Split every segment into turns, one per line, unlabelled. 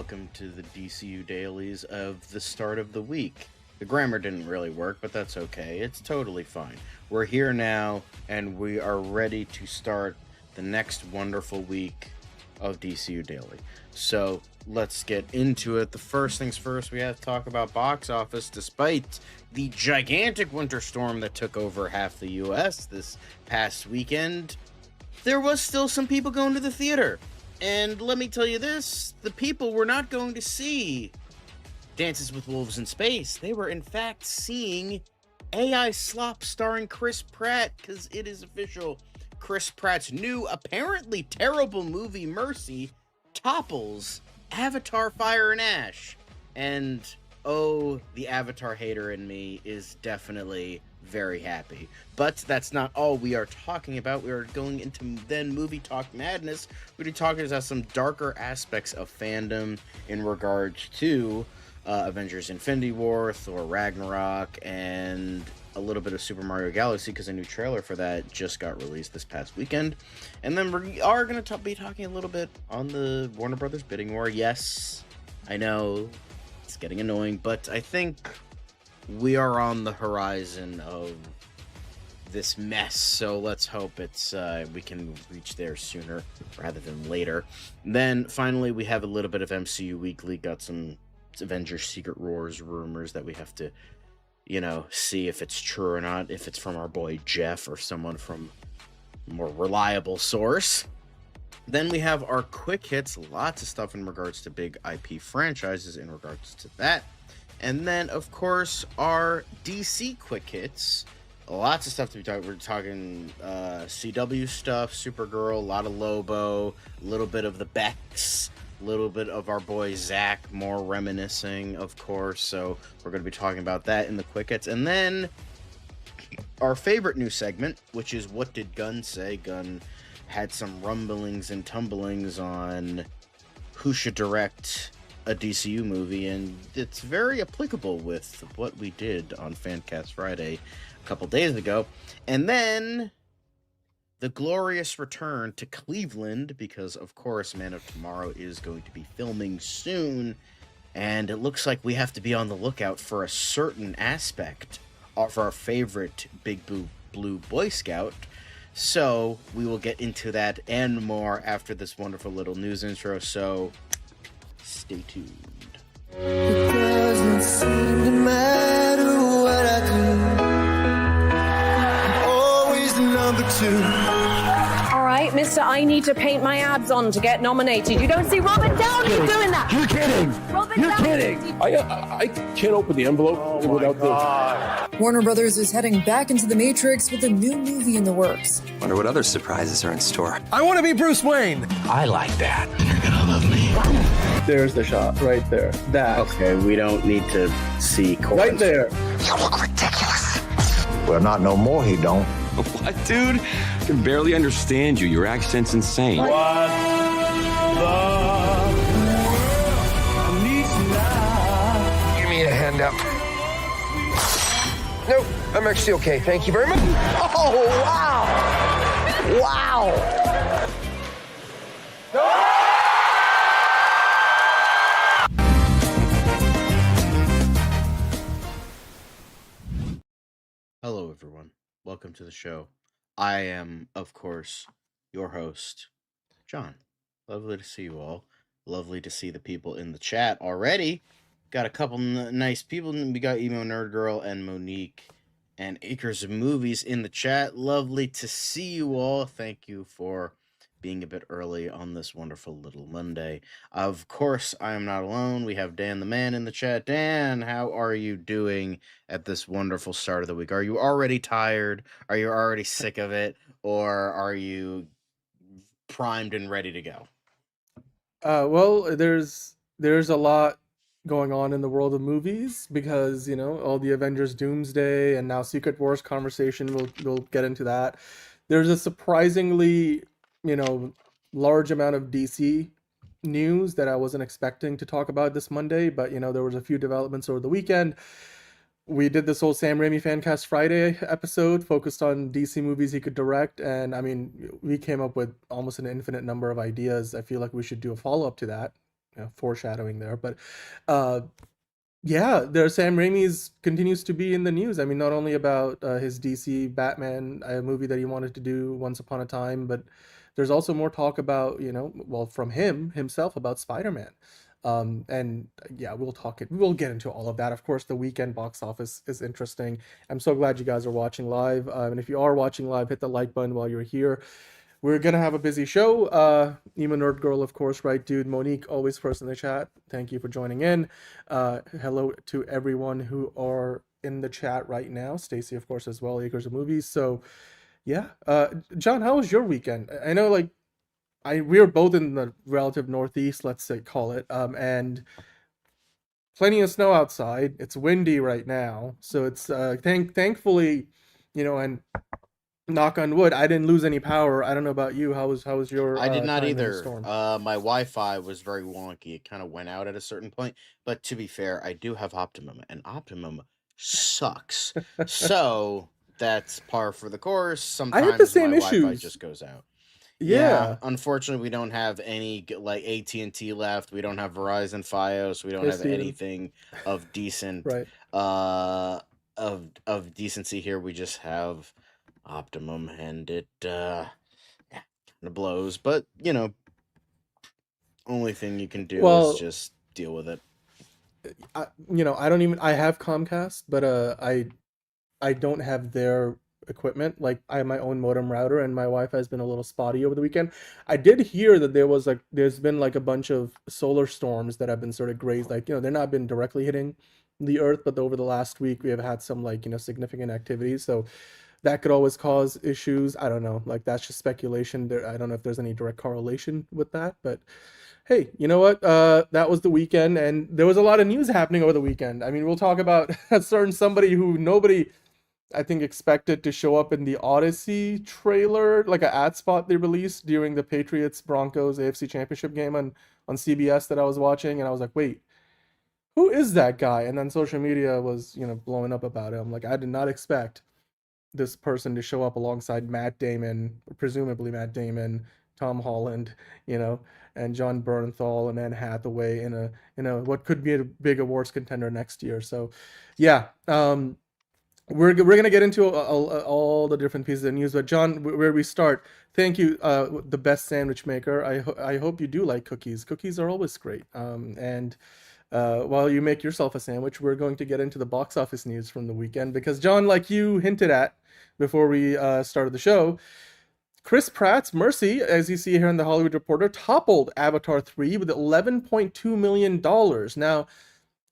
welcome to the DCU Dailies of the start of the week. The grammar didn't really work, but that's okay. It's totally fine. We're here now, and we are ready to start the next wonderful week of DCU Daily. So, let's get into it. The first things first, we have to talk about box office. Despite the gigantic winter storm that took over half the US this past weekend, there was still some people going to the theater. And let me tell you this, the people were not going to see Dances with Wolves in Space. They were in fact seeing AI Slop starring Chris Pratt, because it is official. Chris Pratt's new, apparently terrible movie, Mercy, topples Avatar Fire and Ash. And, oh, the Avatar hater in me is definitely very happy. But that's not all we are talking about. We are going into then MovieTalk Madness. We're going to be talking about some darker aspects of fandom in regards to Avengers Infinity War, Thor Ragnarok, and a little bit of Super Mario Galaxy, because a new trailer for that just got released this past weekend. And then we are going to be talking a little bit on the Warner Brothers Bidding War. Yes, I know it's getting annoying, but I think we are on the horizon of this mess, so let's hope it's we can reach there sooner rather than later. Then finally, we have a little bit of MCU Weekly. Got some Avengers Secret Wars rumors that we have to, see if it's true or not, if it's from our boy Jeff or someone from a more reliable source. Then we have our quick hits, lots of stuff in regards to big IP franchises in regards to that. And then, of course, our DC quick hits. Lots of stuff to be talking. We're talking CW stuff, Supergirl, a lot of Lobo, a little bit of the Becks, a little bit of our boy Zach, more reminiscing, of course. So we're going to be talking about that in the quick hits. And then our favorite new segment, which is What Did Gunn Say? Gunn had some rumblings and tumblings on who should direct a DCU movie, and it's very applicable with what we did on Fancast Friday a couple days ago. And then the glorious return to Cleveland, because of course Man of Tomorrow is going to be filming soon, and it looks like we have to be on the lookout for a certain aspect of our favorite Big Blue Boy Scout. So we will get into that and more after this wonderful little news intro, so stay tuned.
It doesn't seem to matter what I do. I'm always the number two.
All right, mister, I need to paint my abs on to get nominated. You don't see Robert Downey doing that.
You're kidding.
You're
kidding. I can't open the envelope without the...
Warner Brothers is heading back into the Matrix with a new movie in the works.
Wonder what other surprises are in store.
I want to be Bruce Wayne.
I like that. You're gonna love me.
There's the shot right there. That.
Okay, we don't need to see chorus.
Right there.
You look ridiculous.
Well, not no more, he don't.
What, dude? I can barely understand you. Your accent's insane.
What
Give me a hand up. Nope, I'm actually okay. Thank you very much.
Oh, wow! Wow!
Hello, everyone. Welcome to the show. I am, of course, your host, John. Lovely to see you all. Lovely to see the people in the chat already. Got a couple nice people. We got Emo Nerd Girl and Monique and Acres of Movies in the chat. Lovely to see you all. Thank you for being a bit early on this wonderful little Monday. Of course, I am not alone. We have Dan the Man in the chat. Dan, how are you doing at this wonderful start of the week? Are you already tired? Are you already sick of it? Or are you primed and ready to go?
Well, there's a lot going on in the world of movies because, all the Avengers Doomsday and now Secret Wars conversation, we'll get into that. There's a surprisingly large amount of DC news that I wasn't expecting to talk about this Monday, but there was a few developments over the weekend. We did this whole Sam Raimi Fancast Friday episode focused on DC movies he could direct, and we came up with almost an infinite number of ideas. I feel like we should do a follow-up to that. foreshadowing there. But yeah, Sam Raimi's continues to be in the news. I mean, not only about his DC Batman movie that he wanted to do once upon a time, but there's also more talk about, well, from him himself about Spider-Man. And yeah, we'll get into all of that. Of course, the weekend box office is interesting. I'm so glad you guys are watching live. And if you are watching live, hit the like button while you're here. We're gonna have a busy show. Ema Nerd Girl, of course, right, dude. Monique, always first in the chat. Thank you for joining in. Hello to everyone who are in the chat right now. Stacy, of course, as well. Acres of Movies. So, yeah. John, how was your weekend? I know, like, we're both in the relative Northeast, let's say, call it, and plenty of snow outside. It's windy right now, so it's thankfully, and knock on wood, I didn't lose any power. I don't know about you. How was your?
I did not
time in the
either.
storm?
My Wi-Fi was very wonky. It kind of went out at a certain point. But to be fair, I do have Optimum, and Optimum sucks. So that's par for the course. Sometimes
I had the same
my Wi-Fi
issues.
just goes out.
Yeah.
Unfortunately, we don't have any like AT&T left. We don't have Verizon Fios. We don't have
Steven.
anything of decent
Right.
of decency here. We just have Optimum, and it kind of blows. But only thing you can do is just deal with it.
I have Comcast, but I don't have their equipment. Like, I have my own modem router, and my Wi-Fi has been a little spotty over the weekend. I did hear that there's been like a bunch of solar storms that have been sort of grazed. Like, they're not been directly hitting the earth, but over the last week we have had some significant activities. So that could always cause issues. I don't know. Like, that's just speculation. I don't know if there's any direct correlation with that, but hey, you know what? That was the weekend, and there was a lot of news happening over the weekend. I mean, we'll talk about a certain somebody who nobody, I think, expected to show up in the Odyssey trailer, like an ad spot they released during the Patriots-Broncos AFC Championship game on CBS that I was watching, and I was like, wait, who is that guy? And then social media was, blowing up about it. I'm like, I did not expect this person to show up alongside Matt Damon, presumably Matt Damon, Tom Holland, and John Bernthal and Anne Hathaway in a what could be a big awards contender next year. So, yeah, we're gonna get into all the different pieces of news. But John, where we start? Thank you, the best sandwich maker. I hope you do like cookies. Cookies are always great. And while you make yourself a sandwich, we're going to get into the box office news from the weekend because, John, like you hinted at before we started the show, Chris Pratt's Mercy, as you see here in the Hollywood Reporter, toppled Avatar 3 with $11.2 million. Now,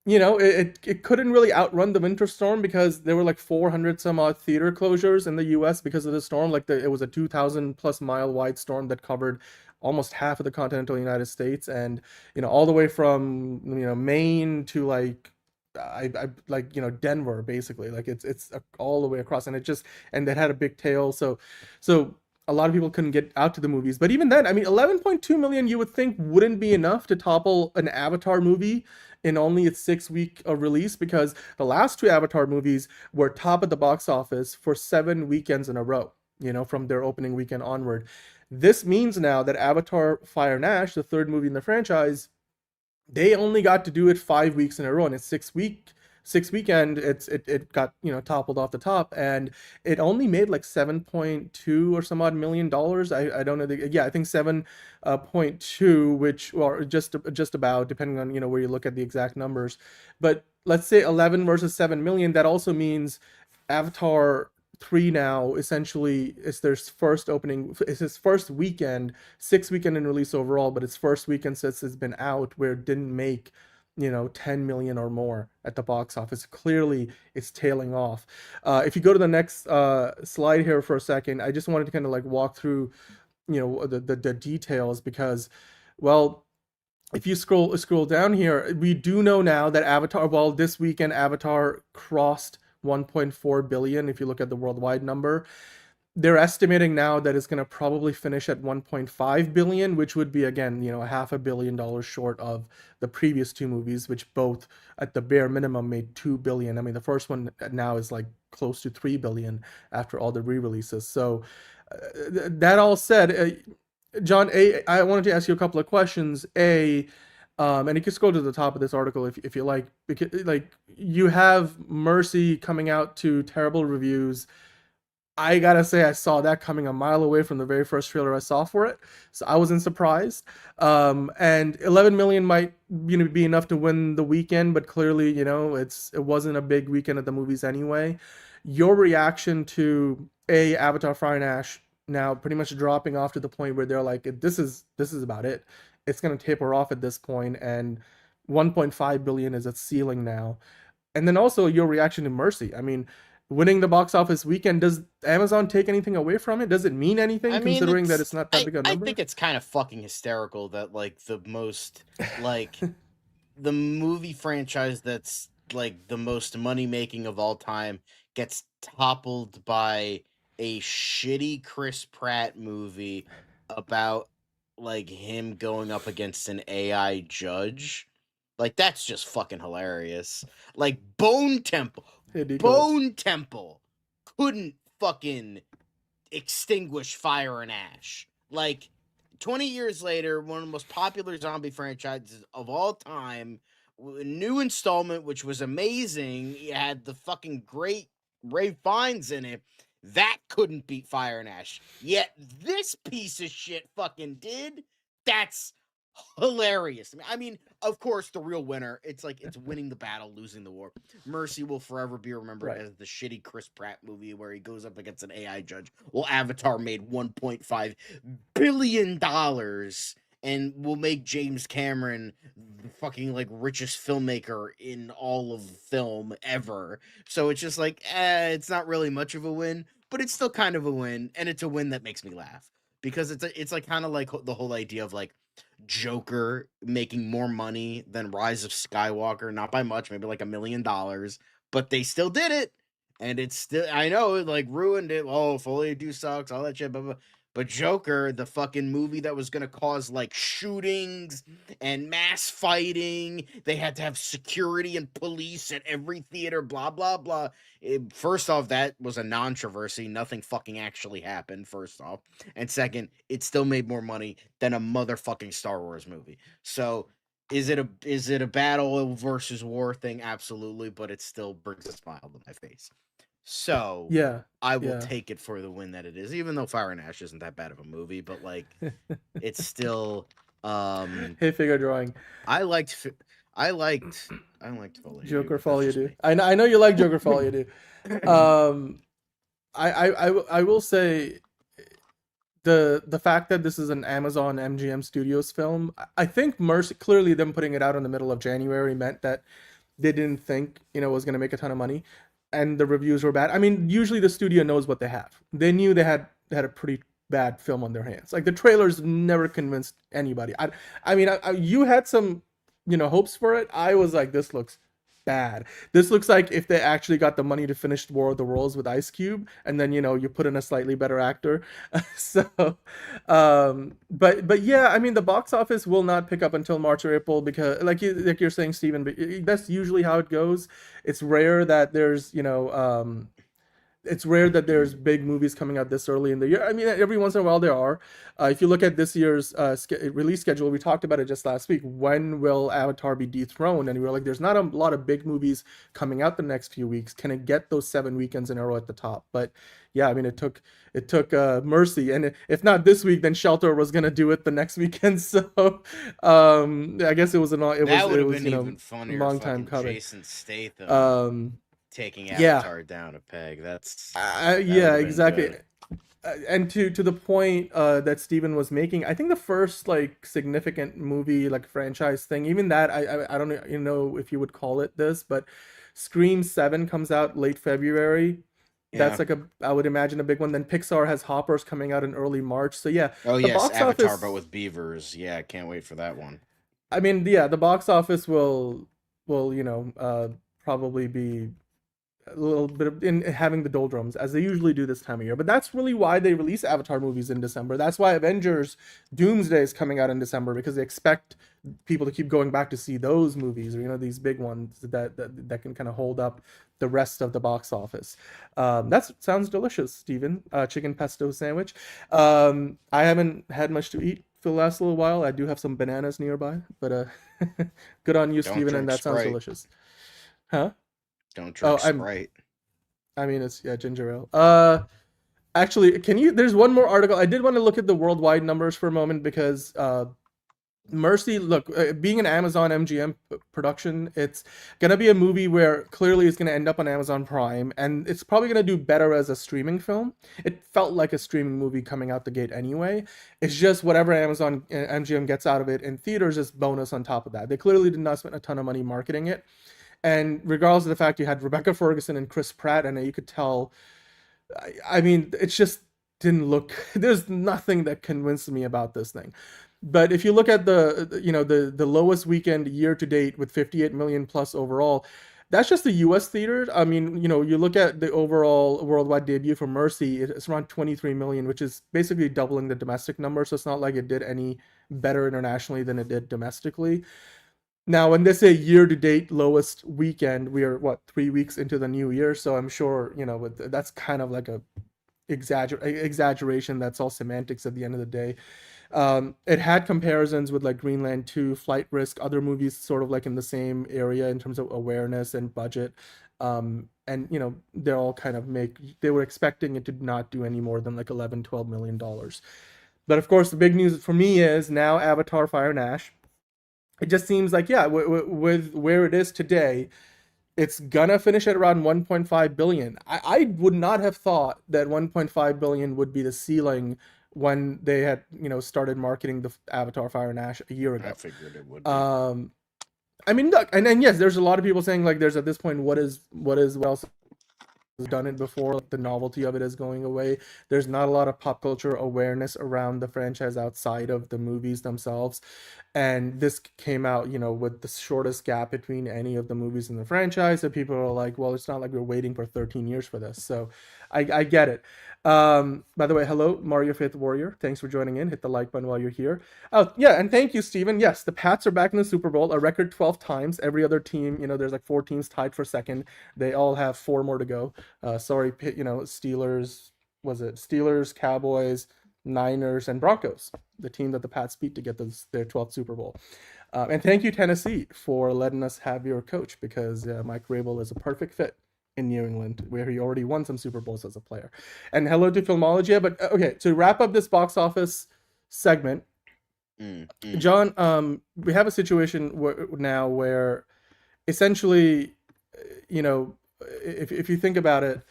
it couldn't really outrun the winter storm because there were like 400 some odd theater closures in the US because of the storm. Like, it was a 2,000 plus mile wide storm that covered almost half of the continental United States, and all the way from Maine to like Denver, basically. Like, it's all the way across, and it had a big tail, so a lot of people couldn't get out to the movies. But even then, I mean, 11.2 million you would think wouldn't be enough to topple an Avatar movie in only its 6-week release, because the last two Avatar movies were top of the box office for 7 weekends in a row, from their opening weekend onward. This means now that Avatar Fire and Ash, the third movie in the franchise, they only got to do it 5 weeks in a row, and it's 6 weekend. It got toppled off the top, and it only made like 7.2 or some odd million dollars. I don't know. I think 7.2, which, or just about, depending on where you look at the exact numbers. But let's say 11 versus 7 million. That also means Avatar 3 now essentially is their first opening. It's his first weekend, 6th weekend in release overall, but its first weekend since it's been out where it didn't make 10 million or more at the box office. Clearly it's tailing off. If you go to the next slide here for a second, I just wanted to kind of like walk through the details, because, well, if you scroll down here, we do know now that Avatar, this weekend Avatar crossed 1.4 billion. If you look at the worldwide number, they're estimating now that it's going to probably finish at 1.5 billion, which would be, again, $500 million short of the previous two movies, which both at the bare minimum made 2 billion. I mean, the first one now is like close to 3 billion after all the re-releases. So that all said, John, I wanted to ask you a couple of questions. And you can scroll to the top of this article if you like, because like you have Mercy coming out to terrible reviews. I gotta say, I saw that coming a mile away from the very first trailer I saw for it, so I wasn't surprised. And 11 million might, be enough to win the weekend, but clearly, it wasn't a big weekend at the movies anyway. Your reaction to Avatar: Fire and Ash now pretty much dropping off to the point where they're like, this is about it. It's gonna taper off at this point, and 1.5 billion is its ceiling now. And then also your reaction to Mercy. I mean, winning the box office weekend, does Amazon take anything away from it? Does it mean anything, considering that it's not that big a number?
I think it's kind of fucking hysterical that like the most like the movie franchise that's like the most money making of all time gets toppled by a shitty Chris Pratt movie about like him going up against an AI judge. Like, that's just fucking hilarious. Like, Bone Temple couldn't fucking extinguish Fire and Ash. Like, 20 years later, one of the most popular zombie franchises of all time, a new installment, which was amazing. It had the fucking great Ray Fiennes in it. That couldn't beat Fire and Ash. Yet this piece of shit fucking did. That's hilarious. I mean, of course, the real winner, it's like it's winning the battle, losing the war. Mercy will forever be remembered as the shitty Chris Pratt movie where he goes up against an AI judge. Well, Avatar made $1.5 billion and will make James Cameron the fucking like richest filmmaker in all of film ever. So it's just like, it's not really much of a win, but it's still kind of a win, and it's a win that makes me laugh because it's like kind of like the whole idea of like Joker making more money than Rise of Skywalker, not by much, maybe like $1 million, but they still did it, and it's still, I know it like ruined it. Oh, Folie à Deux sucks, all that shit, blah, blah. But Joker, the fucking movie that was gonna cause like shootings and mass fighting, they had to have security and police at every theater, blah blah blah. First off, that was a non-controversy. Nothing fucking actually happened, first off. And second, it still made more money than a motherfucking Star Wars movie. So is it a battle versus war thing? Absolutely, but it still brings a smile to my face. So
yeah,
I will take it for the win that it is, even though Fire and Ash isn't that bad of a movie, but like it's still
hey, figure drawing.
I liked
Joker Folie à Deux. I know you like Joker Folie à Deux. I will say the fact that this is an Amazon MGM Studios film, I think Mercy, clearly them putting it out in the middle of January meant that they didn't think it was going to make a ton of money. And the reviews were bad. I mean, usually the studio knows what they have. They knew they had a pretty bad film on their hands. Like the trailers never convinced anybody. I mean, you had some, hopes for it. I was like, this looks bad. This looks like if they actually got the money to finish War of the Worlds with Ice Cube, and then you put in a slightly better actor. So, but yeah, I mean, the box office will not pick up until March or April because, like you're saying, Steven, but that's usually how it goes. It's rare that there's it's rare that there's big movies coming out this early in the year. I mean, every once in a while there are. If you look at this year's release schedule, we talked about it just last week. When will Avatar be dethroned? And we were like, there's not a lot of big movies coming out the next few weeks. Can it get those 7 weekends in a row at the top? But yeah, I mean, it took Mercy, and if not this week, then Shelter was gonna do it the next weekend. So I guess it was a long time coming.
Jason Statham. Taking Avatar down a peg. That's
exactly. And to the point that Steven was making, I think the first like significant movie like franchise thing, even that I don't know if you would call it this, but Scream 7 comes out late February. That's like I would imagine a big one. Then Pixar has Hoppers coming out in early March. So yeah.
Oh yes, Avatar, but with beavers. Yeah, I can't wait for that one.
I mean, yeah, the box office will probably be a little bit of in having the doldrums as they usually do this time of year. But that's really why they release Avatar movies in December. That's why Avengers Doomsday is coming out in December, because they expect people to keep going back to see those movies, or these big ones that can kind of hold up the rest of the box office. That sounds delicious, Steven. Chicken pesto sandwich. I haven't had much to eat for the last little while. I do have some bananas nearby, but good on you,
Don't
Steven, and
drink
that sounds
Sprite.
delicious. Huh?
Don't
Oh,
drink Sprite.
I mean, it's ginger ale. Actually, there's one more article. I did want to look at the worldwide numbers for a moment because Mercy, look, being an Amazon MGM production, it's gonna be a movie where clearly it's gonna end up on Amazon Prime, and it's probably gonna do better as a streaming film. It felt like a streaming movie coming out the gate anyway. It's just whatever Amazon MGM gets out of it in theaters is bonus on top of that. They clearly did not spend a ton of money marketing it, and regardless of the fact you had Rebecca Ferguson and Chris Pratt in it, you could tell. I mean, it just didn't look. There's nothing that convinced me about this thing. But if you look at the lowest weekend year to date with 58 million plus overall, that's just the U.S. theater. I mean, you look at the overall worldwide debut for Mercy, it's around 23 million, which is basically doubling the domestic number. So it's not like it did any better internationally than it did domestically. Now, when they say year to date lowest weekend, we are 3 weeks into the new year. So I'm sure that's kind of like a exaggeration. That's all semantics at the end of the day. It had comparisons with like Greenland 2, Flight Risk, other movies sort of like in the same area in terms of awareness and budget. And they're all kind of they were expecting it to not do any more than like 11-12 million dollars. But of course, the big news for me is now Avatar Fire and Ash. It just seems like, with where it is today, it's gonna finish at around 1.5 billion. I would not have thought that 1.5 billion would be the ceiling when they had started marketing the Avatar Fire and Ash a year ago.
I figured it would be.
I mean, look, and yes, there's a lot of people saying like there's at this point what else has done it before, like the novelty of it is going away. There's not a lot of pop culture awareness around the franchise outside of the movies themselves, and this came out with the shortest gap between any of the movies in the franchise, so people are like, well, it's not like we're waiting for 13 years for this. So I get it. By the way, hello Mario Faith Warrior, thanks for joining in. Hit the like button while you're here. Oh yeah, and thank you, Steven. Yes, the Pats are back in the Super Bowl, a record 12 times. Every other team, there's like 4 teams tied for second. They all have 4 more to go. Sorry, Steelers, was it Steelers, Cowboys, Niners, and Broncos, the team that the Pats beat to get their 12th Super Bowl. And thank you, Tennessee, for letting us have your coach, because Mike Rabel is a perfect fit in New England, where he already won some Super Bowls as a player. And hello to Filmology. But okay, to wrap up this box office segment, John, we have a situation now where essentially, if you think about it,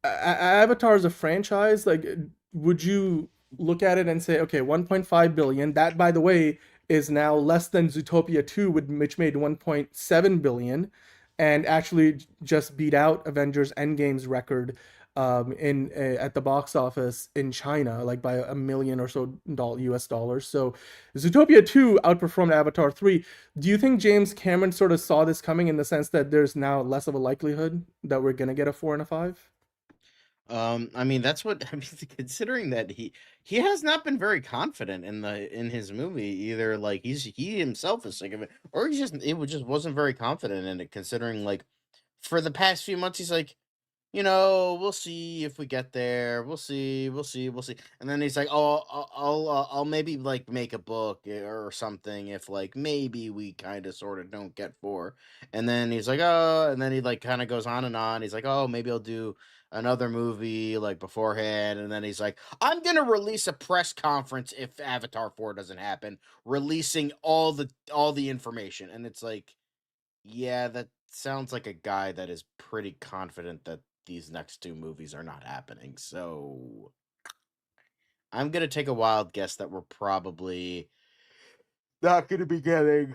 Avatar is a franchise. Like, would you look at it and say, okay, 1.5 billion, that, by the way, is now less than Zootopia 2, which made 1.7 billion, and actually just beat out Avengers Endgame's record at the box office in China, like by $1 million or so US dollars. So Zootopia 2 outperformed Avatar 3. Do you think James Cameron sort of saw this coming, in the sense that there's now less of a likelihood that we're gonna get a 4 and a 5?
I mean, that's what I mean, considering that he has not been very confident in his movie either. Like, he himself is sick of it, or it just wasn't very confident in it. Considering, like, for the past few months, he's like, we'll see if we get there. We'll see. And then he's like, oh, I'll maybe like make a book or something if like maybe we kind of sort of don't get 4. And then he's like, oh, and then he like kind of goes on and on. He's like, oh, maybe I'll do another movie like beforehand. And then he's like, I'm gonna release a press conference if Avatar 4 doesn't happen, releasing all the information. And it's like, yeah, that sounds like a guy that is pretty confident that these next 2 movies are not happening. So I'm gonna take a wild guess that we're probably not gonna be getting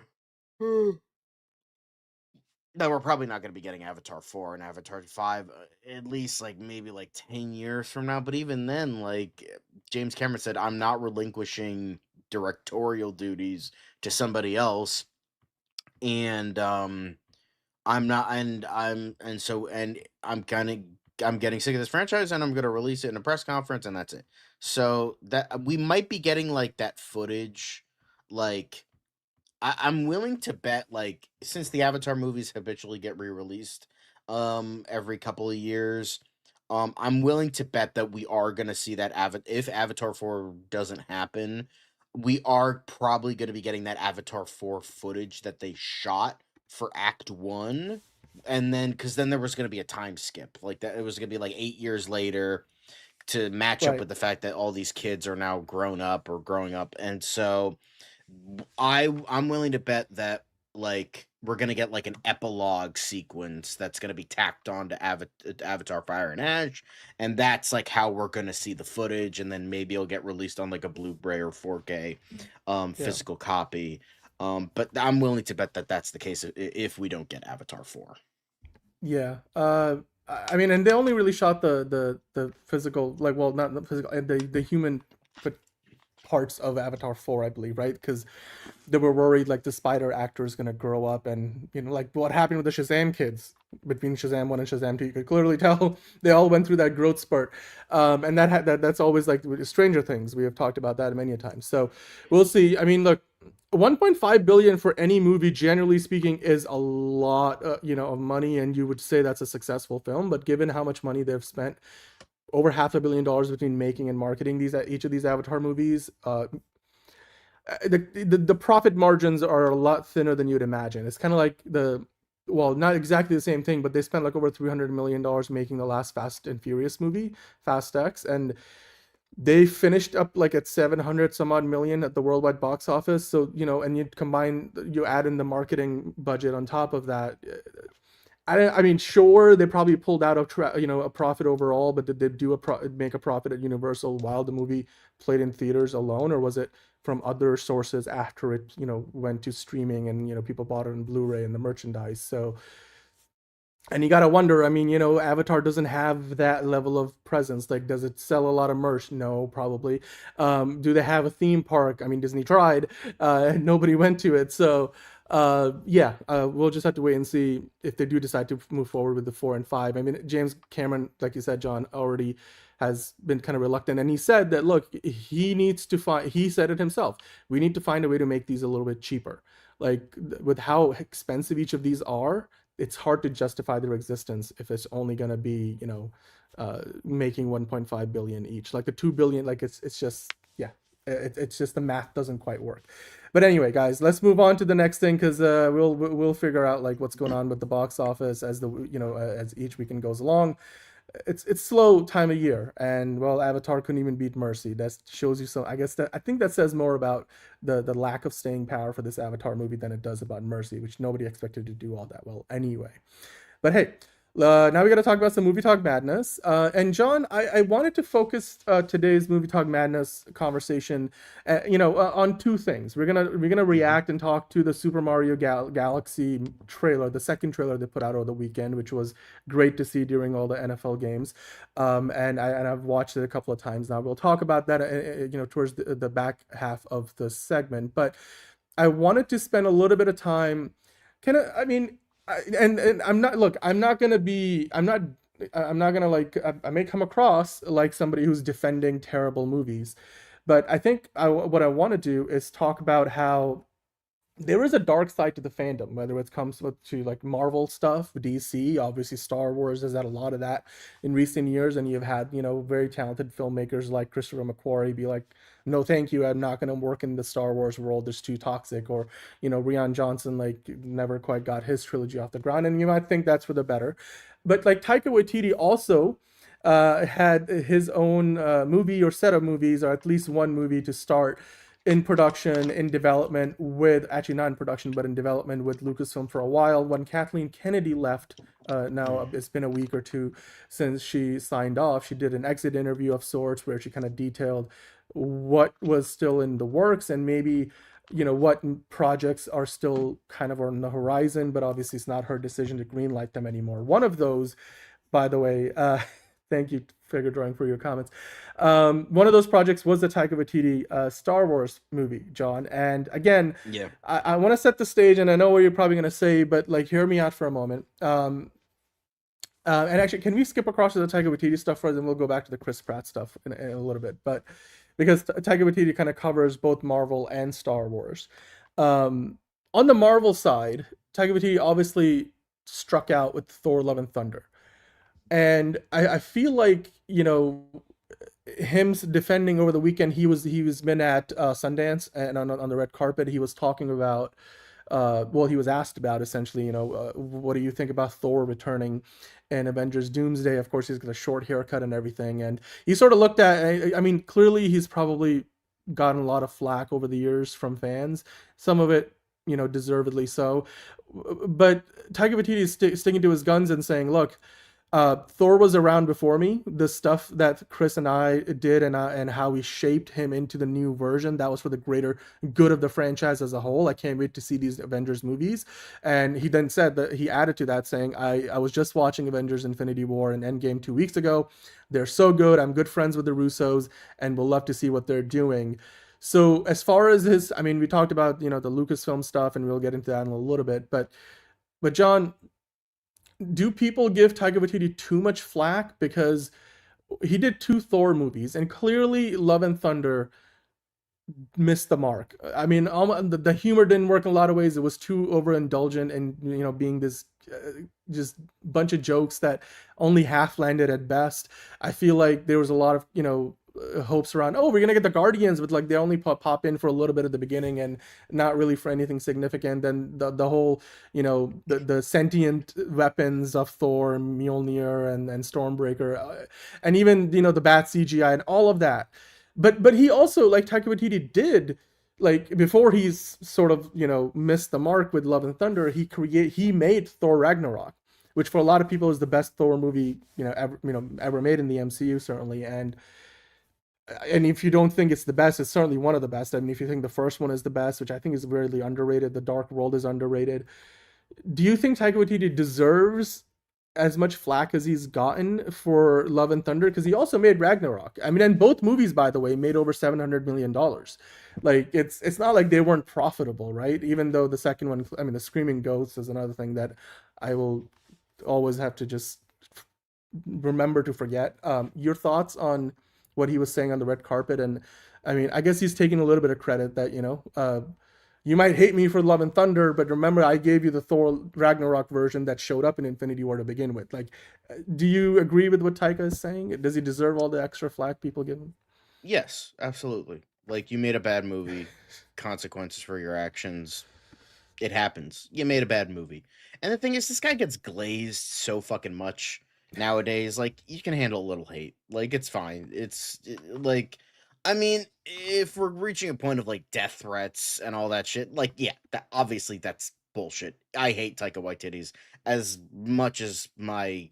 that we're probably not gonna be getting Avatar 4 and Avatar 5 at least like maybe like 10 years from now. But even then, like James Cameron said, I'm not relinquishing directorial duties to somebody else. And I'm not, and I'm getting sick of this franchise, and I'm gonna release it in a press conference, and that's it. So that we might be getting like that footage. Like, I'm willing to bet, like, since the Avatar movies habitually get re-released every couple of years, I'm willing to bet that we are going to see that if Avatar 4 doesn't happen, we are probably going to be getting that Avatar 4 footage that they shot for Act 1. And then, because then there was going to be a time skip. Like, that, it was going to be like 8 years later to match up
Right.
with the fact that all these kids are now grown up or growing up. And so I'm willing to bet that, like, we're gonna get like an epilogue sequence that's gonna be tacked on to Avatar Fire and Ash, and that's like how we're gonna see the footage, and then maybe it'll get released on like a Blu-ray or 4K
Yeah.
physical copy. But I'm willing to bet that that's the case if we don't get Avatar 4.
Yeah. I mean, and they only really shot the physical, like, well, not the physical, the human parts of Avatar 4, I believe, right? Because they were worried like the spider actor is gonna grow up, and like what happened with the Shazam kids between Shazam 1 and Shazam 2, you could clearly tell they all went through that growth spurt. And that's always like Stranger Things. We have talked about that many a times. So we'll see. I mean, look, 1.5 billion for any movie, generally speaking, is a lot, of money, and you would say that's a successful film. But given how much money they've spent, over $500 million between making and marketing each of these Avatar movies, the profit margins are a lot thinner than you'd imagine. It's kind of like not exactly the same thing, but they spent like over $300 million making the last Fast and Furious movie, Fast X, and they finished up like at 700 some odd million at the worldwide box office. So, and you add in the marketing budget on top of that. I mean, sure, they probably pulled out a profit overall, but did they make a profit at Universal while the movie played in theaters alone, or was it from other sources after it, went to streaming and, people bought it on Blu-ray and the merchandise? So, and you gotta wonder, I mean, Avatar doesn't have that level of presence. Like, does it sell a lot of merch? No, probably. Do they have a theme park? I mean, Disney tried, nobody went to it. So, we'll just have to wait and see if they do decide to move forward with the 4 and 5. I mean, James Cameron, like you said, John, already has been kind of reluctant, and he said that, look, he said it himself, we need to find a way to make these a little bit cheaper. Like, with how expensive each of these are, it's hard to justify their existence if it's only going to be, making 1.5 billion each. Like the 2 billion, like it's just, yeah, it's just the math doesn't quite work. But anyway, guys, let's move on to the next thing, because we'll figure out like what's going on with the box office as as each weekend goes along. It's slow time of year, and well, Avatar couldn't even beat Mercy. That shows you some. I think that says more about the lack of staying power for this Avatar movie than it does about Mercy, which nobody expected to do all that well anyway. But hey, now we got to talk about some MovieTalk Madness. And John, I wanted to focus today's MovieTalk Madness conversation, on two things. We're gonna react and talk to the Super Mario Galaxy trailer, the second trailer they put out over the weekend, which was great to see during all the NFL games. And I've watched it a couple of times now. We'll talk about that, towards the back half of the segment. But I wanted to spend a little bit of time. I'm not gonna like, I may come across like somebody who's defending terrible movies, but I think what I want to do is talk about how there is a dark side to the fandom, whether it comes to like Marvel stuff, DC, obviously Star Wars has had a lot of that in recent years, and you've had, very talented filmmakers like Christopher McQuarrie be like, no thank you, I'm not going to work in the Star Wars world, it's too toxic. Or, Rian Johnson like never quite got his trilogy off the ground, and you might think that's for the better. But like Taika Waititi also had his own movie or set of movies, or at least one movie to start in production, in development with, actually not in production, but in development with Lucasfilm for a while. When Kathleen Kennedy left, now it's been a week or two since she signed off, she did an exit interview of sorts where she kind of detailed what was still in the works and maybe, what projects are still kind of on the horizon, but obviously it's not her decision to greenlight them anymore. One of those, by the way, thank you, Figure Drawing, for your comments. One of those projects was the Taika Waititi Star Wars movie, John. And again,
yeah,
I want to set the stage, and I know what you're probably going to say, but like, hear me out for a moment. And actually, can we skip across to the Taika Waititi stuff first, and we'll go back to the Chris Pratt stuff in a little bit. But because Taika Waititi kind of covers both Marvel and Star Wars. On the Marvel side, Taika Waititi obviously struck out with Thor: Love and Thunder. And I feel like, him defending over the weekend, he was been at Sundance, and on the red carpet he was talking about, well, he was asked about essentially, what do you think about Thor returning in Avengers Doomsday? Of course, he's got a short haircut and everything, and he sort of looked at, I mean, clearly he's probably gotten a lot of flack over the years from fans, some of it, deservedly so, but Taika Waititi is sticking to his guns and saying, look, Thor was around before me. The stuff that Chris and I did, and how we shaped him into the new version, that was for the greater good of the franchise as a whole. I can't wait to see these Avengers movies. And he then said that he added to that saying, I was just watching Avengers Infinity War and Endgame 2 weeks ago. They're so good. I'm good friends with the Russos and we'll love to see what they're doing. So as far as his, I mean, we talked about, the Lucasfilm stuff, and we'll get into that in a little bit, but John, do people give Taika Waititi too much flack? Because he did 2 Thor movies, and clearly Love and Thunder missed the mark. I mean, the humor didn't work in a lot of ways. It was too overindulgent, and being this just bunch of jokes that only half landed at best. I feel like there was a lot of hopes around, oh, we're gonna get the Guardians, but like they only pop in for a little bit at the beginning and not really for anything significant. Then the whole the sentient weapons of Thor, Mjolnir, and Stormbreaker, and even the Bat CGI and all of that. But he also, like Taika Waititi did, like before he's sort of missed the mark with Love and Thunder, he made Thor Ragnarok, which for a lot of people is the best Thor movie ever made in the MCU, certainly. And if you don't think it's the best, it's certainly one of the best. I mean, if you think the first one is the best, which I think is really underrated, The Dark World is underrated. Do you think Taika Waititi deserves as much flack as he's gotten for Love and Thunder? Because he also made Ragnarok. I mean, and both movies, by the way, made over $700 million. Like, it's not like they weren't profitable, right? Even though the second one, I mean, The Screaming Ghost is another thing that I will always have to just remember to forget. Your thoughts on what he was saying on the red carpet? And I mean, I guess he's taking a little bit of credit that, you might hate me for Love and Thunder, but remember I gave you the Thor Ragnarok version that showed up in Infinity War to begin with. Like, do you agree with what Taika is saying? Does he deserve all the extra flack people give him?
Yes, absolutely. Like, you made a bad movie, consequences for your actions. It happens. You made a bad movie. And the thing is, this guy gets glazed so fucking much nowadays. Like, you can handle a little hate. Like, it's fine. Like, I mean, if we're reaching a point of like death threats and all that shit, like, yeah, obviously that's bullshit. I hate Taika Waititi's as much as my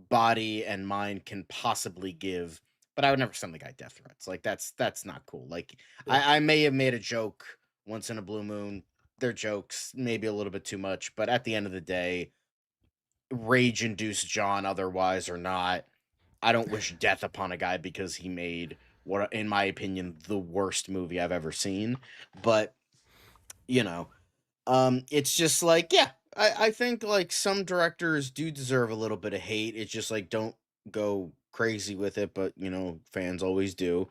body and mind can possibly give, but I would never send the guy death threats. Like, that's not cool. Like, I may have made a joke once in a blue moon. They're jokes, maybe a little bit too much, but at the end of the day, rage-induced John otherwise or not, I don't wish death upon a guy because he made what, in my opinion, the worst movie I've ever seen. But, it's just like, yeah, I think like some directors do deserve a little bit of hate. It's just like, don't go crazy with it, but fans always do.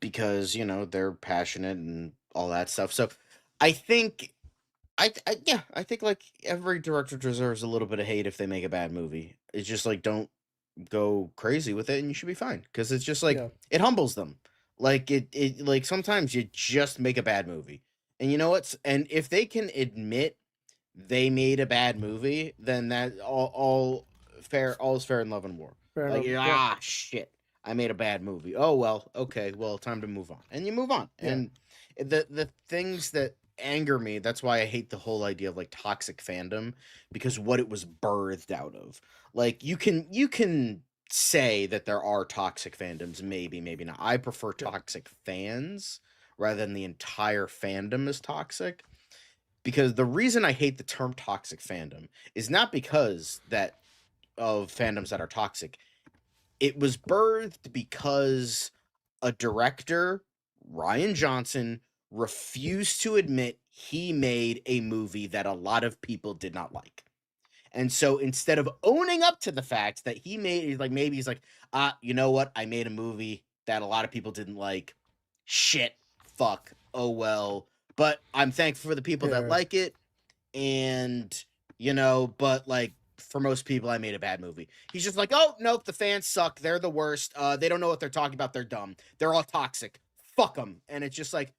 Because, they're passionate and all that stuff. So I think I think like every director deserves a little bit of hate if they make a bad movie. It's just like, don't go crazy with it and you should be fine, because it's just like,
Yeah.
it humbles them. Like, it like sometimes you just make a bad movie, and you know what? And if they can admit they made a bad movie, then that all is fair in love and war.
Fair
Like,
enough. Yeah.
shit, I made a bad movie. Oh well, okay, well, time to move on, and you move on.
Yeah.
And the things that anger me, that's why I hate the whole idea of like toxic fandom, because what it was birthed out of. Like, you can say that there are toxic fandoms, maybe not. I prefer toxic fans rather than the entire fandom is toxic, because the reason I hate the term toxic fandom is not because that of fandoms that are toxic. It was birthed because a director, Ryan Johnson, refused to admit he made a movie that a lot of people did not like. And so instead of owning up to the fact that he made, like, maybe he's like, you know what? I made a movie that a lot of people didn't like. Shit. Fuck. Oh, well. But I'm thankful for the people that
Yeah.
like it. And, but like, for most people, I made a bad movie. He's just like, oh, nope, the fans suck. They're the worst. They don't know what they're talking about. They're dumb. They're all toxic. Fuck them. And it's just like,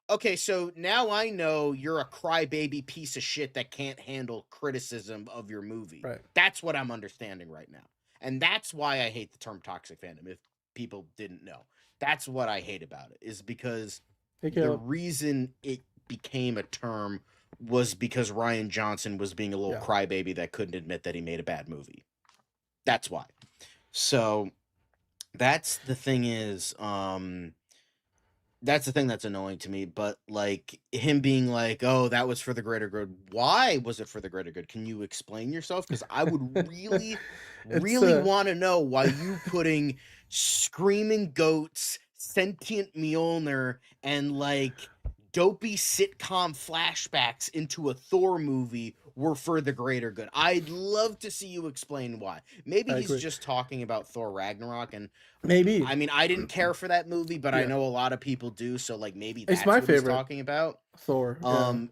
okay, so now I know you're a crybaby piece of shit that can't handle criticism of your movie.
Right.
That's what I'm understanding right now. And that's why I hate the term toxic fandom, if people didn't know. That's what I hate about it, is because the reason it became a term was because Ryan Johnson was being a little crybaby that couldn't admit that he made a bad movie. That's why. So that's the thing is, that's the thing that's annoying to me. But like him being like, oh, that was for the greater good. Why was it for the greater good? Can you explain yourself? Because I would really, really want to know why you putting screaming goats, sentient Mjolnir, and like dopey sitcom flashbacks into a Thor movie were for the greater good. I'd love to see you explain why. Maybe he's just talking about Thor Ragnarok, and
maybe.
I mean, I didn't care for that movie, but I know a lot of people do, so like maybe that's
it's my
what
favorite
he's talking about.
Thor.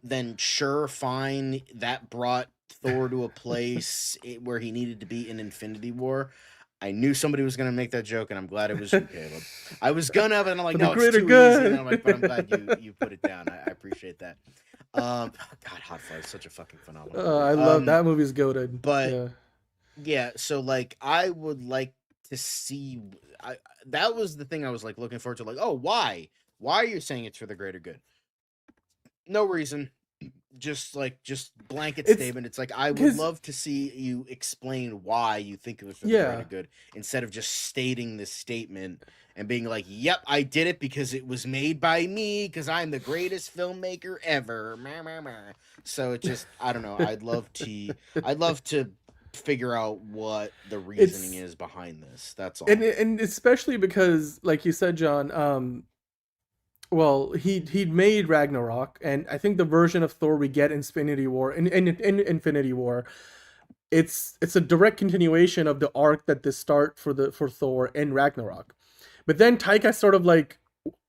Then sure, fine. That brought Thor to a place where he needed to be in Infinity War. I knew somebody was going to make that joke, and I'm glad it was you, Caleb. I was gonna, but I'm like, no, it's too easy. And I'm like, but I'm glad you put it down. I appreciate that. God, Hot Fuzz is such a fucking phenomenal movie.
I love that movie's goated.
But yeah, so like I would like to see. That was the thing I was like looking forward to. Like, oh, why? Why are you saying it's for the greater good? No reason. Just blanket statement. It's like I would love to see you explain why you think it was for the greater good, instead of just stating this statement and being like, "Yep, I did it because it was made by me because I'm the greatest filmmaker ever." So it just, I don't know. I'd love to figure out what the reasoning is behind this. That's all.
And especially because, like you said, John, well, he'd made Ragnarok, and I think the version of Thor we get in Infinity War, in Infinity War, it's a direct continuation of the arc that they start for Thor in Ragnarok. But then Taika sort of like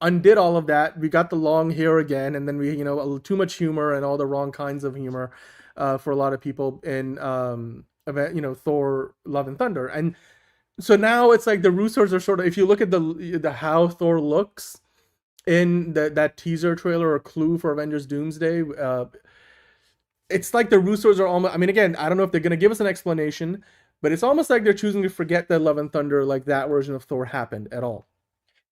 undid all of that. We got the long hair again, and then we, too much humor and all the wrong kinds of humor for a lot of people in Thor: Love and Thunder. And so now it's like the Russos are sort of, if you look at the how Thor looks in that teaser trailer or clue for Avengers Doomsday, it's like the Russos are almost, I mean, again, I don't know if they're going to give us an explanation, but it's almost like they're choosing to forget that Love and Thunder, like that version of Thor, happened at all.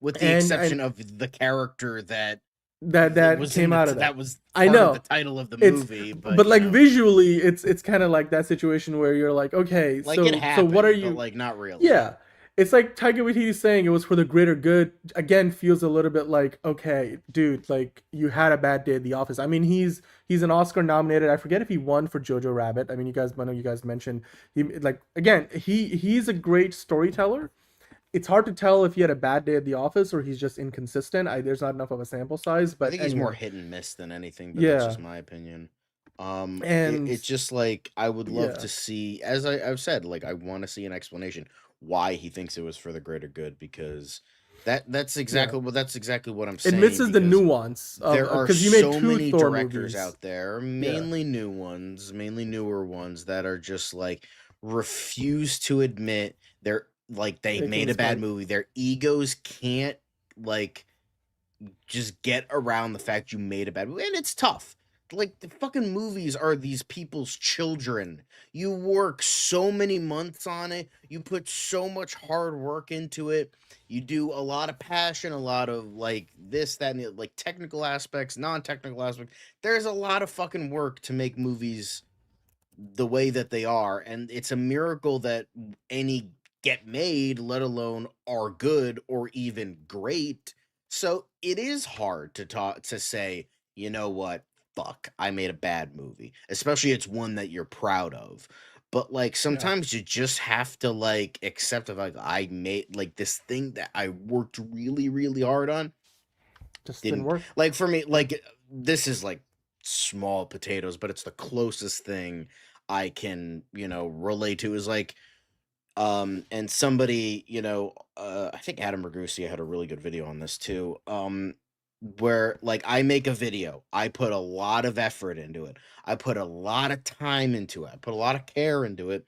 With the exception of the character that
came out of that.
That was part of the title of the movie. But
like visually, it's kind of like that situation where you're like, okay,
like
so,
it happened,
so what are you...
But like not really.
Yeah. It's like Taika Waititi saying it was for the greater good, again, feels a little bit like, okay, dude, like, you had a bad day at the office. I mean, he's an Oscar nominated. I forget if he won for Jojo Rabbit. I mean, I know you guys mentioned, he's a great storyteller. It's hard to tell if he had a bad day at the office or he's just inconsistent. There's not enough of a sample size. But
I think he's more hit and miss than anything, but that's just my opinion. And it's just like, I would love to see, as I've said, like, I want to see an explanation why he thinks it was for the greater good, because that's exactly what I'm saying.
It misses the nuance.
There are so many directors out there, mainly new ones, mainly newer ones, that are just like refuse to admit they're like they made a bad movie. Their egos can't like just get around the fact you made a bad movie, and it's tough. Like, the fucking movies are these people's children. You work so many months on it. You put so much hard work into it. You do a lot of passion, a lot of, like, this, that, and the, like, technical aspects, non-technical aspects. There's a lot of fucking work to make movies the way that they are, and it's a miracle that any get made, let alone are good or even great. So it is hard to say, you know what? Fuck, I made a bad movie, especially it's one that you're proud of. But like sometimes you just have to like accept it, like I made like this thing that I worked really, really hard on.
Just didn't work.
Like for me, like this is like small potatoes, but it's the closest thing I can, relate to, is like and somebody, I think Adam Ragusi had a really good video on this too. Where like I make a video, I put a lot of effort into it, I put a lot of time into it, I put a lot of care into it,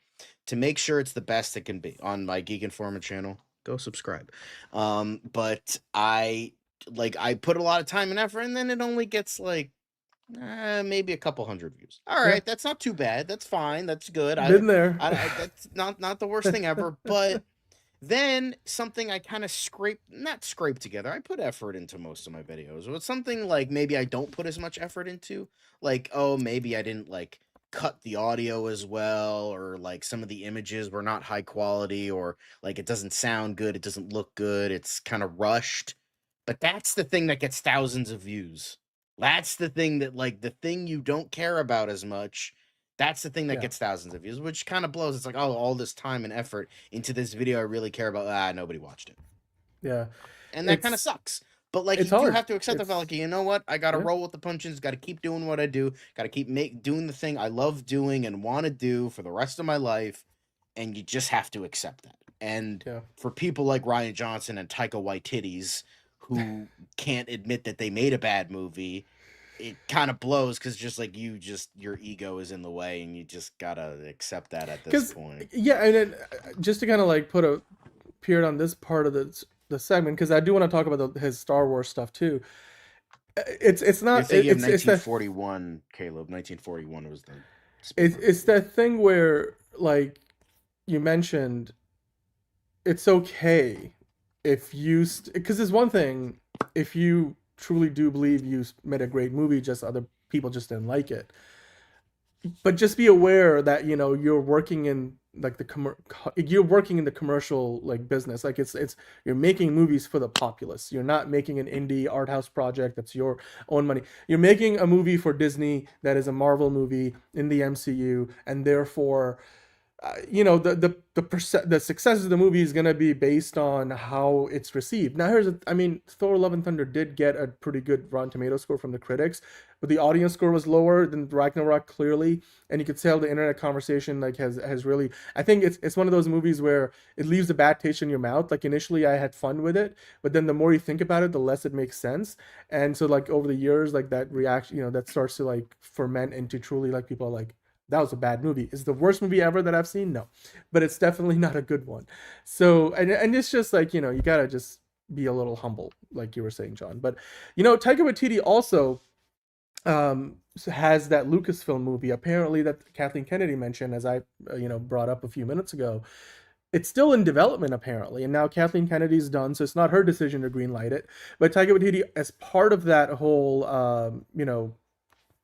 to make sure it's the best it can be on my Geek Informer channel. Go subscribe. But I put a lot of time and effort, and then it only gets like maybe a couple hundred views. All right, that's not too bad. That's fine. That's good.
Been there.
That's not the worst thing ever. But then something I kind of not scrape together. I put effort into most of my videos. But something like maybe I don't put as much effort into, like, oh, maybe I didn't like cut the audio as well, or like some of the images were not high quality, or like it doesn't sound good, it doesn't look good, it's kind of rushed. But that's the thing that gets thousands of views. That's the thing that, like, the thing you don't care about as much, that's the thing that gets thousands of views, which kind of blows. It's like, oh, all this time and effort into this video I really care about. Nobody watched it.
Yeah.
And that kind of sucks. But, like, you do have to accept the fact, like, you know what? I got to roll with the punches. Got to keep doing what I do. Got to keep doing the thing I love doing and want to do for the rest of my life. And you just have to accept that. And for people like Ryan Johnson and Taika Waititi's, who can't admit that they made a bad movie, it kind of blows, because just like your ego is in the way, and you just gotta accept that at this point.
Yeah, and then, just to kind of like put a period on this part of the segment, because I do want to talk about his Star Wars stuff too. It's not. It's
1941, Caleb. 1941 was the.
It's that thing where, like you mentioned, it's okay if you, because it's one thing if you truly do believe you made a great movie, just other people just didn't like it. But just be aware that, you know, you're working in like you're working in the commercial like business. Like it's you're making movies for the populace. You're not making an indie art house project that's your own money. You're making a movie for Disney that is a Marvel movie in the MCU, and therefore you know, the success of the movie is going to be based on how it's received. Now, I mean, Thor: Love and Thunder did get a pretty good Rotten Tomato score from the critics, but the audience score was lower than Ragnarok, clearly, and you could tell the internet conversation like has really. I think it's one of those movies where it leaves a bad taste in your mouth. Like initially, I had fun with it, but then the more you think about it, the less it makes sense. And so, like over the years, like that reaction, you know, that starts to like ferment into truly like people are like, that was a bad movie. Is it the worst movie ever that I've seen? No, but it's definitely not a good one. So, and it's just like, you know, you gotta just be a little humble, like you were saying, John. But, you know, Taika Waititi also has that Lucasfilm movie, apparently, that Kathleen Kennedy mentioned, as I, you know, brought up a few minutes ago. It's still in development, apparently, and now Kathleen Kennedy's done, so it's not her decision to greenlight it. But Taika Waititi, as part of that whole, you know,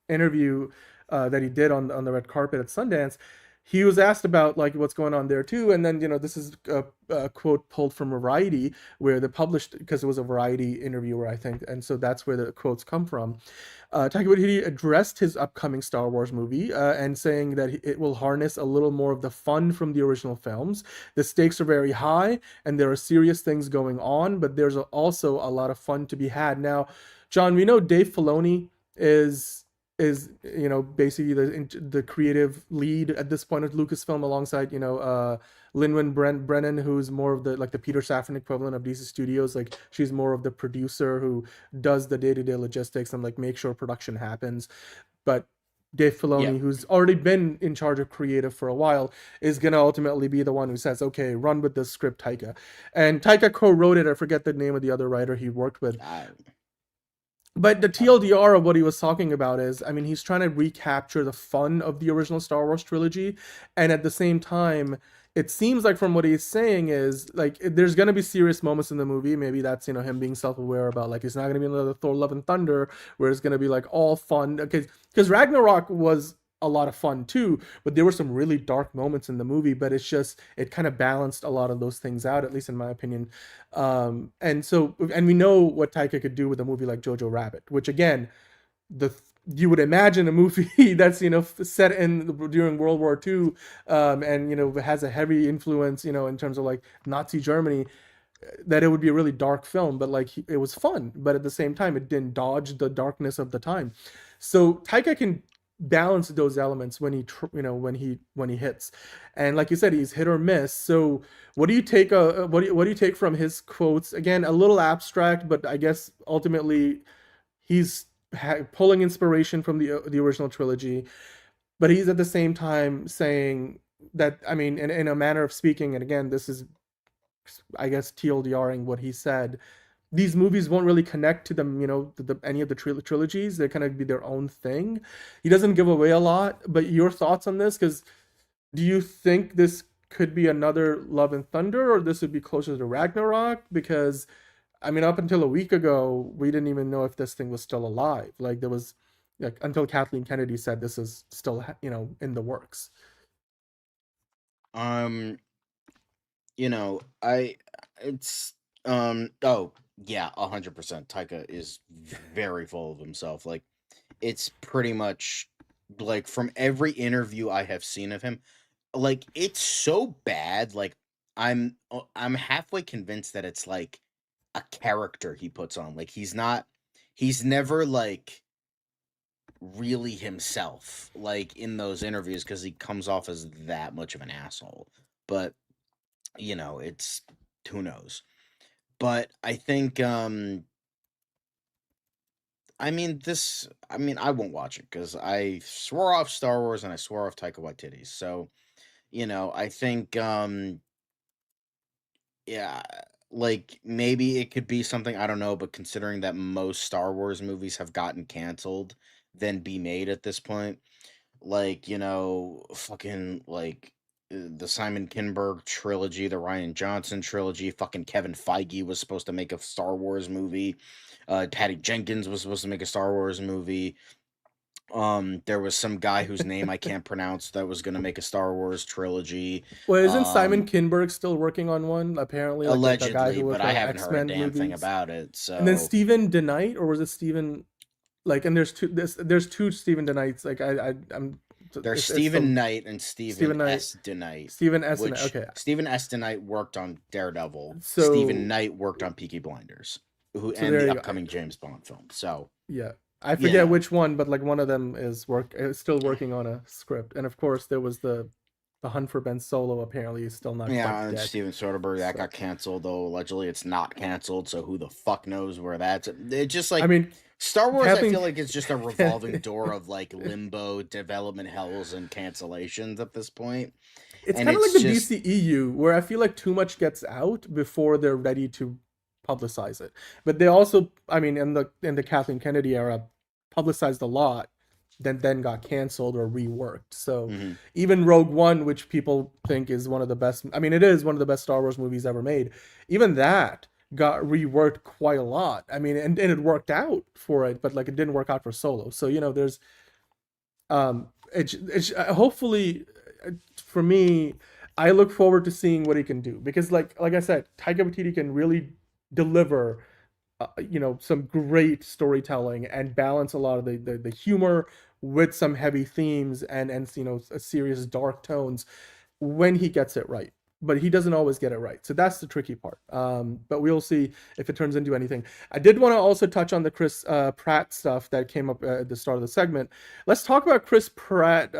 interview that he did on the red carpet at Sundance, he was asked about like what's going on there too. And then, you know, this is a quote pulled from Variety, where they published, because it was a Variety interviewer, I think, and so that's where the quotes come from. Taika Waititi addressed his upcoming Star Wars movie and saying that it will harness a little more of the fun from the original films. The stakes are very high and there are serious things going on, but there's also a lot of fun to be had. Now, John, we know Dave Filoni is you know, basically the creative lead at this point of Lucasfilm, alongside, you know, Lin-Wen Brennan, who's more of the like the Peter Safran equivalent of DC Studios. Like she's more of the producer who does the day-to-day logistics and like make sure production happens. But Dave Filoni, who's already been in charge of creative for a while, is going to ultimately be the one who says, okay, run with this script, Taika. And Taika co-wrote it. I forget the name of the other writer he worked with. But the TLDR of what he was talking about is, I mean, he's trying to recapture the fun of the original Star Wars trilogy. And at the same time, it seems like from what he's saying is, like, there's going to be serious moments in the movie. Maybe that's, you know, him being self-aware about, like, it's not going to be another Thor: Love and Thunder, where it's going to be, like, all fun. Because Ragnarok was a lot of fun too, but there were some really dark moments in the movie, but it's just, it kind of balanced a lot of those things out, at least in my opinion. And we know what Taika could do with a movie like Jojo Rabbit, which again, you would imagine a movie that's, you know, set during World War II, and, you know, has a heavy influence, you know, in terms of like Nazi Germany, that it would be a really dark film, but like it was fun, but at the same time, it didn't dodge the darkness of the time. So Taika can balance those elements when he hits, and like you said, he's hit or miss. So what do you take what do you take from his quotes? Again, a little abstract, but I guess ultimately he's pulling inspiration from the original trilogy, but he's at the same time saying, that, I mean, in a manner of speaking, and again, this is, I guess, TLDRing what he said, these movies won't really connect to them, any of the trilogies. They kind of be their own thing. He doesn't give away a lot, but your thoughts on this? Because do you think this could be another Love and Thunder, or this would be closer to Ragnarok? Because, I mean, up until a week ago, we didn't even know if this thing was still alive. Like, there was, like, until Kathleen Kennedy said this is still, in the works.
It's oh yeah, 100%. Taika is very full of himself. Like, it's pretty much like from every interview I have seen of him, like, it's so bad. Like, I'm halfway convinced that it's like a character he puts on. Like, he's never like really himself, like, in those interviews, because he comes off as that much of an asshole. But it's, who knows. But I think I won't watch it because I swore off Star Wars and I swore off Taika Waititi. So, I think yeah, like, maybe it could be something, I don't know, but considering that most Star Wars movies have gotten canceled, then be made at this point, like, fucking, like, the Simon Kinberg trilogy, the Ryan Johnson trilogy, fucking Kevin Feige was supposed to make a Star Wars movie. Patty Jenkins was supposed to make a Star Wars movie. There was some guy whose name I can't pronounce that was going to make a Star Wars trilogy.
Well, isn't Simon Kinberg still working on one? Apparently, like,
Allegedly,
the guy who
but
worked
I
on
haven't heard a
X-Men
damn thing
movies.
about it. So,
And then Stephen DeKnight, or was it Stephen? Like, and there's two Stephen DeKnights. Like, I'm.
There's Stephen Knight and Stephen S. DeKnight.
Stephen S.
Which
Okay.
Stephen S. DeKnight worked on Daredevil.
So
Stephen Knight worked on Peaky Blinders, and the upcoming James Bond film. So
yeah, I forget which one, but like one of them is still working on a script. And of course, there was the Hunt for Ben Solo. Apparently, is still not.
Yeah,
and
Steven Soderbergh, that got canceled, though allegedly it's not canceled. So who the fuck knows where that's? It's just like,
I mean,
Star Wars, I feel like it's just a revolving door of like limbo, development hells, and cancellations at this point.
It's kind of like the DCEU, where I feel like too much gets out before they're ready to publicize it. But they also, I mean, in the Kathleen Kennedy era, publicized a lot, then got canceled or reworked. So even Rogue One, which people think is one of the best, I mean, it is one of the best Star Wars movies ever made. Even that got reworked quite a lot. I mean, and it worked out for it, but like it didn't work out for Solo. So, there's it's hopefully, for me, I look forward to seeing what he can do, because like I said, Taika Waititi can really deliver some great storytelling and balance a lot of the humor with some heavy themes and serious dark tones when he gets it right. But he doesn't always get it right. So that's the tricky part. But we'll see if it turns into anything. I did want to also touch on the Chris Pratt stuff that came up at the start of the segment. Let's talk about Chris Pratt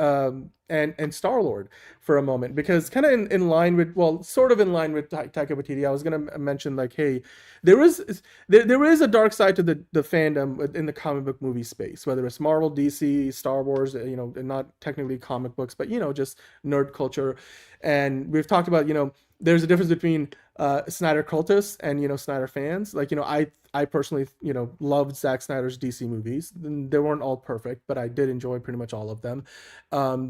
and Star-Lord for a moment, because kind of in line with, well, sort of in line with Taika Waititi, I was going to mention, like, hey, there is a dark side to the fandom in the comic book movie space, whether it's Marvel, DC, Star Wars, not technically comic books, but, just nerd culture. And we've talked about, there's a difference between Snyder cultists and, Snyder fans. Like, I personally, loved Zack Snyder's DC movies. They weren't all perfect, but I did enjoy pretty much all of them.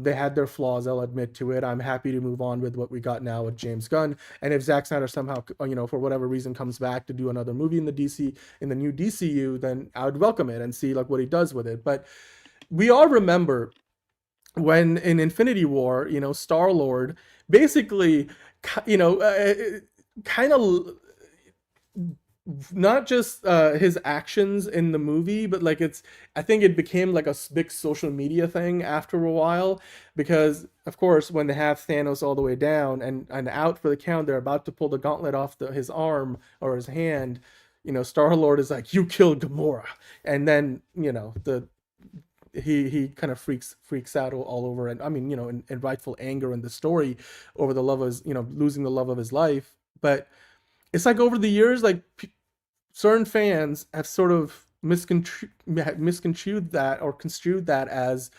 They had their flaws, I'll admit to it. I'm happy to move on with what we got now with James Gunn. And if Zack Snyder somehow, for whatever reason comes back to do another movie in the new DCU, then I would welcome it and see like what he does with it. But we all remember when in Infinity War, Star-Lord basically, kind of not just his actions in the movie, but like I think it became like a big social media thing after a while, because of course when they have Thanos all the way down and out for the count, they're about to pull the gauntlet off his arm or his hand, Star-Lord is like, "You killed Gamora," and then he kind of freaks out all over, and I mean, in rightful anger in the story over the love of his, losing the love of his life. But it's like over the years, like certain fans have sort of misconstrued that, or construed that as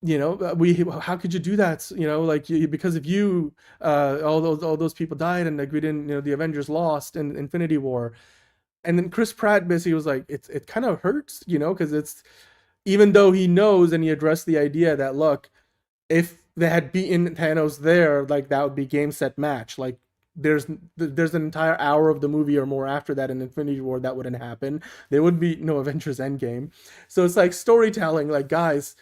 how could you do that? Like because of you, all those people died, and like we didn't, the Avengers lost in Infinity War. And then Chris Pratt basically was like, it kind of hurts, because it's, even though he knows, and he addressed the idea that, look, if they had beaten Thanos there, like that would be game set match. Like there's an entire hour of the movie or more after that in Infinity War that wouldn't happen. There would be no Avengers Endgame. So it's like storytelling, like, guys,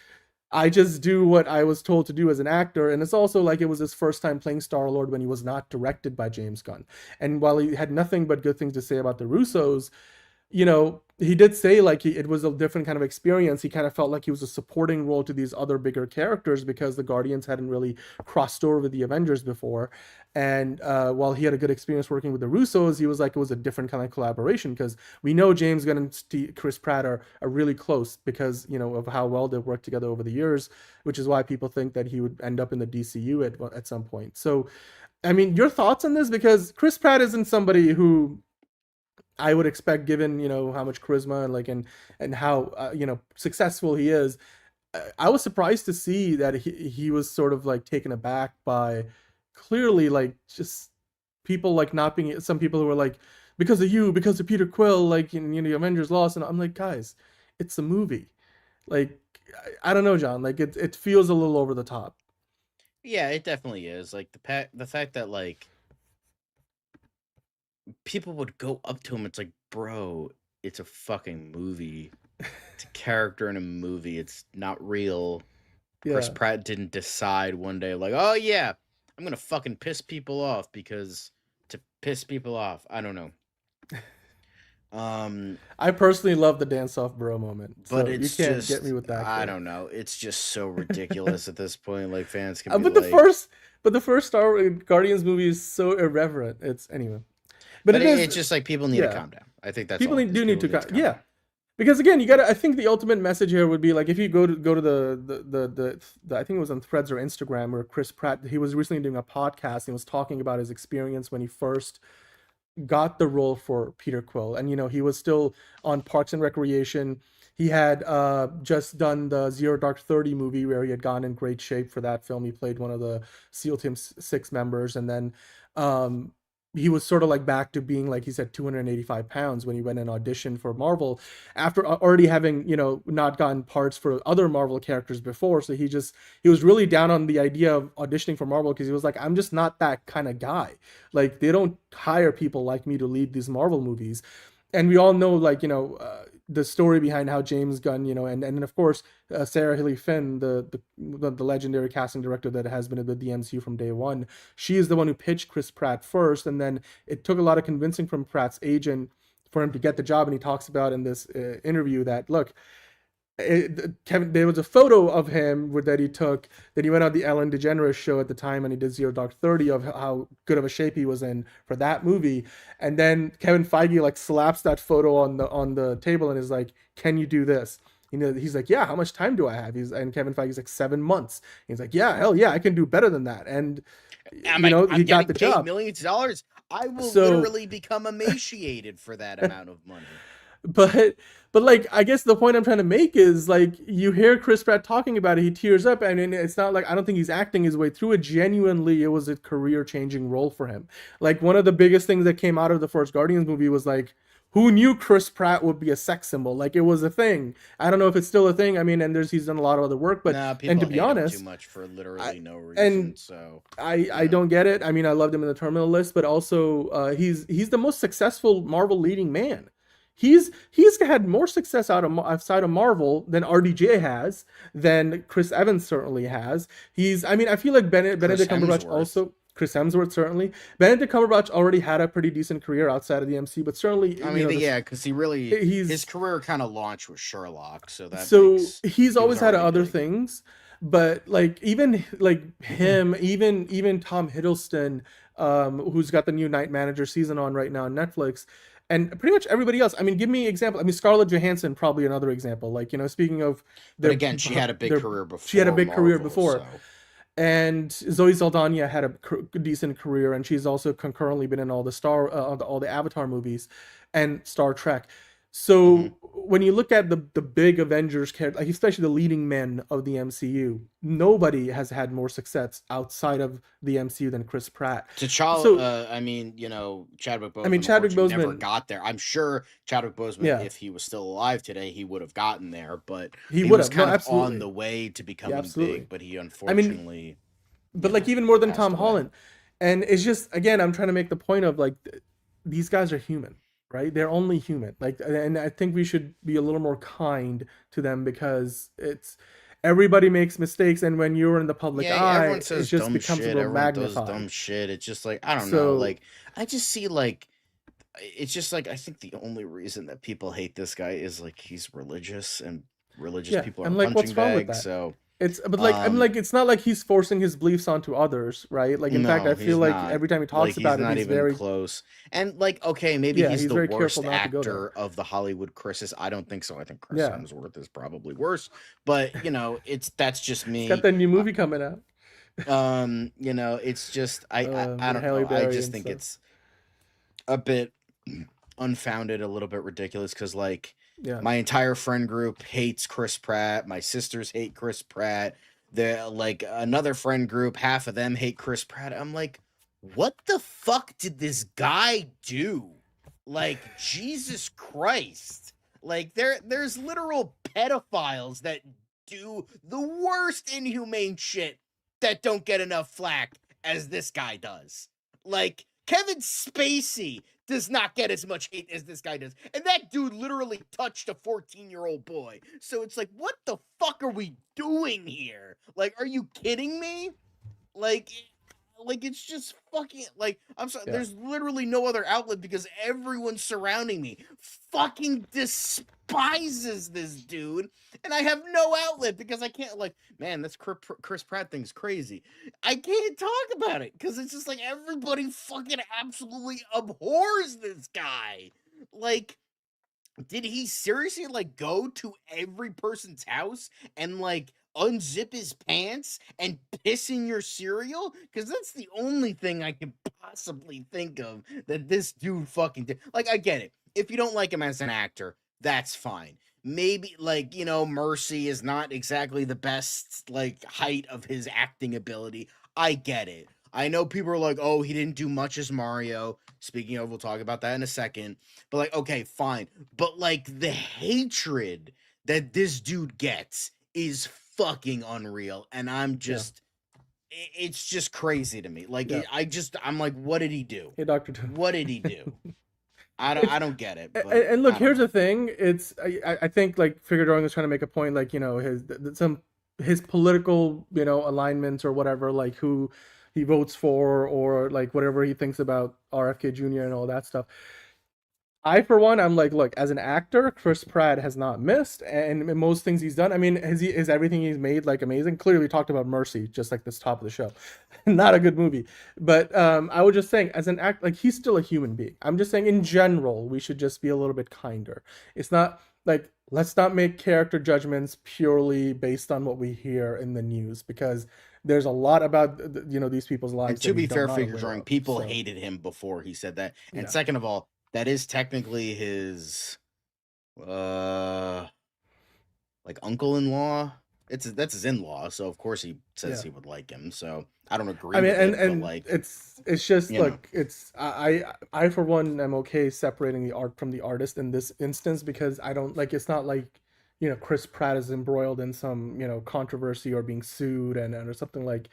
I just do what I was told to do as an actor. And it's also like it was his first time playing Star-Lord when he was not directed by James Gunn. And while he had nothing but good things to say about the Russos, he did say like it was a different kind of experience. He kind of felt like he was a supporting role to these other bigger characters because the Guardians hadn't really crossed over with the Avengers before. And while he had a good experience working with the Russos, he was like, it was a different kind of collaboration because we know James Gunn and Chris Pratt are really close because, of how well they've worked together over the years, which is why people think that he would end up in the DCU at some point. So, I mean, your thoughts on this? Because Chris Pratt isn't somebody who I would expect, given how much charisma and how successful he is. I was surprised to see that he was sort of like taken aback by clearly like just people like not being, some people who were like, because of Peter Quill, like Avengers lost, and I'm like, guys, it's a movie. Like I don't know, John. Like it feels a little over the top.
Yeah, it definitely is. Like the fact that like people would go up to him, it's like, bro, it's a fucking movie. It's a character in a movie. It's not real. Yeah. Chris Pratt didn't decide one day like, oh yeah, I'm gonna fucking piss people off because to piss people off. I don't know.
I personally love the dance off bro moment,
but
so
it's
you can't
just,
get me with that.
I don't know. It's just so ridiculous at this point. Like fans can be
but the first Star Wars Guardians movie is so irreverent. It's anyway. But
it's just like people need to calm down. I think that's
people
all
need to calm down. Because again, you gotta. I think the ultimate message here would be like if you go to the I think it was on Threads or Instagram where Chris Pratt, he was recently doing a podcast and was talking about his experience when he first got the role for Peter Quill, and he was still on Parks and Recreation. He had just done the Zero Dark 30 movie where he had gone in great shape for that film. He played one of the SEAL Team 6 members, and then he was sort of like back to being, like he said, 285 pounds when he went and auditioned for Marvel after already having, not gotten parts for other Marvel characters before. So he was really down on the idea of auditioning for Marvel because he was like, I'm just not that kind of guy. Like they don't hire people like me to lead these Marvel movies. And we all know, like, the story behind how James Gunn, and of course, Sarah Hilly Finn, the legendary casting director that has been with the MCU from day one, she is the one who pitched Chris Pratt first, and then it took a lot of convincing from Pratt's agent for him to get the job. And he talks about in this interview that, look, there was a photo of him that he took, that he went on the Ellen DeGeneres show at the time, and he did Zero Dark 30 of how good of a shape he was in for that movie. And then Kevin Feige like slaps that photo on the table and is like, "Can you do this?" He's like, "Yeah, how much time do I have?" And Kevin Feige's like, 7 months. He's like, "Yeah, hell yeah, I can do better than that." And he got the job.
Millions of dollars. I will literally become emaciated for that amount of money.
But like, I guess the point I'm trying to make is like, you hear Chris Pratt talking about it, he tears up, and it's not like, I don't think he's acting his way through it. Genuinely, it was a career-changing role for him. Like, one of the biggest things that came out of the first Guardians movie was like, who knew Chris Pratt would be a sex symbol? Like, it was a thing. I don't know if it's still a thing. I mean, and he's done a lot of other work, but and to be honest,
too much for literally no reason.
I don't get it. I mean, I loved him in the Terminal List, but also he's the most successful Marvel leading man. He's had more success outside of Marvel than RDJ has, than Chris Evans certainly has. I feel like Benedict Cumberbatch also. Chris Hemsworth certainly. Benedict Cumberbatch already had a pretty decent career outside of the MCU, but certainly,
because his career kind of launched with Sherlock,
he's always had other things. But like even like him, even Tom Hiddleston, who's got the new Night Manager season on right now on Netflix, and pretty much everybody else. I mean, give me an example. I mean, Scarlett Johansson, probably another example. Like, speaking of,
but again, she had a big career before.
She had a big career before. So. And Zoe Saldana had a decent career, and she's also concurrently been in all the all the Avatar movies and Star Trek. So when you look at the big Avengers character, like especially the leading men of the MCU, nobody has had more success outside of the MCU than Chris Pratt.
T'Challa,
So
I mean, you know, Chadwick Boseman,
I mean, Chadwick
unfortunately never
Boseman,
got there. I'm sure Chadwick Boseman,
yeah,
if he was still alive today, he would have gotten there, but
he
he
would
was
have. No,
kind of on
absolutely.
the way to
Yeah,
becoming
absolutely.
big, but he
I mean,
unfortunately,
but
you
like
know,
even more than
passed
Tom
away.
Holland. And it's just, again, I'm trying to make the point of like these guys are human, right? They're only human. Like, and I think we should be a little more kind to them because it's everybody makes mistakes, and when you're in the public
Yeah,
eye,
everyone
it
says
just
dumb
becomes a
shit.
little
Everyone does dumb
magnified.
shit. It's just like, I don't know.
So
Like, I just see like, it's just like, I think the only reason that people hate this guy is like he's religious, and religious
yeah,
people are
and like,
punching
what's wrong with
bags.
that?
So,
It's but like I'm like it's not like he's forcing his beliefs onto others, right? Like in fact,
no,
I feel
he's
like
not.
every time he
Like,
talks
he's
about it,
not
he's
even
very
close. And like, okay, maybe
yeah,
he's
he's
the
very
worst
careful not to go there.
actor of the Hollywood Chris's. I don't think so. I think Chris
Yeah,
Hemsworth is probably worse. But you know, that's just
he's got
me.
that new movie coming out.
You know, it's just I don't
Halle
know. I
Berry
just
and
think
stuff.
it's a bit unfounded, a little bit ridiculous, because like
Yeah,
my entire friend group hates Chris Pratt. My sisters hate Chris Pratt. The like another friend group, half of them hate Chris Pratt. I'm like, what the fuck did this guy do? Like, Jesus Christ. Like there's literal pedophiles that do the worst inhumane shit that don't get enough flack as this guy does. Like, Kevin Spacey does not get as much hate as this guy does. And that dude literally touched a 14-year-old boy. So it's like, what the fuck are we doing here? Like, are you kidding me? Like, it's just fucking, like, I'm sorry,
yeah,
there's literally no other outlet because everyone surrounding me fucking despises this dude, and I have no outlet because I can't, like, man, this Chris Pratt thing's crazy. I can't talk about it because it's just like everybody fucking absolutely abhors this guy. Like, did he seriously like go to every person's house and like unzip his pants and piss in your cereal? Because that's the only thing I can possibly think of that this dude fucking did. Like, I get it. If you don't like him as an actor, that's fine. Maybe like, you know, Mercy is not exactly the best like height of his acting ability. I get it. I know people are like, oh, he didn't do much as Mario. Speaking of, we'll talk about that in a second. But like, okay, fine. But like the hatred that this dude gets is fucking unreal. And I'm
yeah,
just, it's just crazy to me. Like,
yeah.
I'm like, what did he do?
Hey, Doctor Doom.
What did he do?
It's
I don't get it. But
and look,
I don't
here's
know.
the thing. It's I think like Figure Drawing was trying to make a point, like you know his political alignments or whatever, like who he votes for or like whatever he thinks about RFK Jr. and all that stuff. I, for one, I'm like, look, as an actor, Chris Pratt has not missed, and in most things he's done. I mean, is everything he's made like amazing? Clearly, we talked about Mercy, just like this top of the show, not a good movie. But I was just saying, as an act, like he's still a human being. I'm just saying, in general, we should just be a little bit kinder. It's not like let's not make character judgments purely based on what we hear in the news because there's a lot about these people's
And
lives
to
that
be
we
fair,
not
Figure
aware
Drawing,
of.
people
So
hated him before he said that. And
yeah,
second of all, that is technically his like uncle-in-law. That's his in-law, so of course he says
yeah.
he would like him. So I don't agree
I mean,
with
and
it, but
and
like,
it's just
you know,
look, it's I for one am okay separating the art from the artist in this instance because I don't like it's not like Chris Pratt is embroiled in some controversy or being sued and or something like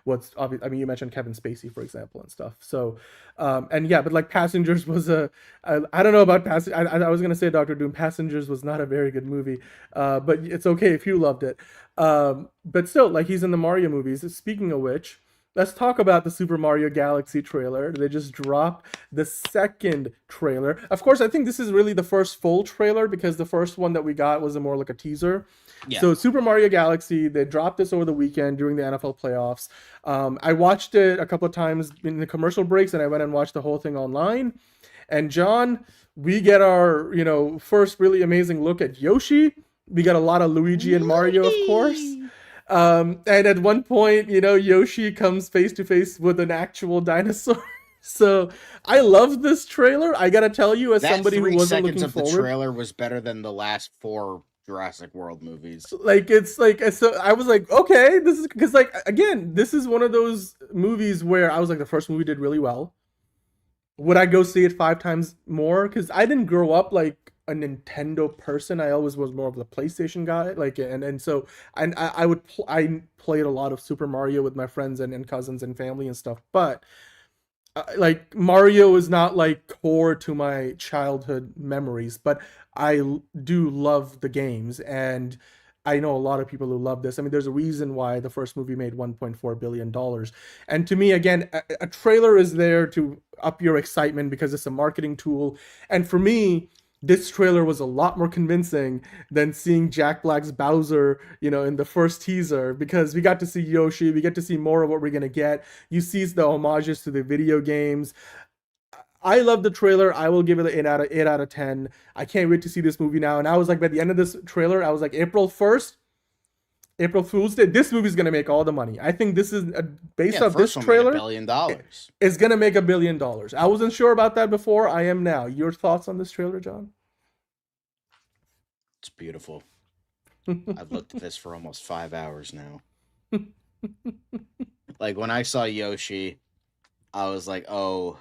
what's obvious. I mean, you mentioned Kevin Spacey, for example, and stuff. So, and yeah, but like Passengers was I don't know about Passengers. I was gonna say Doctor Doom. Passengers was not a very good movie, but it's okay if you loved it. But still, like he's in the Mario movies. Speaking of which, let's talk about the Super Mario Galaxy trailer. They just dropped the second trailer. Of course, I think this is really the first full trailer because the first one that we got was more like a teaser.
yeah.
So Super Mario Galaxy, they dropped this over the weekend during the NFL playoffs. I watched it a couple of times in the commercial breaks, and I went and watched the whole thing online. And John, we get our first really amazing look at Yoshi. We got a lot of Luigi and Mario, of course.
Whee!
And at one point, Yoshi comes face to face with an actual dinosaur. So I love this trailer. I gotta tell you, as
That
somebody who
3
wasn't
seconds
looking
of the
forward,
trailer was better than the last 4 Jurassic World movies.
like it's like so I was like, okay, this is because like again, this is one of those movies where I was like, the first movie did really well. Would I go see it 5 times more? Because I didn't grow up like a Nintendo person. I always was more of the PlayStation guy. Like, and so I played a lot of Super Mario with my friends and cousins and family and stuff. But like Mario is not like core to my childhood memories, but do love the games, and I know a lot of people who love this. I mean, there's a reason why the first movie made $1.4 billion. And to me, again, a trailer is there to up your excitement because it's a marketing tool. And for me, this trailer was a lot more convincing than seeing Jack Black's Bowser, in the first teaser, because we got to see Yoshi, we get to see more of what we're going to get. You see the homages to the video games. I love the trailer. I will give it an 8 out of 10. I can't wait to see this movie now. And I was like, by the end of this trailer, I was like, April 1st, April Fool's Day, this movie's going to make all the money. I think this is, based off this trailer,
$1 billion.
It's going to make $1 billion. I wasn't sure about that before. I am now. Your thoughts on this trailer, John?
It's beautiful. I've looked at this for almost 5 hours now. Like, when I saw Yoshi, I was like, oh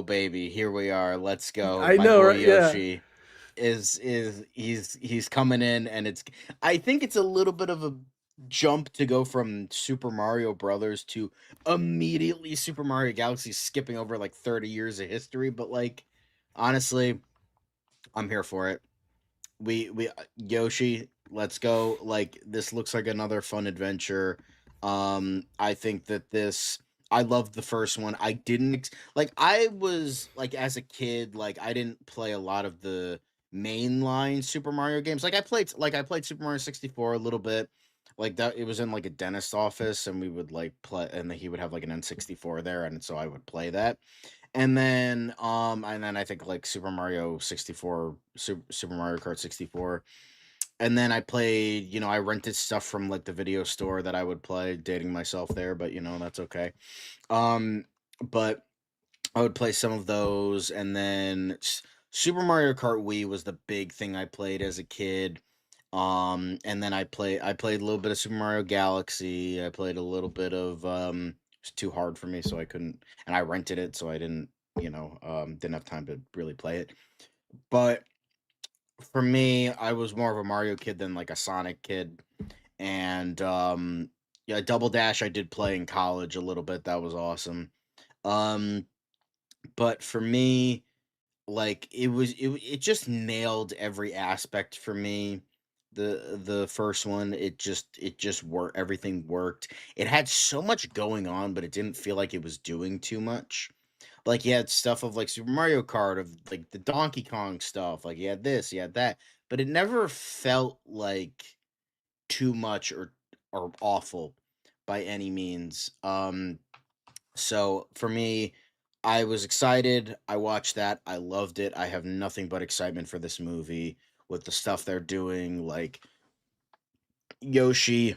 baby, here we are. Let's go.
I know,
boy
right? Yeah.
Yoshi he's coming in, and I think it's a little bit of a jump to go from Super Mario Brothers to immediately Super Mario Galaxy, skipping over like 30 years of history, but like, honestly, I'm here for it. We Yoshi, let's go. Like, this looks like another fun adventure. I think that I loved the first one. I didn't I was like, as a kid, like, I didn't play a lot of the mainline Super Mario games. Like, I played Super Mario 64 a little bit. Like, that it was in like a dentist office, and we would like play, and he would have like an N64 there, and so I would play that. And then I think like Super Mario 64, Super Mario Kart 64. And then I played, I rented stuff from like the video store that I would play, dating myself there, but that's okay. But I would play some of those, and then Super Mario Kart Wii was the big thing I played as a kid. And then I played a little bit of Super Mario Galaxy. I played a little bit of it's too hard for me, so I couldn't, and I rented it, so I didn't, didn't have time to really play it. But for me, I was more of a Mario kid than like a Sonic kid. And yeah, Double Dash I did play in college a little bit. That was awesome. But for me, like, it just nailed every aspect for me. The first one, it just worked. Everything worked. It had so much going on, but it didn't feel like it was doing too much. Like, you had stuff of like Super Mario Kart, of like the Donkey Kong stuff. Like, you had this, you had that, but it never felt like too much or awful by any means. So for me, I was excited. I watched that. I loved it. I have nothing but excitement for this movie with the stuff they're doing. Like, Yoshi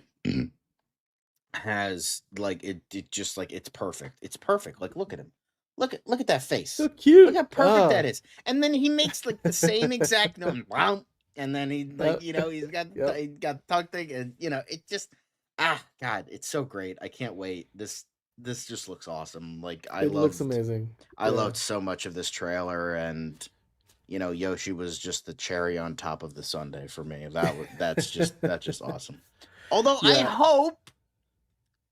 has like it just like it's perfect. It's perfect. Like, look at him. Look at that face.
So cute.
Look how perfect that is. And then he makes like the same exact wow. And then he like, he's got he got tongue thing, and it just God, it's so great. I can't wait. This just looks awesome. Like,
It looks amazing.
I loved so much of this trailer, and Yoshi was just the cherry on top of the sundae for me. That's just awesome. Although I hope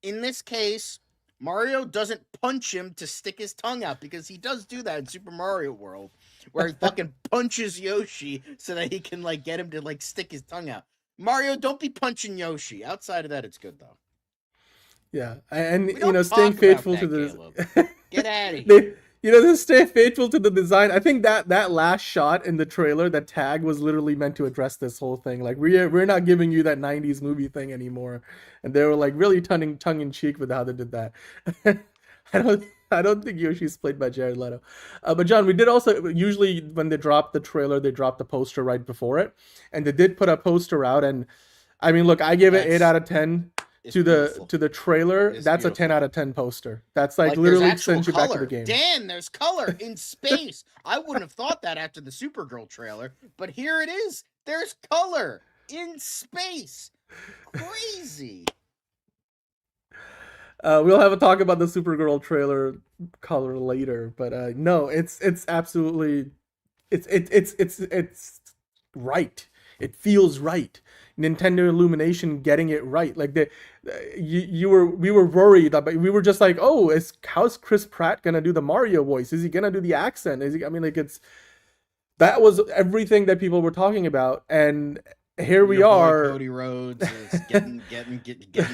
in this case Mario doesn't punch him to stick his tongue out, because he does do that in Super Mario World, where he fucking punches Yoshi so that he can like get him to like stick his tongue out. Mario, don't be punching Yoshi. Outside of that, it's good though.
Yeah, and
We don't
staying
talk
faithful
about
to
that,
the
Get out of here.
just stay faithful to the design. I think that last shot in the trailer, that tag, was literally meant to address this whole thing. Like, we're not giving you that 90s movie thing anymore. And they were like really tongue in cheek with how they did that. I don't think Yoshi's played by Jared Leto. But John, we did also, usually when they drop the trailer, they drop the poster right before it. And they did put a poster out, and I mean, look, I gave it 8 out of 10
is
to
beautiful.
the trailer,
It's
that's
beautiful.
a 10 out of 10 poster. That's like
There's
literally
actual
sends you back to
color.
the game.
Dan, there's color in space. I wouldn't have thought that after the Supergirl trailer, but here it is. There's color in space. Crazy.
We'll have a talk about the Supergirl trailer color later, but no, it's absolutely it's right. It feels right. Nintendo Illumination getting it right. Like we were worried about. We were just like, oh, how's Chris Pratt gonna do the Mario voice? Is he gonna do the accent? I mean, like that was everything that people were talking about, and here we are.
Cody Rhodes is getting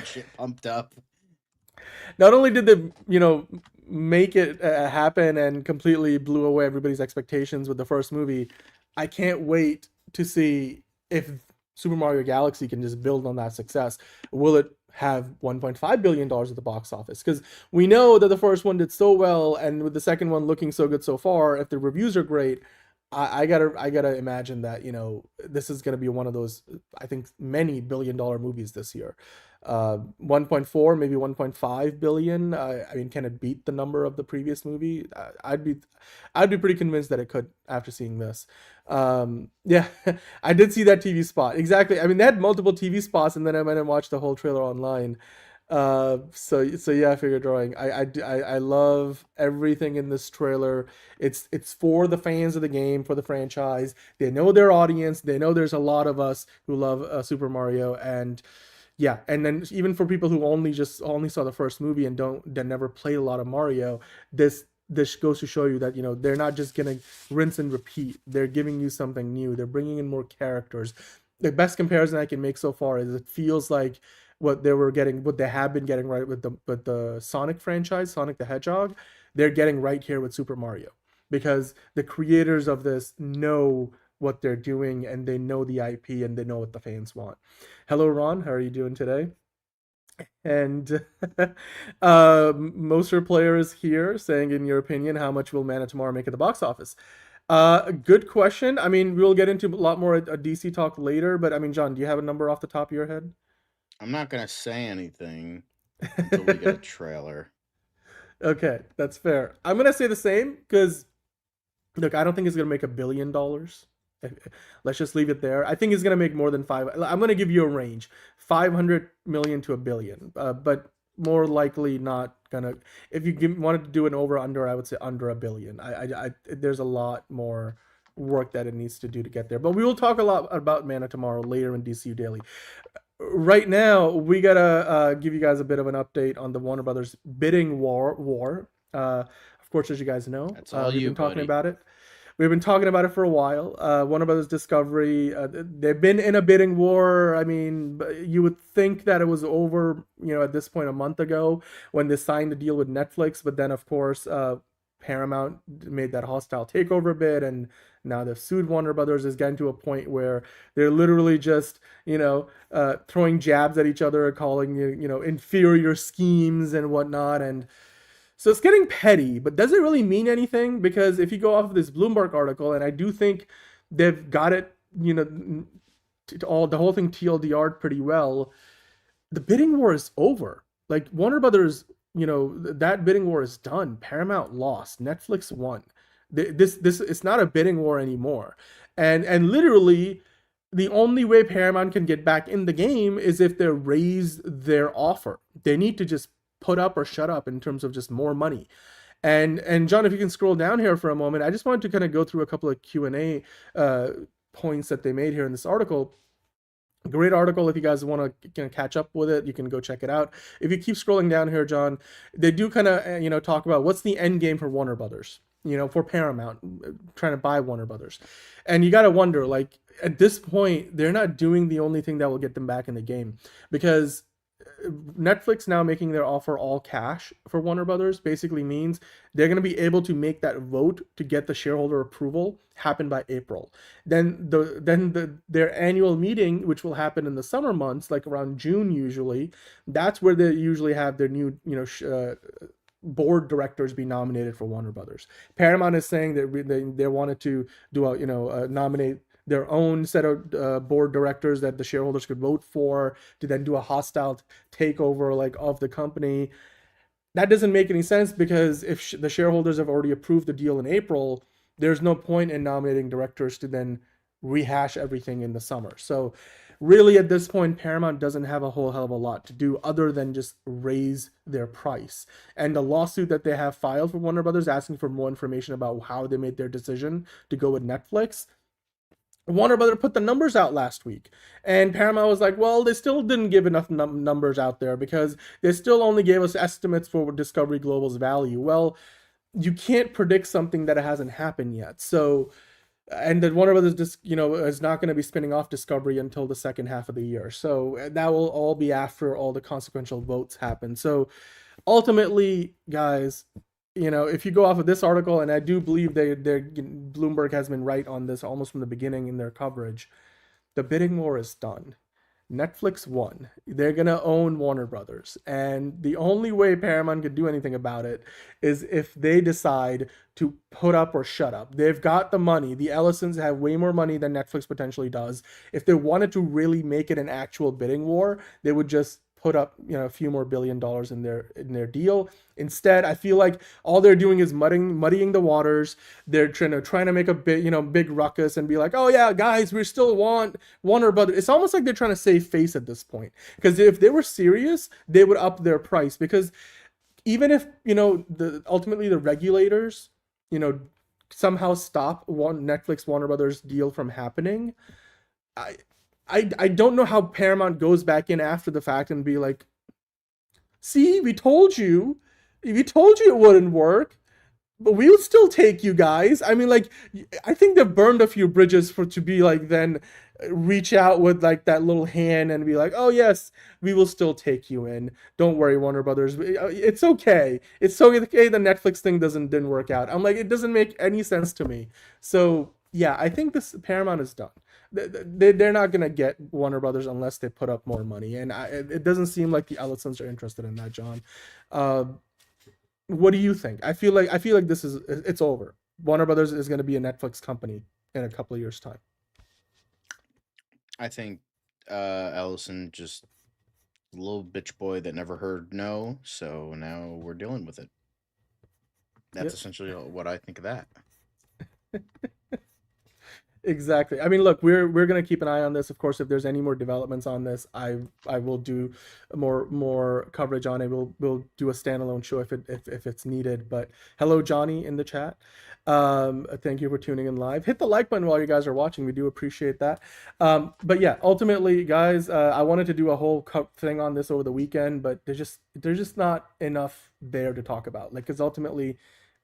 shit pumped up.
Not only did they, make it happen and completely blew away everybody's expectations with the first movie, I can't wait to see if Super Mario Galaxy can just build on that success. Will it have $1.5 billion at the box office? Because we know that the first one did so well, and with the second one looking so good so far, if the reviews are great, I gotta imagine that this is gonna be one of those, I think, many billion-dollar movies this year. 1.4, maybe 1.5 billion. I mean, can it beat the number of the previous movie? I'd be pretty convinced that it could after seeing this. Yeah, I did see that TV spot. Exactly. I mean, they had multiple TV spots, and then I went and watched the whole trailer online. So yeah, figure drawing. I love everything in this trailer. It's for the fans of the game, for the franchise. They know their audience. They know there's a lot of us who love Super Mario, and yeah, and then even for people who only saw the first movie and never played a lot of Mario, this goes to show you that they're not just gonna rinse and repeat. They're giving you something new. They're bringing in more characters. The best comparison I can make so far is it feels like what they have been getting right with the Sonic franchise, Sonic the Hedgehog, they're getting right here with Super Mario, because the creators of this know what they're doing, and they know the IP, and they know what the fans want. Hello, Ron. How are you doing today? And Moser Player is here saying, in your opinion, how much will Man of Tomorrow make at the box office? Good question. I mean, we'll get into a lot more at DC talk later, but I mean, John, do you have a number off the top of your head?
I'm not gonna say anything until we get a trailer.
Okay, that's fair. I'm gonna say the same because, look, I don't think it's gonna make $1 billion. Let's just leave it there. I think it's gonna make more than five. I'm gonna give you a range: 500 million to $1 billion, but more likely not gonna. If you wanted to do an over under, I would say under $1 billion. There's a lot more work that it needs to do to get there, but we will talk a lot about Man of Tomorrow later in DCU Daily. Right now, we gotta give you guys a bit of an update on the Warner Brothers bidding war. Of course, as you guys know,
That's all
we've
you,
been talking
buddy.
about it. We've been talking about it for a while. Warner Brothers Discovery, they've been in a bidding war. I mean, you would think that it was over, at this point a month ago when they signed the deal with Netflix. But then, of course, Paramount made that hostile takeover bid, and now they've sued Warner Brothers. Is getting to a point where they're literally just, throwing jabs at each other, calling inferior schemes and whatnot. And so it's getting petty, but does it really mean anything? Because if you go off of this Bloomberg article, and I do think they've got it, the whole thing TLDR'd pretty well, the bidding war is over. Like, Warner Brothers, that bidding war is done. Paramount lost. Netflix won. This it's not a bidding war anymore. And literally, the only way Paramount can get back in the game is if they raise their offer. They need to just put up or shut up in terms of just more money. And John, if you can scroll down here for a moment, I just wanted to kind of go through a couple of Q&A points that they made here in this article. Great article. If you guys want to catch up with it, you can go check it out. If you keep scrolling down here, John, they do kind of talk about what's the end game for Warner Brothers, for Paramount trying to buy Warner Brothers. And you got to wonder, like, at this point, they're not doing the only thing that will get them back in the game, because Netflix now making their offer all cash for Warner Brothers basically means they're going to be able to make that vote to get the shareholder approval happen by April. Then their annual meeting, which will happen in the summer months, like around June usually, that's where they usually have their new board directors be nominated for Warner Brothers. Paramount is saying that they wanted to do nominate their own set of board directors that the shareholders could vote for to then do a hostile takeover like of the company. That doesn't make any sense, because if the shareholders have already approved the deal in April, there's no point in nominating directors to then rehash everything in the summer. So really at this point, Paramount doesn't have a whole hell of a lot to do other than just raise their price. And the lawsuit that they have filed for Warner Brothers asking for more information about how they made their decision to go with Netflix, Warner Brothers put the numbers out last week, and Paramount was like, well, they still didn't give enough numbers out there because they still only gave us estimates for Discovery Global's value. Well, you can't predict something that hasn't happened yet. So, and that Warner Brothers just, is not going to be spinning off Discovery until the second half of the year. So that will all be after all the consequential votes happen. So ultimately, guys, if you go off of this article, and I do believe Bloomberg has been right on this almost from the beginning in their coverage, the bidding war is done. Netflix won. They're going to own Warner Brothers. And the only way Paramount could do anything about it is if they decide to put up or shut up. They've got the money. The Ellisons have way more money than Netflix potentially does. If they wanted to really make it an actual bidding war, they would just put up a few more $1 billion in their deal. Instead, I feel like all they're doing is muddying the waters. They're trying to make a big ruckus and be like, oh yeah, guys, we still want Warner Brothers. It's almost like they're trying to save face at this point, because if they were serious, they would up their price. Because even if ultimately the regulators somehow stop Netflix Warner Brothers deal from happening, I don't know how Paramount goes back in after the fact and be like, see, we told you it wouldn't work, but we'll still take you guys. I mean, I think they've burned a few bridges to be like, then reach out with like that little hand and be like, oh yes, we will still take you in. Don't worry, Warner Brothers. It's okay. It's okay. The Netflix thing didn't work out. I'm like, it doesn't make any sense to me. So yeah, I think this Paramount is done. They're not going to get Warner Brothers unless they put up more money. And it doesn't seem like the Ellisons are interested in that, John. What do you think? I feel like it's over. Warner Brothers is going to be a Netflix company in a couple of years' time.
I think Ellison just a little bitch boy that never heard no. So now we're dealing with it. That's essentially what I think of that.
Exactly. I mean, look, we're going to keep an eye on this. Of course, if there's any more developments on this, I will do more coverage on it. We'll do a standalone show if it's needed. But hello, Johnny, in the chat. Thank you for tuning in live. Hit the like button while you guys are watching. We do appreciate that. But yeah, ultimately, guys, I wanted to do a whole thing on this over the weekend, but there's just not enough there to talk about. Because ultimately,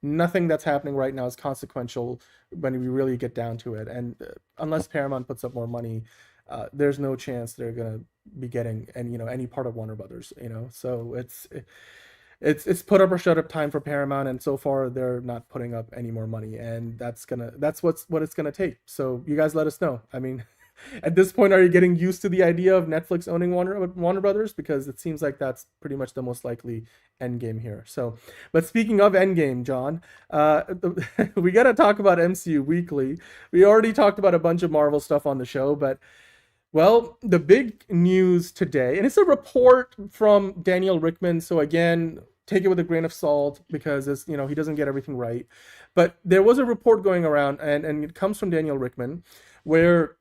nothing that's happening right now is consequential when we really get down to it. And unless Paramount puts up more money, there's no chance they're gonna be getting any part of Warner Brothers. So it's put up or shut up time for Paramount, and so far they're not putting up any more money, and that's what it's gonna take. So you guys let us know. I mean, at this point, are you getting used to the idea of Netflix owning Warner Brothers? Because it seems like that's pretty much the most likely end game here. So, but speaking of end game, John, we got to talk about MCU Weekly. We already talked about a bunch of Marvel stuff on the show, but well, the big news today, and it's a report from Daniel Rickman. So again, take it with a grain of salt because it's, he doesn't get everything right. But there was a report going around, and it comes from Daniel Rickman, where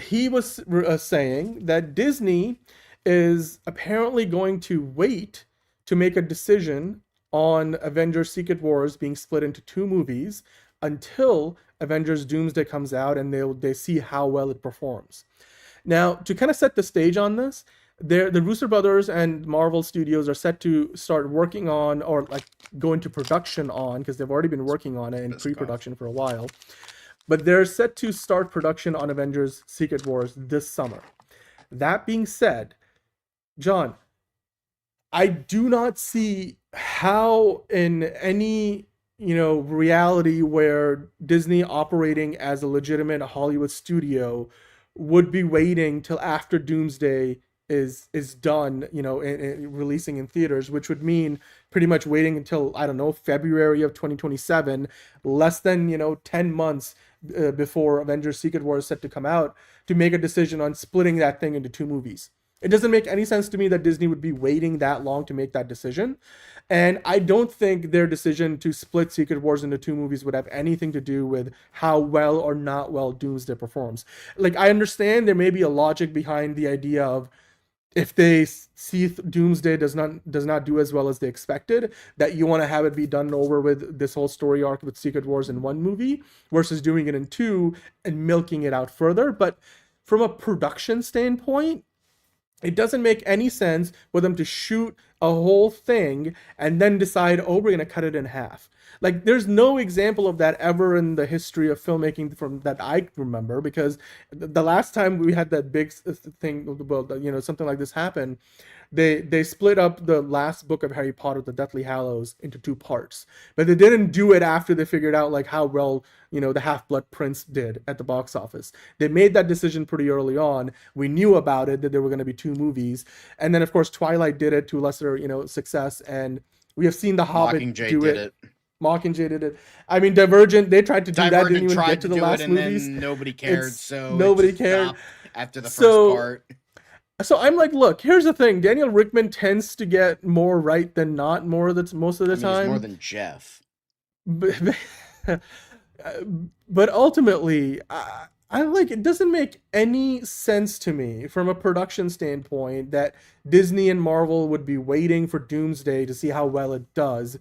he was saying that Disney is apparently going to wait to make a decision on Avengers Secret Wars being split into 2 movies until Avengers Doomsday comes out, and they see how well it performs. Now, to kind of set the stage on this, the Russo brothers and Marvel Studios are set to start working on, or like go into production on, because they've already been working on it in pre-production for a while. But they're set to start production on Avengers Secret Wars this summer. That being said, John, I do not see how in any, reality where Disney operating as a legitimate Hollywood studio would be waiting till after Doomsday is done, releasing in theaters, which would mean pretty much waiting until, I don't know, February of 2027, less than 10 months before Avengers Secret War is set to come out, to make a decision on splitting that thing into 2 movies. It doesn't make any sense to me that Disney would be waiting that long to make that decision. And I don't think their decision to split Secret Wars into 2 movies would have anything to do with how well or not well Doomsday performs. Like, I understand there may be a logic behind the idea of, if they see Doomsday does not do as well as they expected, that you want to have it be done over with this whole story arc with Secret Wars in 1 movie versus doing it in 2 and milking it out further. But from a production standpoint, it doesn't make any sense for them to shoot a whole thing and then decide, oh, we're going to cut it in half. Like, there's no example of that ever in the history of filmmaking from that I remember, because the last time we had that big thing, well, something like this happen, they split up the last book of Harry Potter, The Deathly Hallows, into 2 parts. But they didn't do it after they figured out like how well, the Half-Blood Prince did at the box office. They made that decision pretty early on. We knew about it, that there were going to be 2 movies. And then, of course, Twilight did it to lesser, success. And we have seen The Hobbit do it. Mockingjay did it. I mean, Divergent, they tried to do that, didn't even get to the last movies.
Then nobody cared,
nobody cared
after the first part.
So I'm like, look, here's the thing. Daniel Rickman tends to get more right than not most of the time.
He's more than Jeff.
But ultimately, I like, it doesn't make any sense to me from a production standpoint that Disney and Marvel would be waiting for Doomsday to see how well it does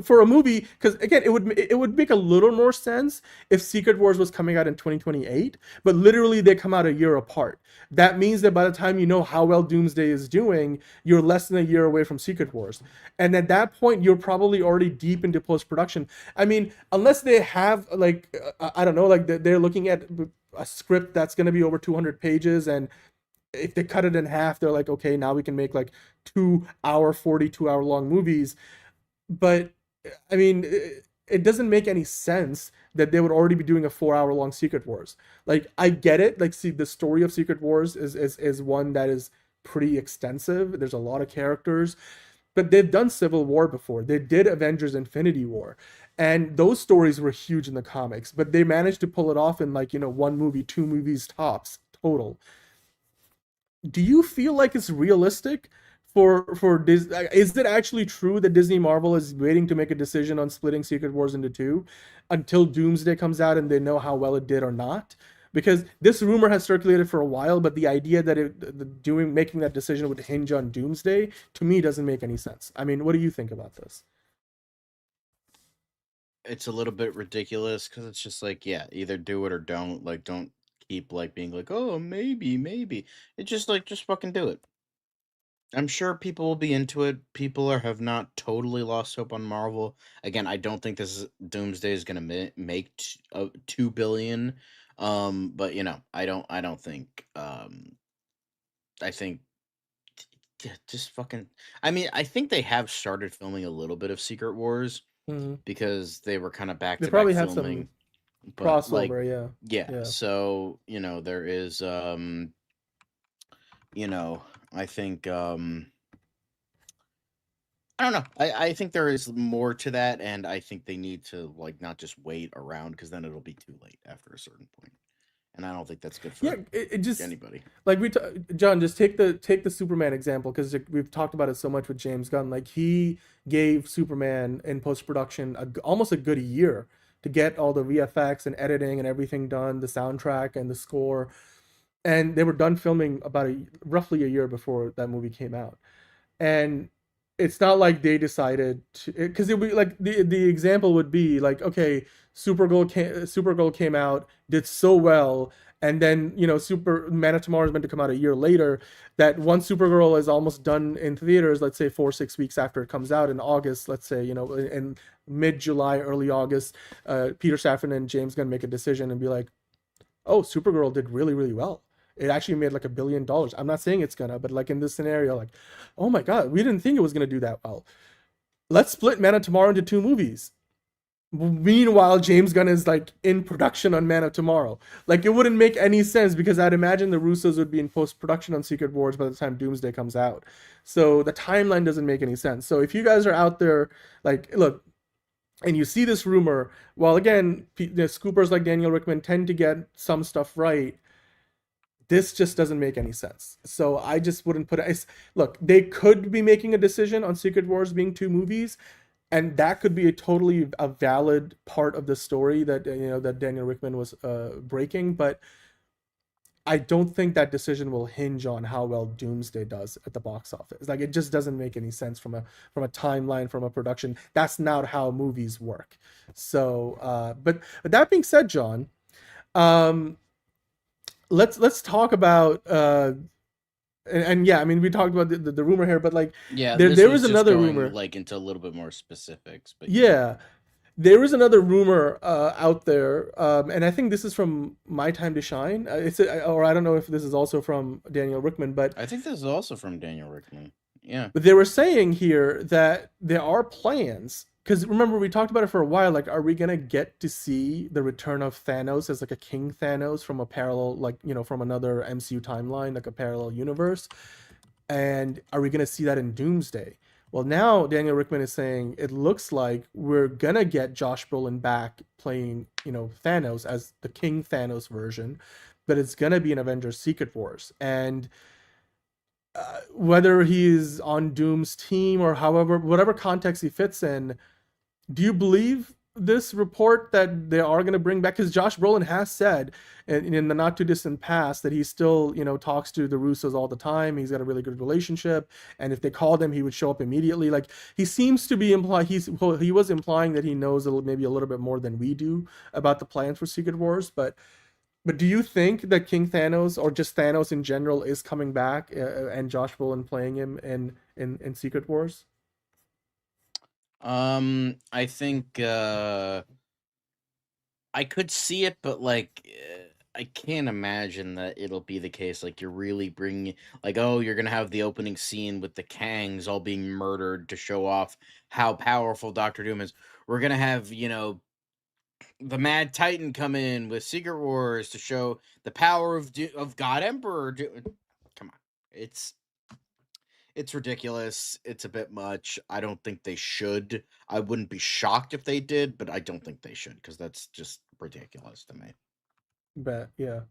for a movie, because again, it would make a little more sense if Secret Wars was coming out in 2028, but literally they come out a year apart. That means that by the time you know how well Doomsday is doing, you're less than a year away from Secret Wars, and at that point you're probably already deep into post-production. I mean, unless they have like I don't know, like they're looking at a script that's going to be over 200 pages, and if they cut it in half, they're like, okay, now we can make like 42-hour long movies. But I mean, it doesn't make any sense that they would already be doing a 4-hour long Secret Wars. Like, I get it. Like, see, the story of Secret Wars is one that is pretty extensive. There's a lot of characters, but they've done Civil War before. They did Avengers Infinity War, and those stories were huge in the comics, but they managed to pull it off in like, 1 movie, 2 movies tops total. Do you feel like it's realistic for Disney? Is it actually true that Disney Marvel is waiting to make a decision on splitting Secret Wars into 2 until Doomsday comes out and they know how well it did or not? Because this rumor has circulated for a while, but the idea that making that decision would hinge on Doomsday, to me, doesn't make any sense. I mean, what do you think about this?
It's a little bit ridiculous, because it's just like, yeah, either do it or don't. Like, don't keep like being like, oh, maybe. It's just like, just fucking do it. I'm sure people will be into it. People have not totally lost hope on Marvel. Again, I don't think Doomsday is going to make $2 billion. But I don't think. I think, yeah, just fucking. I mean, I think they have started filming a little bit of Secret Wars because they were kind of back to back filming. They probably have some
crossover,
yeah. So there is I think I don't know. I think there is more to that, and I think they need to like not just wait around, because then it'll be too late after a certain point. And I don't think that's good for
it just
anybody.
Like John, just take the Superman example, because we've talked about it so much with James Gunn. Like, he gave Superman in post-production almost a good year to get all the VFX and editing and everything done, the soundtrack and the score. And they were done filming about roughly a year before that movie came out. And it's not like they decided to, because it would be like the example would be like, okay, Supergirl came out, did so well, and then Man of Tomorrow is meant to come out a year later. That once Supergirl is almost done in theaters, let's say 4-6 weeks after it comes out in August, let's say in mid-July, early August, Peter Safran and James Gunn make a decision and be like, oh, Supergirl did really, really well. It actually made like $1 billion. I'm not saying it's gonna, but like in this scenario, like, oh my God, we didn't think it was gonna do that well. Let's split Man of Tomorrow into 2 movies. Meanwhile, James Gunn is like in production on Man of Tomorrow. Like it wouldn't make any sense because I'd imagine the Russos would be in post production on Secret Wars by the time Doomsday comes out. So the timeline doesn't make any sense. So if you guys are out there, like, look, and you see this rumor, well, again, the scoopers like Daniel Rickman tend to get some stuff right. This just doesn't make any sense. So I just wouldn't put it. Look, they could be making a decision on Secret Wars being 2 movies, and that could be a valid part of the story that that Daniel Rickman was breaking. But I don't think that decision will hinge on how well Doomsday does at the box office. Like it just doesn't make any sense from a timeline, from a production. That's not how movies work. So, but that being said, John, let's talk about and yeah, I mean we talked about the rumor here, but like there was another rumor
like into a little bit more specifics, but
yeah. There is another rumor out there, and I think this is from My Time to Shine. Or I don't know if this is also from Daniel Rickman, but
I think this is also from Daniel Rickman. Yeah.
But they were saying here that there are plans, because remember we talked about it for a while. Like, are we gonna get to see the return of Thanos as like a King Thanos from a parallel, like from another MCU timeline, like a parallel universe? And are we gonna see that in Doomsday? Well, now Daniel Rickman is saying it looks like we're gonna get Josh Brolin back playing, Thanos as the King Thanos version, but it's gonna be an Avengers Secret Wars. And whether he's on Doom's team or whatever context he fits in, do you believe this report that they are going to bring back? Because Josh Brolin has said in the not too distant past that he still talks to the Russos all the time. He's got a really good relationship, and if they called him, he would show up immediately. Like he seems to be he was implying that he knows maybe a little bit more than we do about the plans for Secret Wars. But do you think that King Thanos, or just Thanos in general, is coming back and Josh Brolin playing him in Secret Wars?
I think I could see it, but like I can't imagine that it'll be the case. Like you're really bringing, like, oh, you're gonna have the opening scene with the Kangs all being murdered to show off how powerful Doctor Doom is. We're gonna have the Mad Titan come in with Secret Wars to show the power of God Emperor. Come on, it's ridiculous. It's a bit much. I don't think they should. I wouldn't be shocked if they did, but I don't think they should, because that's just ridiculous to me.
But yeah,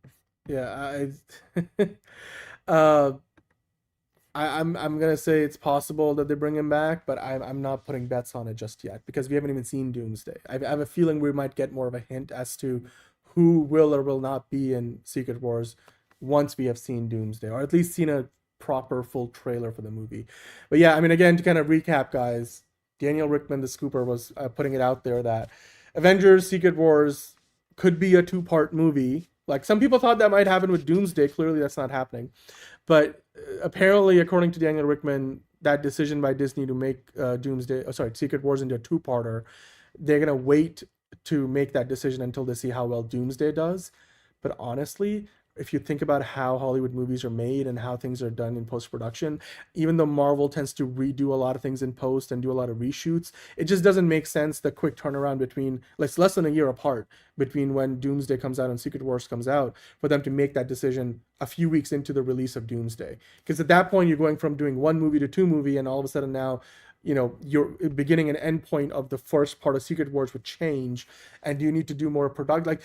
I'm gonna say it's possible that they bring him back, but I'm not putting bets on it just yet because we haven't even seen Doomsday. I have a feeling we might get more of a hint as to who will or will not be in Secret Wars once we have seen Doomsday, or at least seen a proper full trailer for the movie. But yeah, I mean, again, to kind of recap, guys, Daniel Rickman, the scooper, was putting it out there that Avengers Secret Wars could be a 2-part movie. Like some people thought that might happen with Doomsday. Clearly that's not happening. But apparently, according to Daniel Rickman, that decision by Disney to make Secret Wars into a 2-parter, they're gonna wait to make that decision until they see how well Doomsday does. But honestly, if you think about how Hollywood movies are made and how things are done in post-production, even though Marvel tends to redo a lot of things in post and do a lot of reshoots, it just doesn't make sense, the quick turnaround between, like, less than a year apart between when Doomsday comes out and Secret Wars comes out, for them to make that decision a few weeks into the release of Doomsday. Because at that point, you're going from doing 1 movie to 2 movie, and all of a sudden now, your beginning and end point of the first part of Secret Wars would change, and you need to do more product. Like,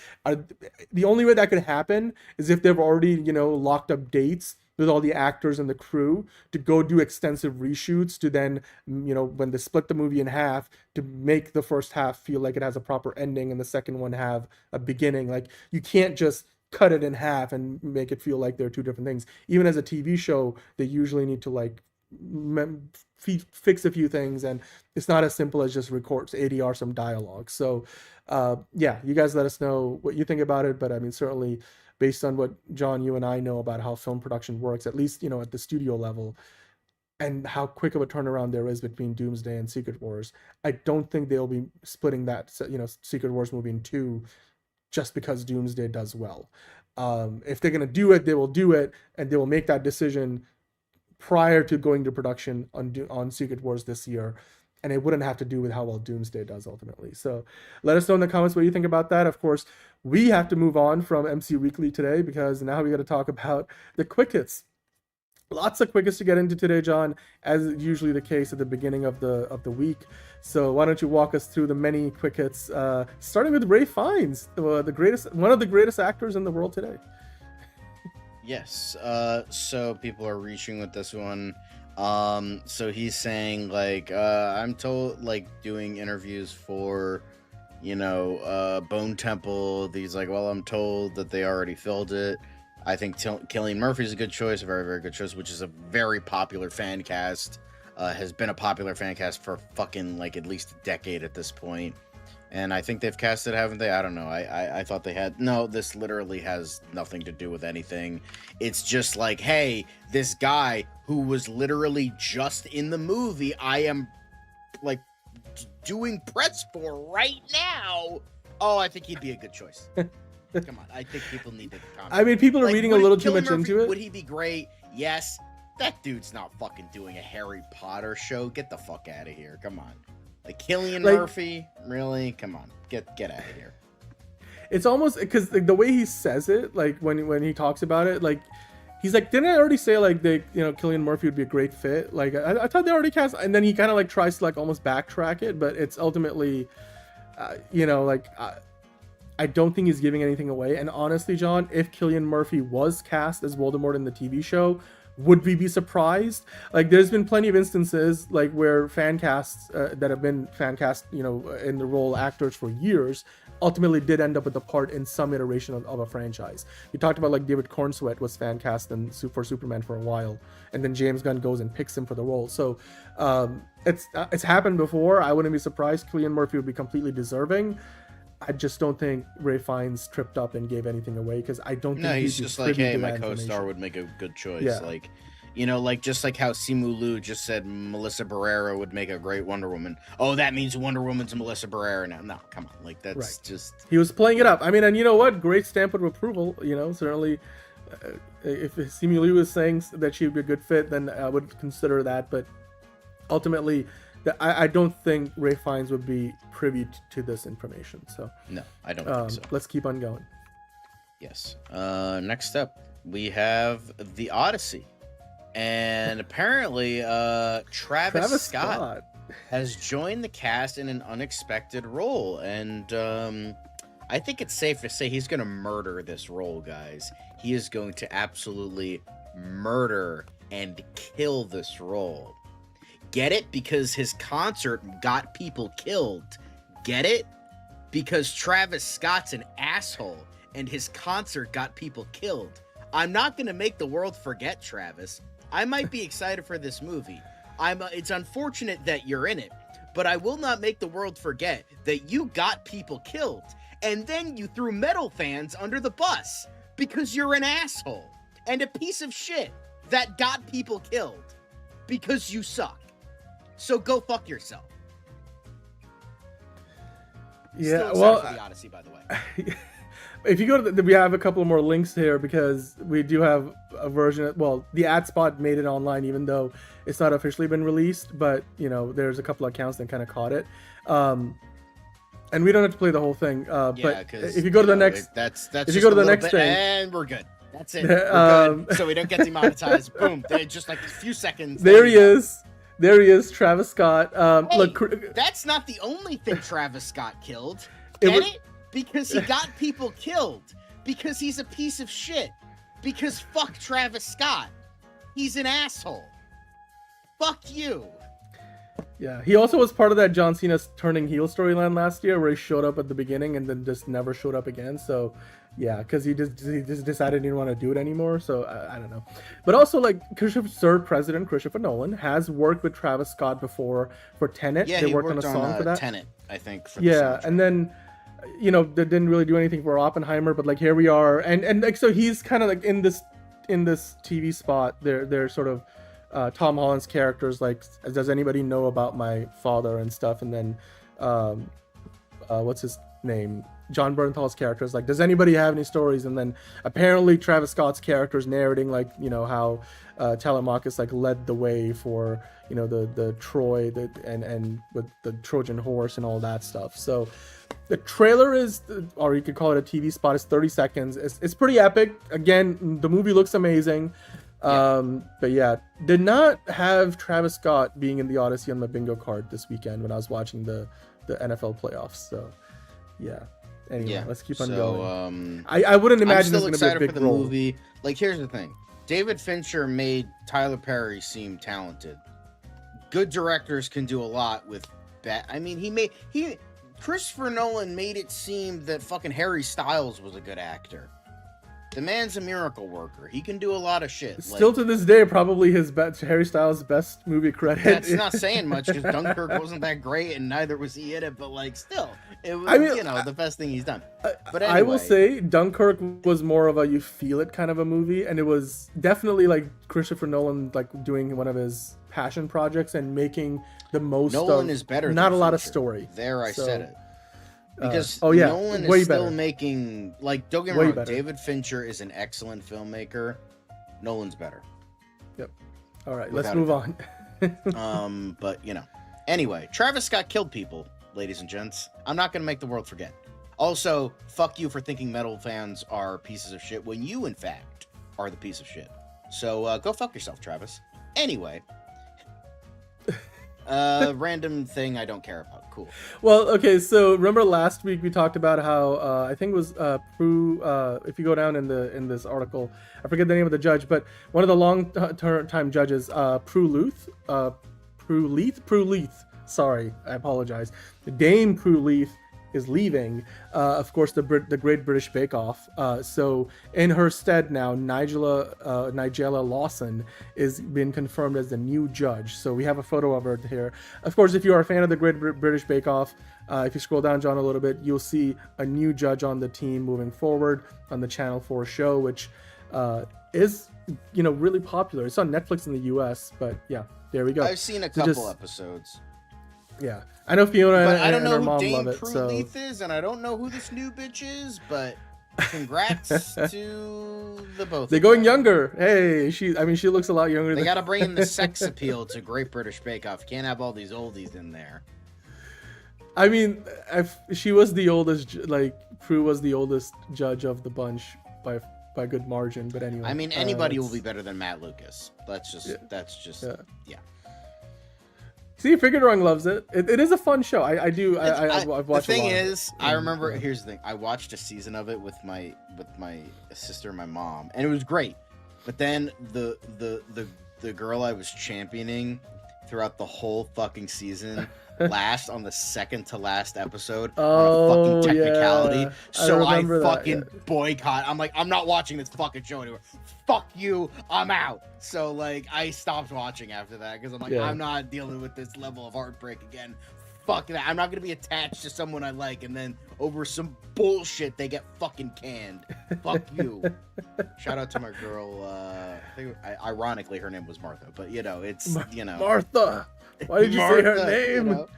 the only way that could happen is if they've already, locked up dates with all the actors and the crew to go do extensive reshoots to then, when they split the movie in half, to make the first half feel like it has a proper ending and the second one have a beginning. Like, you can't just cut it in half and make it feel like they're 2 different things. Even as a TV show, they usually need to, like, fix a few things, and it's not as simple as just record ADR some dialogue. So yeah, you guys let us know what you think about it. But I mean, certainly based on what John, you and I know about how film production works, at least at the studio level, and how quick of a turnaround there is between Doomsday and Secret Wars, I don't think they'll be splitting that Secret Wars movie in 2 just because Doomsday does well. If they're gonna do it, they will do it, and they will make that decision prior to going to production on Secret Wars this year. and it wouldn't have to do with how well Doomsday does ultimately. So let us know in the comments what you think about that. Of course, we have to move on from MCU Weekly today because now we got to talk about the quick hits. Lots of quick hits to get into today, John, as is usually the case at the beginning of the week. So why don't you walk us through the many quick hits, starting with Ralph Fiennes, one of the greatest actors in the world today.
Yes. So people are reaching with this one. So he's saying like, I'm told, like, doing interviews for, Bone Temple. He's like, well, I'm told that they already filled it. I think Cillian Murphy's a good choice, a very, very good choice, which is a very popular fan cast. Has been a popular fan cast for fucking like at least a decade at this point. And I think they've cast it, haven't they? I don't know. I thought they had. No, this literally has nothing to do with anything. It's just like, hey, this guy who was literally just in the movie I am like doing press for right now. Oh, I think he'd be a good choice. Come on, I think people need to comment.
I mean, people are reading a little too much into it.
Would he be great? Yes. That dude's not fucking doing a Harry Potter show. Get the fuck out of here. Come on. Like Cillian Murphy? Really? Come on. Get out of here.
It's almost because like, the way he says it, like when he talks about it, like he's like, didn't I already say like Cillian Murphy would be a great fit? Like I thought they already cast, and then he kind of like tries to like almost backtrack it, but it's ultimately, I don't think he's giving anything away. And honestly, John, if Cillian Murphy was cast as Voldemort in the TV show, would we be surprised? Like, there's been plenty of instances like where fan casts that have been fan cast, in the role actors for years, ultimately did end up with the part in some iteration of a franchise. We talked about like David Cornsweet was fan cast for Superman for a while, and then James Gunn goes and picks him for the role. So it's happened before. I wouldn't be surprised. Cillian Murphy would be completely deserving. I just don't think Ralph Fiennes tripped up and gave anything away because I don't think
no, he's just like, hey, my co-star would make a good choice.
Yeah.
Like, like just like how Simu Liu just said Melissa Barrera would make a great Wonder Woman. Oh, that means Wonder Woman's Melissa Barrera now. No, come on, like that's
right.
Just
he was playing it up. I mean, and you know what? Great stamp of approval. Certainly, if Simu Liu is saying that she would be a good fit, then I would consider that. But ultimately, I don't think Ralph Fiennes would be privy to this information. So
no, I don't think so.
Let's keep on going.
Yes. Next up, we have The Odyssey, and apparently, Travis Scott has joined the cast in an unexpected role, and I think it's safe to say he's going to murder this role, guys. He is going to absolutely murder and kill this role. Get it? Because his concert got people killed. Get it? Because Travis Scott's an asshole and his concert got people killed. I'm not going to make the world forget, Travis. I might be excited for this movie. It's unfortunate that you're in it, but I will not make the world forget that you got people killed. And then you threw metal fans under the bus because you're an asshole and a piece of shit that got people killed because you suck. So go fuck yourself.
Yeah,
Still
well,
excited for The Odyssey, by the way.
If you go to we have a couple more links here because we do have a version. Well, the ad spot made it online, even though it's not officially been released. But there's a couple of accounts that kind of caught it. And we don't have to play the whole thing. But if you go to the next,
that's
if you go to the next thing,
and we're good. That's it. We're good. So we don't get demonetized. Boom. They just like a few seconds.
There he is. There he is, Travis Scott.
Hey,
look,
that's not the only thing Travis Scott killed. Get it? Because he got people killed. Because he's a piece of shit. Because fuck Travis Scott. He's an asshole. Fuck you.
Yeah, he also was part of that John Cena's turning heel storyline last year where he showed up at the beginning and then just never showed up again. So yeah, because he just decided he didn't want to do it anymore. So I don't know. But also, like, Sir President Christopher Nolan has worked with Travis Scott before for Tenet.
Yeah,
they
he
worked on a song for that.
Tenet, I think. For
yeah, and then they didn't really do anything for Oppenheimer, but like here we are, and like so he's kind of like in this TV spot. They're sort of Tom Holland's characters, like, does anybody know about my father and stuff, and then what's his name? John Bernthal's character is like, does anybody have any stories? And then apparently Travis Scott's character is narrating like, how Telemachus like led the way for, the Troy and with the Trojan horse and all that stuff. So the trailer is, or you could call it a TV spot, is 30 seconds. It's pretty epic. Again, the movie looks amazing. But yeah, did not have Travis Scott being in the Odyssey on my bingo card this weekend when I was watching the NFL playoffs. So yeah. Anyway, let's keep on going. I wouldn't imagine
I'm still
this is going to be a
excited
big
for the
role.
movie. Like, here's the thing. David Fincher made Tyler Perry seem talented. Good directors can do a lot with bad. I mean, Christopher Nolan made it seem that fucking Harry Styles was a good actor. The man's a miracle worker. He can do a lot of shit.
Still to this day, probably Harry Styles' best movie credit.
That's not saying much because Dunkirk wasn't that great and neither was he in it, but like still, it was the best thing he's done. But anyway.
I will say Dunkirk was more of a you feel it kind of a movie, and it was definitely like Christopher Nolan like doing one of his passion projects and making the most
Nolan
of
is better
not
than
a lot of
Fincher.
story.
There, I said it. Because
Nolan
is still making, like, don't get me wrong,
better.
David Fincher is an excellent filmmaker. Nolan's better.
Yep. All right,
Without
let's move on.
But, Anyway, Travis Scott killed people, ladies and gents. I'm not going to make the world forget. Also, fuck you for thinking metal fans are pieces of shit when you, in fact, are the piece of shit. So, go fuck yourself, Travis. Anyway. Random thing I don't care about. Cool.
Well, okay, so remember last week we talked about how I think it was Prue. If you go down in this article, I forget the name of the judge, but one of the long-time judges, Prue Leith. Sorry, I apologize. Dame Prue Leith is leaving. Of course, the Great British Bake Off. So in her stead now, Nigella Lawson is been confirmed as the new judge. So we have a photo of her here. Of course, if you are a fan of the Great British Bake Off, if you scroll down, John, a little bit, you'll see a new judge on the team moving forward on the Channel 4 show, which is really popular. It's on Netflix in the US, but yeah, there we go.
I've seen a couple episodes.
Yeah, I know Fiona
but I don't
and
know
her
who
mom
Dame
love it.
Prue
So
Leith is, and I don't know who this new bitch is, but congrats to the both.
They're going younger. Hey, she looks a lot younger.
They got to bring in the sex appeal to Great British Bake Off. Can't have all these oldies in there.
I mean, she was the oldest. Like Prue was the oldest judge of the bunch by a good margin. But anyway,
I mean, anybody will be better than Matt Lucas. That's just yeah.
See, Figueroa loves it. It is a fun show. I've watched.
The thing
a lot
is, I remember. Here's the thing. I watched a season of it with my sister and my mom, and it was great. But then the girl I was championing throughout the whole fucking season last on the second to last episode on a fucking technicality.
Yeah.
So I fucking boycott. I'm like, I'm not watching this fucking show anymore. Fuck you, I'm out. So like I stopped watching after that because I'm like, I'm not dealing with this level of heartbreak again. Fuck that. I'm not gonna be attached to someone I like and then over some bullshit they get fucking canned. Fuck you. Shout out to my girl. I think ironically her name was Martha, but it's
Martha. Why did you say her name?
But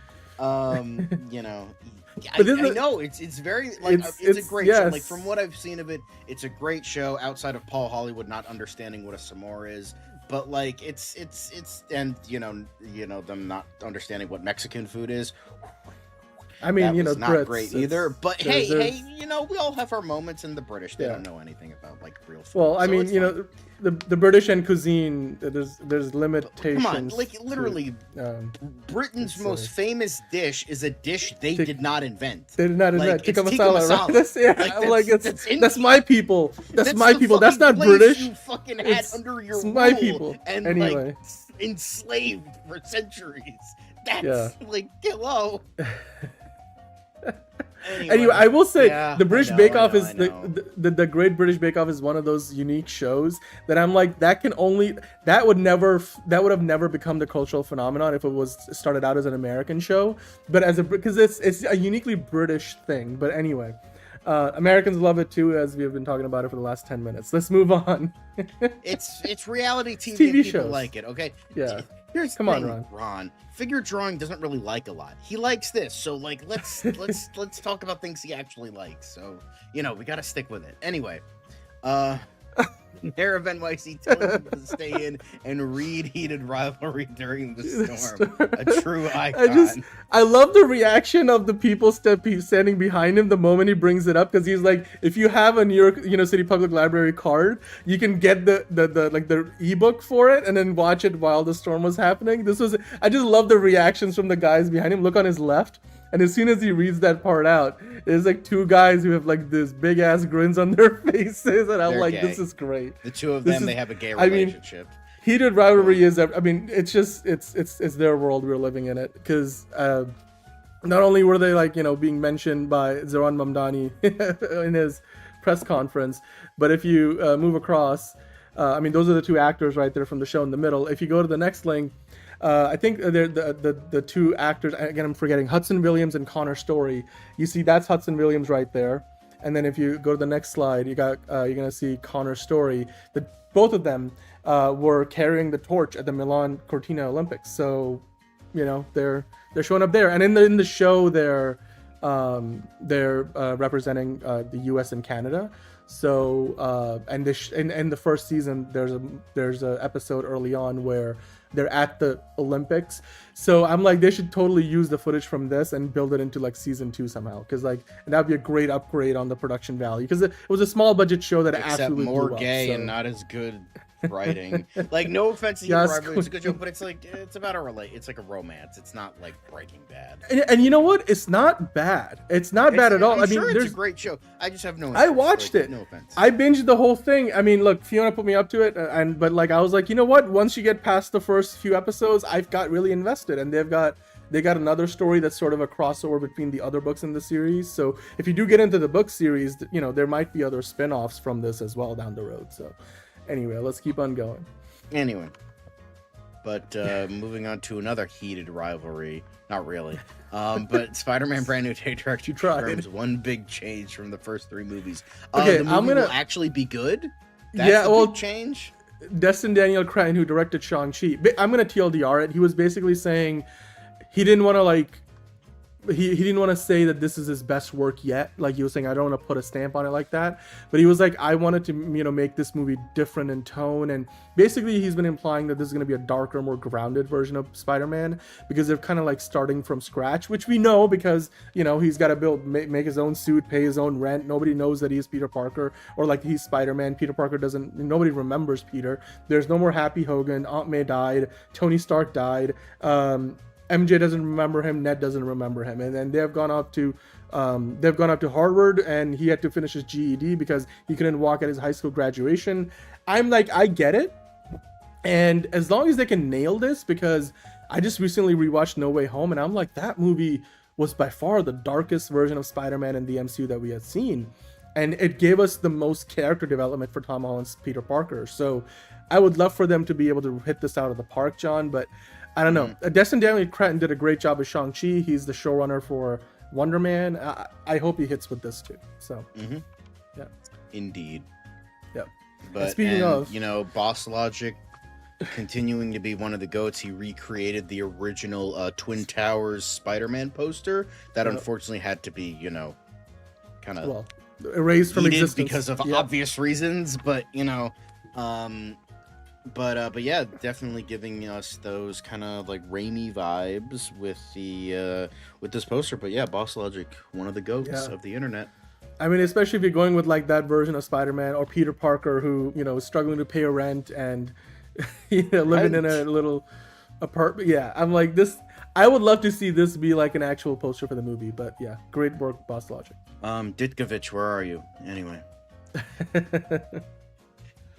I know it's very like it's a great show. Like from what I've seen of it, it's a great show outside of Paul Hollywood not understanding what a s'more is. But like it's and them not understanding what Mexican food is.
I mean,
that was not
Brits,
great either. But hey, we all have our moments in the British. They don't know anything about like real food.
Well, I mean, the British and cuisine. There's limitations.
Come on, like literally, Britain's most famous dish is a dish they did not invent.
They did not invent
like,
tikka masala. Right?
That's
that's my people. That's my people. That's not
place
British.
You fucking had under your
it's my
rule
people.
And
anyway,
like enslaved for centuries. That's like hello.
Anyway, I will say the British Bake Off is the Great British Bake Off is one of those unique shows that I'm like that would have never become the cultural phenomenon if it was started out as an American show, but because it's a uniquely British thing. But anyway, Americans love it too, as we have been talking about it for the last 10 minutes. Let's move on.
It's reality TV.
TV
people
shows
like it. Okay.
Yeah.
Here's the
Come on,
thing,
Ron.
Figure drawing doesn't really like a lot. He likes this, so like let's talk about things he actually likes. So we got to stick with it. Anyway, Mayor of NYC telling people to stay in and read Heated Rivalry during the storm. A true icon.
I love the reaction of the people standing behind him the moment he brings it up, because he's like, if you have a New York City Public Library card, you can get the ebook for it and then watch it while the storm was happening. I just love the reactions from the guys behind him. Look on his left. And as soon as he reads that part out, there's like two guys who have like this big ass grins on their faces, and I'm like, gay. This is great.
The two of them, they have a gay relationship.
Heated Rivalry is, it's just it's their world, we're living in it, because not only were they being mentioned by Zoran Mamdani in his press conference, but if you move across, those are the two actors right there from the show in the middle. If you go to the next link. I think they're the two actors, again, I'm forgetting, Hudson Williams and Connor Story. You see, that's Hudson Williams right there. And then if you go to the next slide, you're going to see Connor Story. Both of them were carrying the torch at the Milan Cortina Olympics. So, they're showing up there. And in the show, they're representing the U.S. and Canada. So, and in the first season, there's a episode early on where they're at the Olympics. So I'm like, they should totally use the footage from this and build it into season 2 somehow, because that'd be a great upgrade on the production value, because it was a small budget show that absolutely
more
blew
gay
up,
and not as good writing. No offense to Heated Rivalry, it's a good show, but it's about it's like a romance. It's not like Breaking Bad.
And you know what? It's not bad. It's not bad at all.
I'm sure it's a great show. I just have no interest.
I watched it.
No offense.
I binged the whole thing. Look, Fiona put me up to it, but I was like, you know what? Once you get past the first few episodes, I've got really invested, and they got another story that's sort of a crossover between the other books in the series. So if you do get into the book series, there might be other spin-offs from this as well down the road. So anyway, let's keep on going.
Anyway, but moving on to another heated rivalry. Not really. But Spider-Man Brand New Day Director confirms one big change from the first 3 movies.
Okay,
the movie will actually be good? That's big change?
Destin Daniel Cretton, who directed Shang-Chi, I'm going to TLDR it. He was basically saying he didn't want to he didn't want to say that this is his best work yet. He was saying, I don't want to put a stamp on it like that. But he was like, I wanted to, make this movie different in tone. And basically he's been implying that this is going to be a darker, more grounded version of Spider-Man, because they're kind of starting from scratch, which we know because, he's got to make his own suit, pay his own rent. Nobody knows that he's Peter Parker, or he's Spider-Man. Peter Parker nobody remembers Peter. There's no more Happy Hogan. Aunt May died. Tony Stark died. MJ doesn't remember him, Ned doesn't remember him, and then they've gone up to Harvard, and he had to finish his GED because he couldn't walk at his high school graduation. I'm like, I get it, and as long as they can nail this, because I just recently rewatched No Way Home, and I'm like, that movie was by far the darkest version of Spider-Man in the MCU that we had seen, and it gave us the most character development for Tom Holland's Peter Parker. So I would love for them to be able to hit this out of the park, John, but I don't know. Destin Daniel Cretton did a great job with Shang-Chi. He's the showrunner for Wonder Man. I hope he hits with this too. So, yeah.
Indeed.
Yeah.
But speaking of, Boss Logic continuing to be one of the GOATs, he recreated the original Twin Towers Spider-Man poster that unfortunately had to be, kind of
erased from existence
because of obvious reasons. But But yeah, definitely giving us those kind of Raimi vibes with this poster. But yeah, Boss Logic, one of the GOATs of the internet.
Especially if you're going with that version of Spider-Man or Peter Parker, who is struggling to pay a rent and living in a little apartment. Yeah, I'm like this. I would love to see this be an actual poster for the movie. But yeah, great work, Boss Logic.
Ditkovich, where are you? Anyway.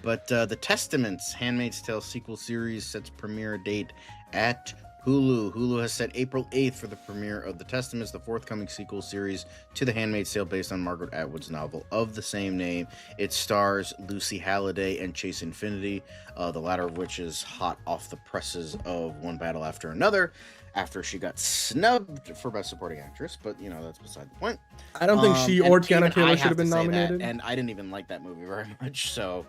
But The Testaments, Handmaid's Tale sequel series, sets premiere date at Hulu. Hulu has set April 8th for the premiere of The Testaments, the forthcoming sequel series to The Handmaid's Tale based on Margaret Atwood's novel of the same name. It stars Lucy Halliday and Chase Infinity, the latter of which is hot off the presses of One Battle After Another, after she got snubbed for Best Supporting Actress, but that's beside the point.
I don't think she or Tiana Taylor should have been nominated.
And I didn't even like that movie very much, so...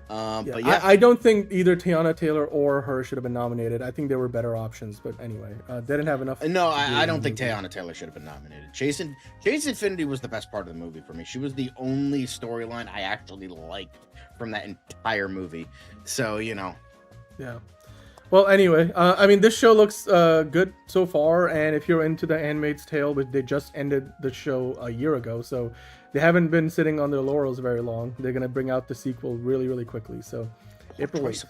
But yeah,
I don't think either Teyana Taylor or her should have been nominated. I think there were better options, but anyway, they didn't have enough.
No, I don't think Teyana Taylor should have been nominated. Chase Infinity was the best part of the movie for me. She was the only storyline I actually liked from that entire movie. So, Yeah.
Well, anyway, I mean, this show looks good so far, and if you're into The Handmaid's Tale, which they just ended the show a year ago, so they haven't been sitting on their laurels very long. They're gonna bring out the sequel really, really quickly. So, April 8th.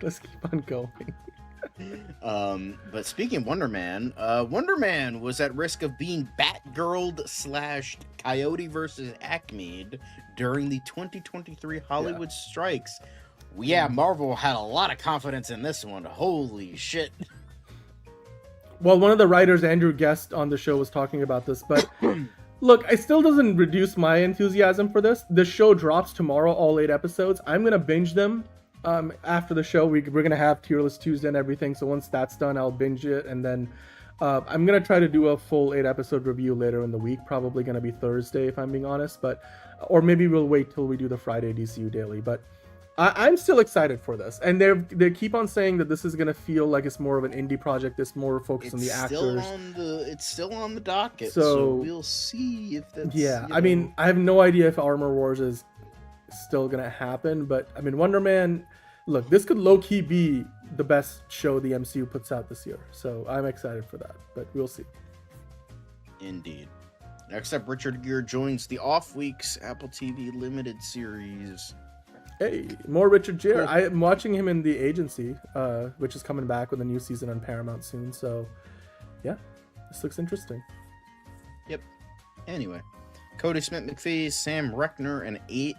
Let's keep on going.
But speaking of Wonder Man, Wonder Man was at risk of being Batgirl / Coyote versus Acme during the 2023 Hollywood strikes. Yeah, Marvel had a lot of confidence in this one. Holy shit.
Well, one of the writers, Andrew Guest, on the show was talking about this, but look, it still doesn't reduce my enthusiasm for this. The show drops tomorrow, all 8 episodes. I'm going to binge them after the show. We're going to have Tier List Tuesday and everything, so once that's done, I'll binge it, and then I'm going to try to do a full 8-episode review later in the week, probably going to be Thursday, if I'm being honest, or maybe we'll wait till we do the Friday DCU Daily, but I'm still excited for this, and they keep on saying that this is gonna feel like it's more of an indie project. It's more focused on the actors.
It's still on the docket, so we'll see if that's.
Yeah, I mean, I have no idea if Armor Wars is still gonna happen, but I mean, Wonder Man. Look, this could low key be the best show the MCU puts out this year, so I'm excited for that. But we'll see.
Indeed. Next up, Richard Gere joins the Off Week's Apple TV limited series.
Hey, more Richard Gere. I'm watching him in The Agency, which is coming back with a new season on Paramount soon. So, yeah, this looks interesting.
Yep. Anyway, Cody Smith-McPhee, Sam Reckner,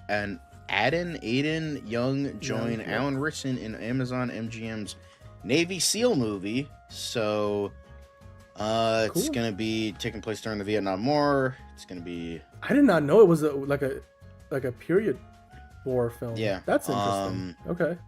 and Aiden Young join Alan Ritchson in Amazon MGM's Navy SEAL movie. So, it's gonna be taking place during the Vietnam War. It's gonna be.
I did not know it was like a period war film.
Yeah,
that's interesting. Okay.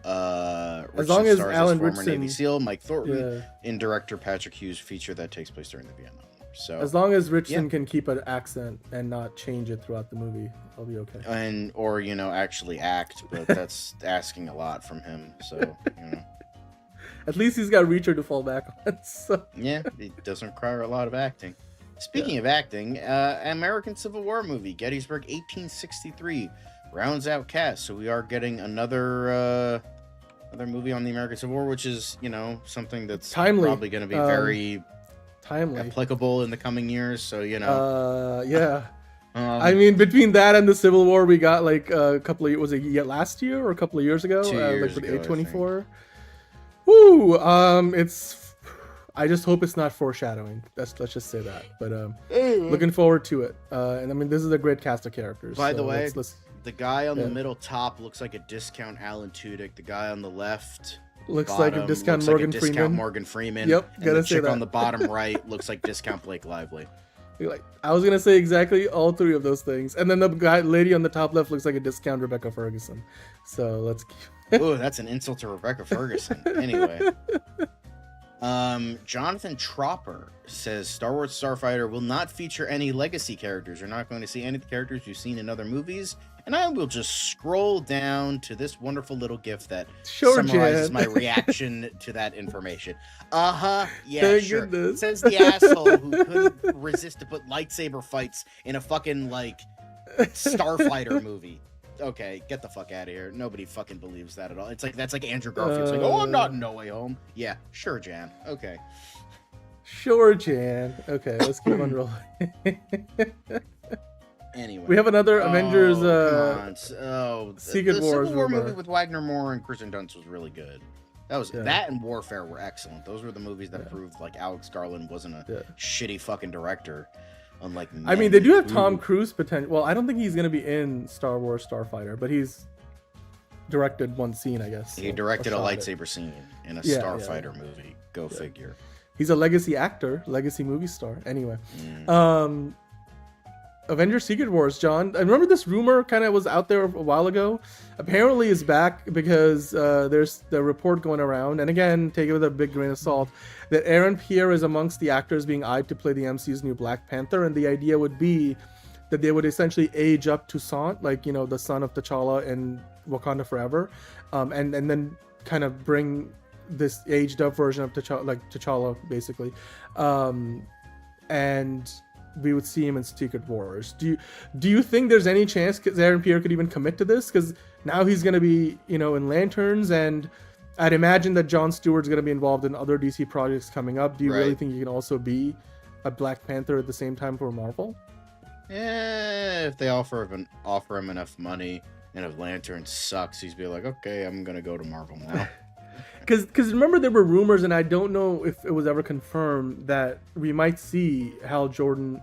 As
long as
stars
Alan
former
Ritchson,
Navy SEAL Mike Thornton, and director Patrick Hughes feature that takes place during the Vietnam War. So
as long as Ritchson can keep an accent and not change it throughout the movie, I'll be okay.
Or actually act, but that's asking a lot from him. So
At least he's got Reacher to fall back on. So.
Yeah, it doesn't require a lot of acting. Speaking of acting, American Civil War movie, Gettysburg 1863, rounds out cast. So we are getting another movie on the American Civil War, which is, something that's
timely.
Probably going to be very
timely,
applicable in the coming years. So,
yeah. I mean, between that and the Civil War, we got like a couple of, was it last year or a couple of years ago?
2 years
like with
ago,
A24. Woo! I just hope it's not foreshadowing. Let's just say that. But looking forward to it. And I mean, this is a great cast of characters.
By the way,
let's
the guy on the middle top looks like a discount Alan Tudyk. The guy on the left
looks like a discount
Morgan Freeman.
Yep,
and
gotta
the
say
chick
that.
on the bottom right looks like discount Blake Lively.
I was gonna say exactly all 3 of those things, and then the lady on the top left looks like a discount Rebecca Ferguson. So let's keep.
Ooh, that's an insult to Rebecca Ferguson. Anyway. Jonathan Tropper says Star Wars Starfighter will not feature any legacy characters. You're not going to see any of the characters you've seen in other movies. And I will just scroll down to this wonderful little GIF that summarizes my reaction to that information. Yeah,
Thank
sure.
goodness.
Says the asshole who couldn't resist to put lightsaber fights in a fucking, Starfighter movie. Okay, get the fuck out of here. Nobody fucking believes that at all. That's like Andrew Garfield's like, I'm not in No Way Home. Yeah, sure, Jan. Okay.
Sure, Jan. Okay, let's keep on rolling.
Anyway.
We have another Avengers
Secret
Wars
Civil War
rumor.
movie with Wagner Moore and Kristen Dunst was really good. That and Warfare were excellent. Those were the movies that proved Alex Garland wasn't a shitty fucking director. Unlike
I mean, they do have Tom Cruise potential. Well, I don't think he's going to be in Star Wars Starfighter, but he's directed one scene, I guess.
He directed a lightsaber scene in a Starfighter movie. Go figure.
He's a legacy actor, legacy movie star. Anyway, Avengers Secret Wars, John. I remember this rumor kind of was out there a while ago. Apparently is back because there's the report going around, and again, take it with a big grain of salt, that Aaron Pierre is amongst the actors being eyed to play the MCU's new Black Panther, and the idea would be that they would essentially age up Toussaint, like, you know, the son of T'Challa in Wakanda Forever, and then kind of bring this aged up version of T'Challa basically, and we would see him in Secret Wars. Do you think there's any chance Aaron Pierre could even commit to this? Because now he's going to be, you know, in Lanterns, and I'd imagine that Jon Stewart's going to be involved in other DC projects coming up. Do you really think he can also be a Black Panther at the same time for Marvel?
Yeah, if they offer him enough money, and if Lanterns sucks, he's be like, okay, I'm gonna go to Marvel now.
Because remember, there were rumors, and I don't know if it was ever confirmed, that we might see Aaron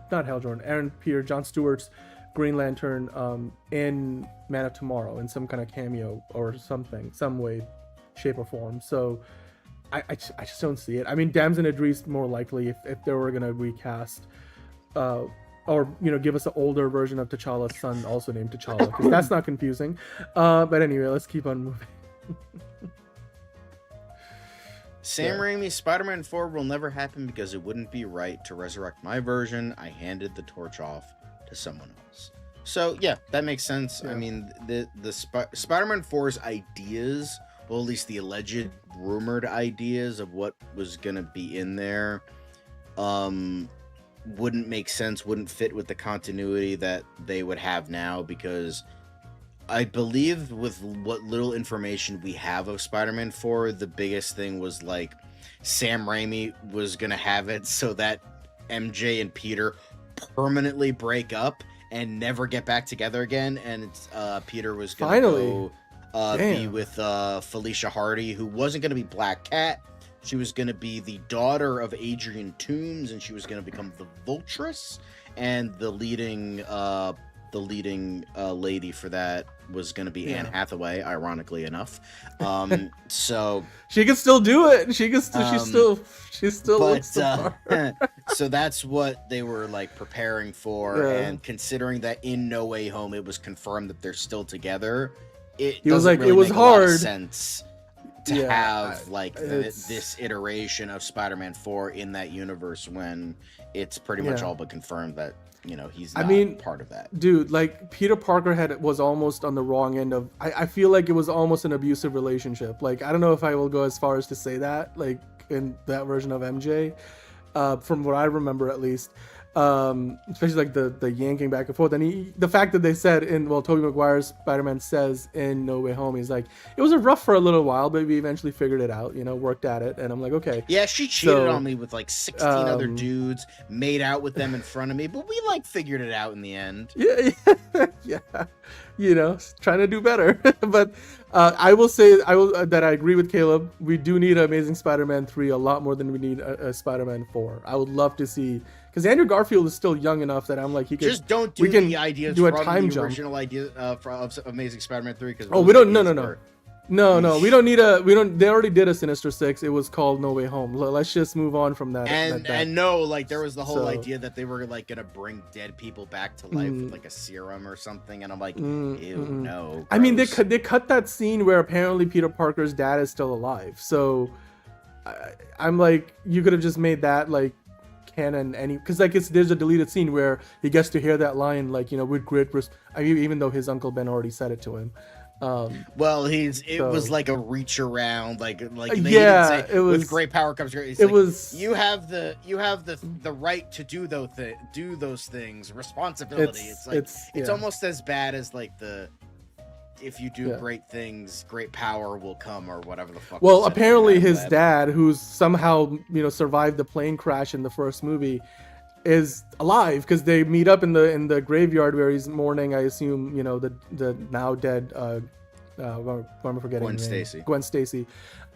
Pierre, Jon Stewart's Green Lantern in Man of Tomorrow in some kind of cameo or something, some way, shape, or form. So I just don't see it. I mean, Damson Idris more likely if they were gonna recast, or, you know, give us an older version of T'Challa's son also named T'Challa, because that's not confusing. But anyway, let's keep on moving.
Sam Raimi's Spider-Man 4 will never happen because it wouldn't be right to resurrect my version. I handed the torch off to someone else. So yeah, that makes sense. Yeah. I mean, the Spider-Man 4's ideas, well, at least the alleged rumored ideas of what was gonna be in there, wouldn't make sense, wouldn't fit with the continuity that they would have now, because I believe with what little information we have of Spider-Man 4, the biggest thing was like Sam Raimi was gonna have it so that MJ and Peter permanently break up and never get back together again, and it's Peter was gonna go be with Felicia Hardy, who wasn't gonna be Black Cat. She was going to be the daughter of Adrian Toomes, and she was going to become the Vultress, and the leading lady for that was going to be Anne Hathaway, ironically enough. So
she can still do it. She still looks the part.
So that's what they were like preparing for, and considering that in No Way Home it was confirmed that they're still together, it was like, really, it was hard. A lot of sense to have like this iteration of Spider-Man 4 in that universe when it's pretty much all but confirmed that, you know, he's not part of that.
Dude, like, Peter Parker was almost on the wrong end of, I feel like it was almost an abusive relationship. Like, I don't know if I will go as far as to say that, like, in that version of MJ, from what I remember at least. Especially like the yanking back and forth, and the fact that they said Tobey Maguire's Spider-Man says in No Way Home, he's like, it was rough for a little while, but we eventually figured it out, you know, worked at it. And I'm like, okay.
Yeah, she cheated on me with like 16 other dudes, made out with them in front of me, but we like figured it out in the end.
Yeah, you know, trying to do better. But I will say that I agree with Caleb. We do need Amazing Spider-Man 3 a lot more than we need a Spider-Man 4. I would love to see, because Andrew Garfield is still young enough that I'm like, he could
just don't do the ideas from the original idea of Amazing Spider-Man 3. Because
we don't. No, we don't need they already did a Sinister Six. It was called No Way Home. Let's just move on from that.
And no, like, there was the whole idea that they were like gonna bring dead people back to life with like a serum or something, and I'm like, ew, no. Gross.
I mean, they cut that scene where apparently Peter Parker's dad is still alive. So I'm like, you could have just made that like canon, because like there's a deleted scene where he gets to hear that line, like, you know, with great even though his Uncle Ben already said it to him.
It was like a reach around, like they didn't say, it was, with great power comes great. You have the right to do those things, responsibility. It's almost as bad as like if you do great things, great power will come, or whatever the fuck.
Well, apparently his dad, who's somehow, you know, survived the plane crash in the first movie, is alive, because they meet up in the graveyard where he's mourning, I assume, you know, the now dead what am I forgetting? Gwen Stacy.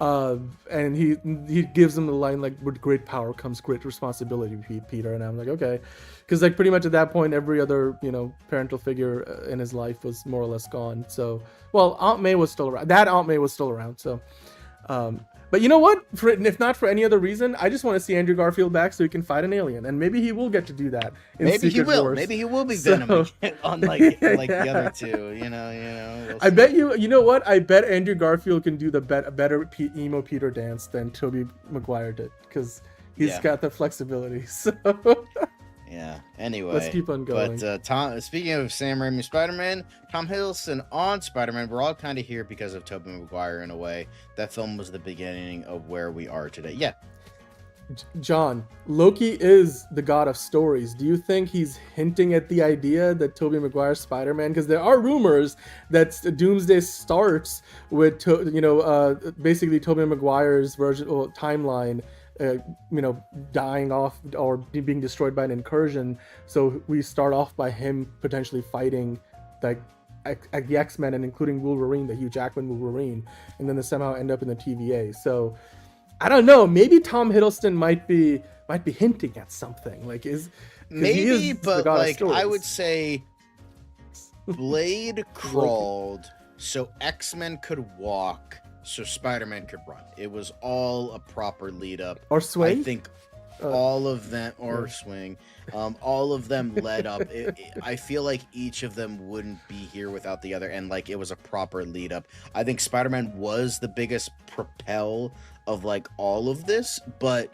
And he gives him the line like, with great power comes great responsibility, Peter. And I'm like, okay, because like pretty much at that point every other, you know, parental figure in his life was more or less gone. So, well, Aunt May was still around. So but you know what? If not for any other reason, I just want to see Andrew Garfield back so he can fight an alien, and maybe he will get to do that.
Maybe he will. Wars. Maybe he will be Venom again, unlike the other two. You know. We'll
I bet you. You know what? I bet Andrew Garfield can do a better emo Peter dance than Tobey Maguire did, because he's got the flexibility. So.
Yeah. Anyway,
Let's keep on going.
But speaking of Sam Raimi Spider-Man, Tom Hiddleston on Spider-Man, we're all kind of here because of Tobey Maguire in a way. That film was the beginning of where we are today. Yeah.
John, Loki is the god of stories. Do you think he's hinting at the idea that Tobey Maguire's Spider-Man? Because there are rumors that Doomsday starts with, basically Tobey Maguire's version or timeline, dying off or being destroyed by an incursion. So we start off by him potentially fighting like the X-Men and including Wolverine, the Hugh Jackman Wolverine, and then they somehow end up in the TVA. So I don't know. Maybe Tom Hiddleston might be hinting at something. Like
maybe, but like I would say, Blade crawled so X-Men could walk, so Spider-Man could run. It was all a proper lead up.
Or swing.
I think all of them, or swing, all of them led up. I feel like each of them wouldn't be here without the other, and like it was a proper lead up. I think Spider-Man was the biggest propel of like all of this, but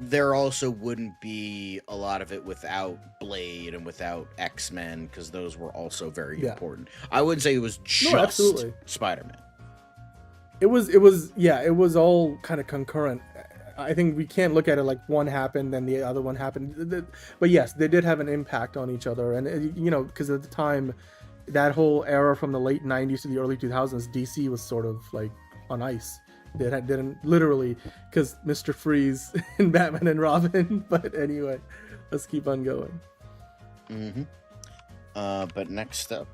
there also wouldn't be a lot of it without Blade and without X-Men, because those were also very important. I wouldn't say it was just Spider-Man.
It was all kind of concurrent. I think we can't look at it like one happened then the other one happened, but yes, they did have an impact on each other. And because at the time, that whole era from the late 90s to the early 2000s, DC was sort of like on ice. They didn't literally, because Mr. Freeze and Batman and Robin. But anyway, let's keep on going.
But next up,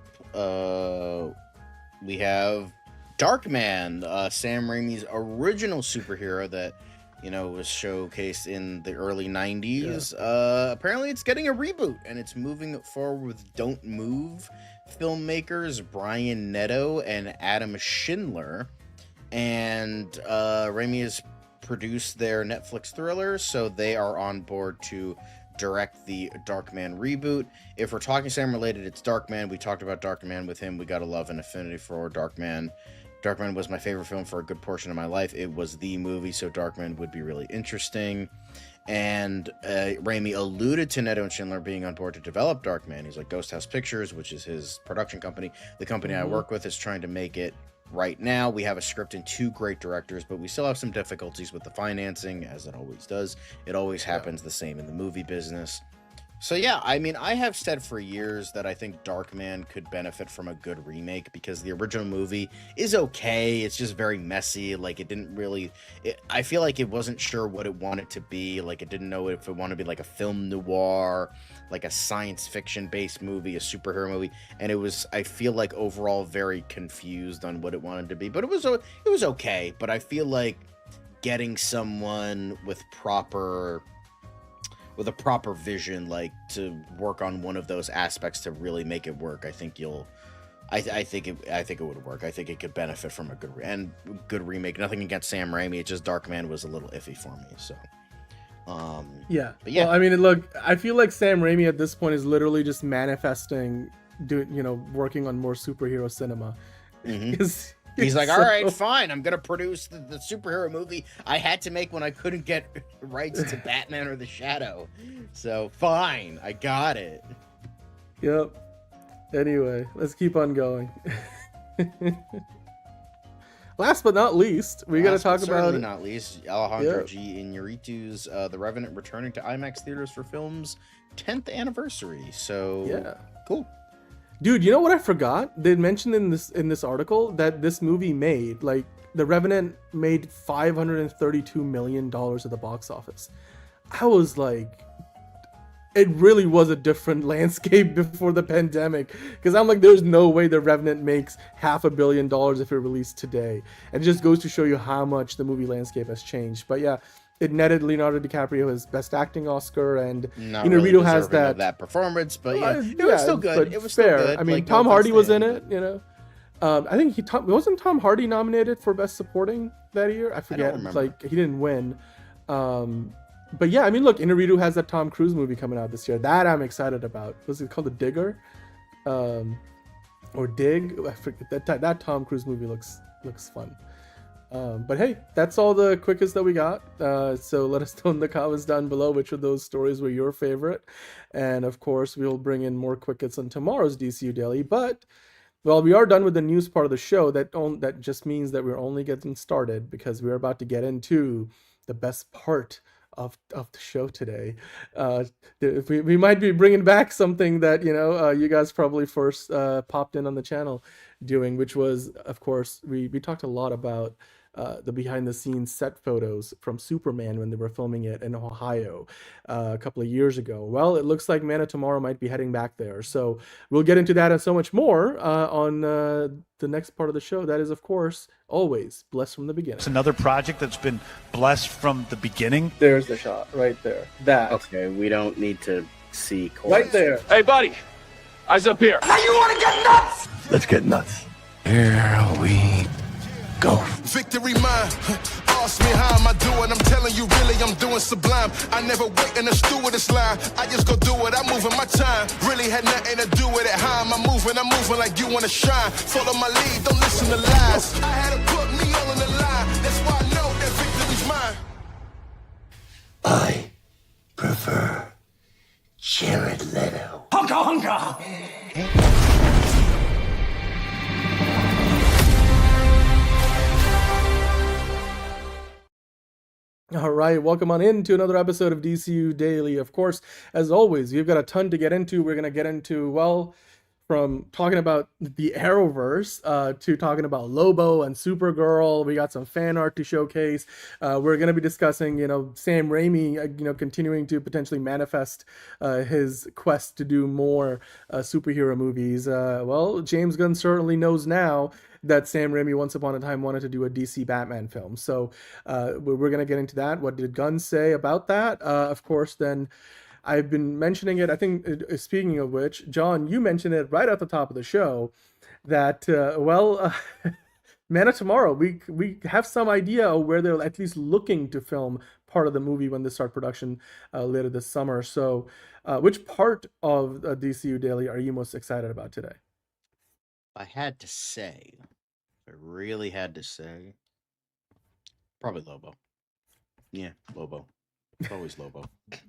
we have Darkman, Sam Raimi's original superhero that was showcased in the early 90s. Apparently it's getting a reboot, and it's moving forward with Don't Move filmmakers Brian Netto and Adam Schindler. And Raimi has produced their Netflix thriller, so they are on board to direct the Darkman reboot. If we're talking Sam related, it's Darkman. We talked about Darkman with him. We got a love and affinity for Darkman. Darkman was my favorite film for a good portion of my life. It was the movie, so Darkman would be really interesting. And Raimi alluded to Netto and Schindler being on board to develop Darkman. He's like, Ghost House Pictures, which is his production company. The company I work with is trying to make it right now. We have a script and two great directors, but we still have some difficulties with the financing, as it always does. It always happens the same in the movie business. So yeah, I mean, I have said for years that I think Darkman could benefit from a good remake, because the original movie is okay. It's just very messy. Like, it didn't really... I feel like it wasn't sure what it wanted to be. Like, it didn't know if it wanted to be like a film noir, like a science fiction based movie, a superhero movie. And it was, I feel like, overall very confused on what it wanted to be. But it was okay. But I feel like getting someone with a proper vision, like, to work on one of those aspects to really make it work, I think it would work. I think it could benefit from a good remake. Nothing against Sam Raimi. It's just Darkman was a little iffy for me. So, but yeah.
Well, I mean, look, I feel like Sam Raimi at this point is literally just manifesting, working on more superhero cinema.
He's like, all right, fine. I'm going to produce the superhero movie I had to make when I couldn't get rights to Batman or The Shadow. So, fine. I got it.
Yep. Anyway, let's keep on going. Last but not least, we got to talk about...
Certainly not least, Alejandro G. Iñárritu's The Revenant returning to IMAX theaters for film's 10th anniversary. So, cool.
Dude, you know what I forgot? They mentioned in this article that this movie made, like, The Revenant made $532 million at the box office. I was like, it really was a different landscape before the pandemic. Because I'm like, there's no way The Revenant makes $500 million if it released today. And it just goes to show you how much the movie landscape has changed. But yeah, it netted Leonardo DiCaprio his Best Acting Oscar, and Iñárritu has that
performance, but it was still good. It was
fair.
Still good.
I mean, Tom Hardy was in it. I think wasn't Tom Hardy nominated for Best Supporting that year? I forget. Like, he didn't win. But yeah, I mean, look, Iñárritu has that Tom Cruise movie coming out this year. That I'm excited about. Was it called The Digger? Or Dig? I forget. That Tom Cruise movie looks fun. But hey, that's all the quickest that we got. So let us know in the comments down below which of those stories were your favorite. And of course, we'll bring in more quickets on tomorrow's DCU Daily. But, well, we are done with the news part of the show. That just means that we're only getting started, because we're about to get into the best part of the show today. We might be bringing back something that, you guys probably first popped in on the channel doing, which was, of course, we talked a lot about the behind the scenes set photos from Superman when they were filming it in Ohio a couple of years ago. Well, it looks like Man of Tomorrow might be heading back there. So we'll get into that and so much more on the next part of the show. That is, of course, always blessed from the beginning.
It's another project that's been blessed from the beginning.
There's the shot right there. That.
Okay, we don't need to see
right there.
Hey, buddy. Eyes up here.
Now you want to get nuts?
Let's get nuts.
Here we go.
Victory mine. Ask me how am I doing? I'm telling you, really, I'm doing sublime. I never wait in the stewardess line. I just go do it. I'm moving my time. Really had nothing to do with it. How am I moving? I'm moving like you want to shine. Follow my lead. Don't listen to lies. I had to put me all in the line. That's why I know that victory's mine.
I prefer Jared Leto.
Hunka hunka!
All right, welcome on into another episode of DCU Daily. Of course, as always, we've got a ton to get into. We're going to get into, well, from talking about the Arrowverse to talking about Lobo and Supergirl. We got some fan art to showcase. We're going to be discussing, Sam Raimi, continuing to potentially manifest his quest to do more superhero movies. Well, James Gunn certainly knows now that Sam Raimi once upon a time wanted to do a DC Batman film. So we're going to get into that. What did Gunn say about that? Of course, then I've been mentioning it. I think, speaking of which, John, you mentioned it right at the top of the show that, Man of Tomorrow, we have some idea of where they're at least looking to film part of the movie when they start production later this summer. So which part of DCU Daily are you most excited about today?
If I had to say, if I really had to say, probably Lobo. Yeah, Lobo. It's always Lobo.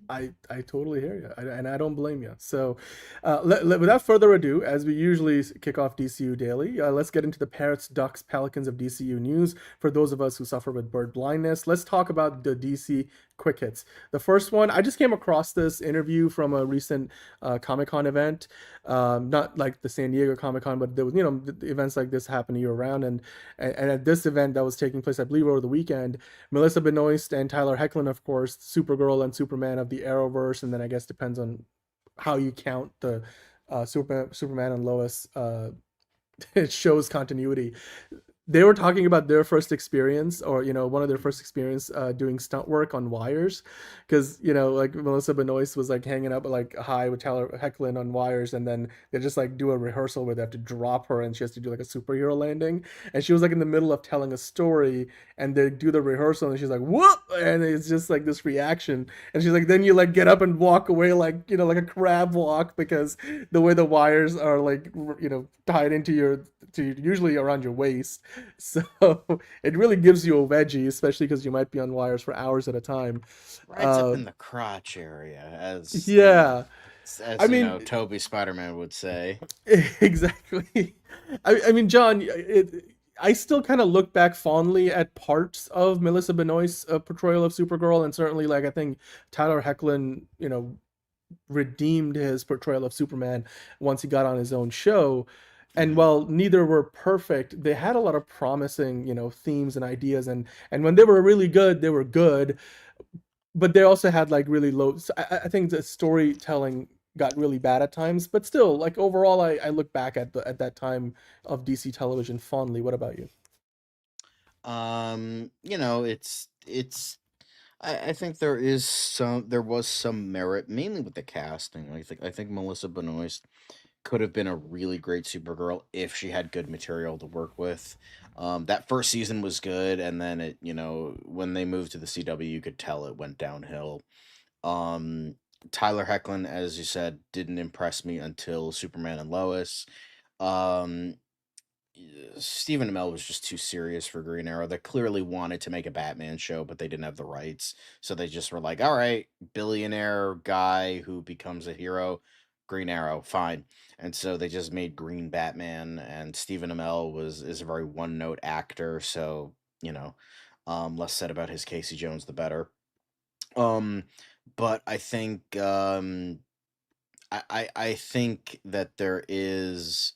I totally hear you, and I don't blame you. So without further ado, as we usually kick off DCU Daily, let's get into the Parrots, Ducks, Pelicans of DCU news. For those of us who suffer with bird blindness, let's talk about the DC quick hits. The first one, I just came across this interview from a recent Comic-Con event, not like the San Diego Comic-Con, but there was, events like this happen year round, and at this event that was taking place, I believe, over the weekend, Melissa Benoist and Tyler Hoechlin, of course, Supergirl and Superman of the Arrowverse, and then I guess depends on how you count the Superman and Lois it shows continuity. They were talking about their first experience, or one of their first experience doing stunt work on wires, because like Melissa Benoist was like hanging up like high with Tyler Hoechlin on wires, and then they just like do a rehearsal where they have to drop her and she has to do like a superhero landing, and she was like in the middle of telling a story, and they do the rehearsal and she's like whoop, and it's just like this reaction, and she's like, then you like get up and walk away like like a crab walk, because the way the wires are like tied into usually around your waist. So it really gives you a wedgie, especially because you might be on wires for hours at a time.
Right up in the crotch area, as
I mean,
Toby Spider-Man would say.
Exactly. I mean, John, I still kind of look back fondly at parts of Melissa Benoist's portrayal of Supergirl, and certainly, like, I think Tyler Hoechlin, redeemed his portrayal of Superman once he got on his own show. And while neither were perfect, they had a lot of promising, themes and ideas. And when they were really good, they were good. But they also had like really low. So I think the storytelling got really bad at times. But still, like overall, I look back at that time of DC television fondly. What about you?
It's. I think there was some merit, mainly with the casting. I think Melissa Benoist could have been a really great Supergirl if she had good material to work with. That first season was good, and then it, when they moved to the CW, you could tell it went downhill. Tyler Hoechlin, as you said, didn't impress me until Superman and Lois. Stephen Amell was just too serious for Green Arrow. They clearly wanted to make a Batman show, but they didn't have the rights. So they just were like, all right, billionaire guy who becomes a hero, Green Arrow, fine. And so they just made Green Batman, and Stephen Amell is a very one-note actor, so, less said about his Casey Jones, the better. Um, but I think I think that there is.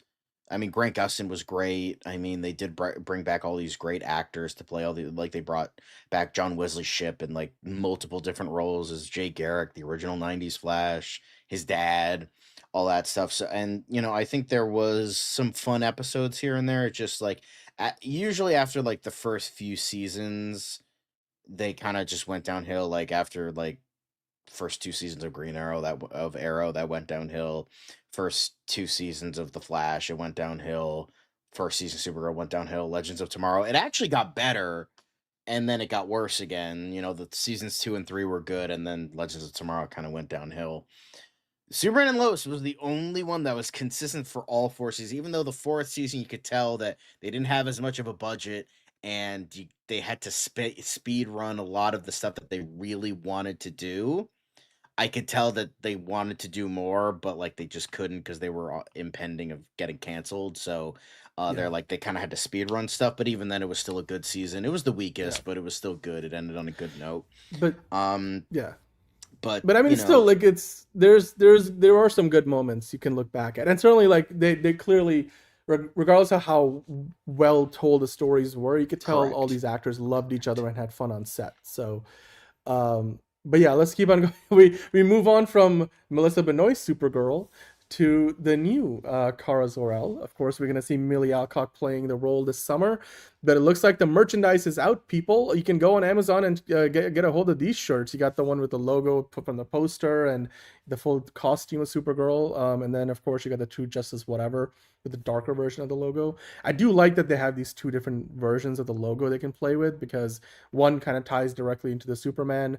I mean, Grant Gustin was great. I mean, they did bring back all these great actors to play they brought back John Wesley Shipp in like multiple different roles as Jay Garrick, the original '90s Flash, his dad, all that stuff. So, and I think there was some fun episodes here and there. It's just like usually after like the first few seasons, they kind of just went downhill. Like after like first two seasons of Green Arrow that went downhill. First two seasons of The Flash, it went downhill. First season of Supergirl went downhill. Legends of Tomorrow, it actually got better, and then it got worse again. The seasons 2 and 3 were good, and then Legends of Tomorrow kind of went downhill. Superman and Lois was the only one that was consistent for all 4 seasons, even though the 4th season you could tell that they didn't have as much of a budget, and they had to speed run a lot of the stuff that they really wanted to do. I could tell that they wanted to do more, but like they just couldn't because they were impending of getting canceled. So they're like they kind of had to speed run stuff. But even then, it was still a good season. It was the weakest, but it was still good. It ended on a good note.
But
yeah, but
I mean, still like there are some good moments you can look back at, and certainly like they clearly, regardless of how well told the stories were, you could tell all these actors loved each other and had fun on set. So. But yeah, let's keep on going. We move on from Melissa Benoist's Supergirl to the new Kara Zor-El. Of course, we're going to see Millie Alcock playing the role this summer. But it looks like the merchandise is out, people. You can go on Amazon and get a hold of these shirts. You got the one with the logo from the poster and the full costume of Supergirl. And then, of course, you got the True Justice whatever with the darker version of the logo. I do like that they have these 2 different versions of the logo they can play with, because one kind of ties directly into the Superman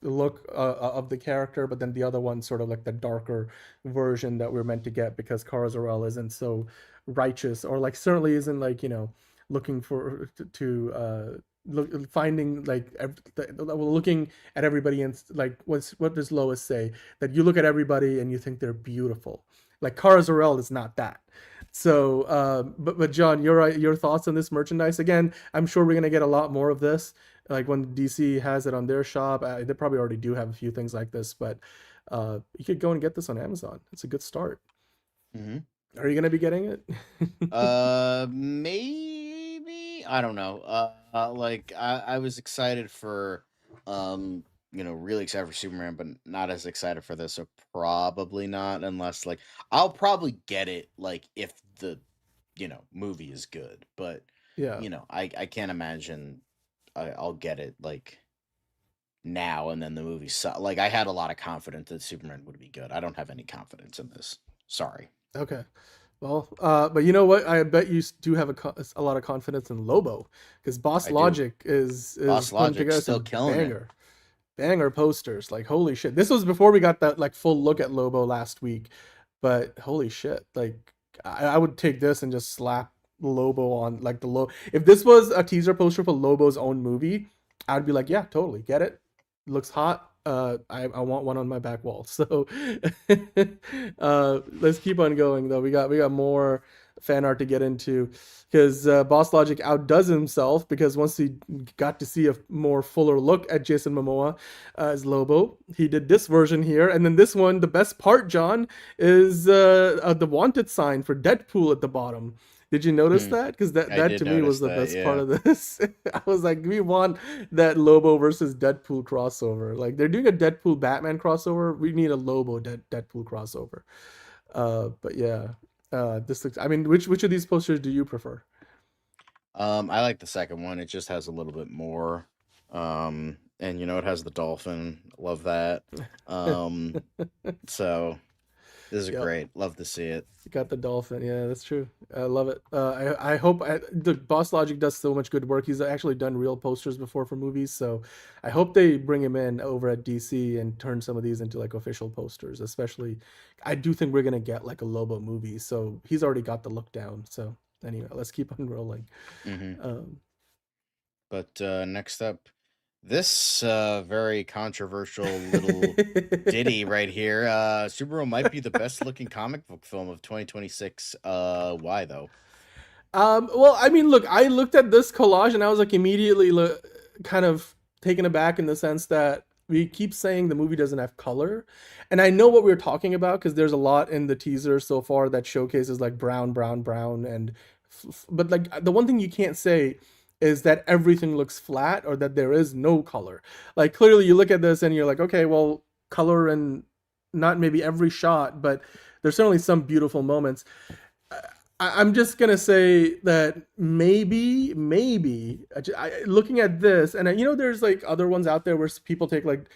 look of the character, but then the other one sort of like the darker version that we're meant to get, because Kara Zor-El isn't so righteous, or like certainly isn't like looking for finding like looking at everybody and like what does Lois say, that you look at everybody and you think they're beautiful. Like Kara Zor-El is not that. So but John, your thoughts on this merchandise? Again, I'm sure we're gonna get a lot more of this. Like when DC has it on their shop, they probably already do have a few things like this, but you could go and get this on Amazon. It's a good start.
Mm-hmm.
Are you gonna be getting it?
Maybe, I don't know. Like I was excited for, really excited for Superman, but not as excited for this. So probably not, unless like I'll probably get it like if the, movie is good. But
yeah,
I can't imagine I'll get it like now and then the movie. Like I had a lot of confidence that Superman would be good. I don't have any confidence in this. Sorry.
Okay. Well, but you know what? I bet you do have a lot of confidence in Lobo, because Boss Logic is
Boss Logic still killing it.
Banger posters. Like holy shit! This was before we got that like full look at Lobo last week, but holy shit! Like I would take this and just slap Lobo on like the low. If this was a teaser poster for Lobo's own movie, I'd be like, yeah, totally get it. Looks hot. I want one on my back wall. So let's keep on going though. We got more fan art to get into, because Boss Logic outdoes himself, because once he got to see a more fuller look at Jason Momoa as Lobo, he did this version here, and then this one, the best part, John, is the wanted sign for Deadpool at the bottom. Did you notice that? Because that to me was the best part of this. I was like, we want that Lobo versus Deadpool crossover. Like they're doing a Deadpool Batman crossover. We need a Lobo Deadpool crossover. But yeah, this looks. I mean, which of these posters do you prefer?
I like the second one. It just has a little bit more. And it has the dolphin. Love that. So. This is great. Love to see it.
You got the dolphin. Yeah, that's true. I love it. I hope the Boss Logic does so much good work. He's actually done real posters before for movies, so I hope they bring him in over at DC and turn some of these into like official posters. Especially, I do think we're gonna get like a Lobo movie, so he's already got the look down. So anyway, let's keep on rolling.
But next up, this very controversial little ditty right here. Supergirl might be the best looking comic book film of 2026. Why though?
Well, I mean, look, I looked at this collage and I was like immediately kind of taken aback in the sense that we keep saying the movie doesn't have color. And I know what we're talking about because there's a lot in the teaser so far that showcases like brown, brown, brown. But like the one thing you can't say is that everything looks flat or that there is no color. Like clearly you look at this and you're like, okay, well, color in not maybe every shot, but there's certainly some beautiful moments. I'm just gonna say that maybe looking at this, and there's like other ones out there where people take like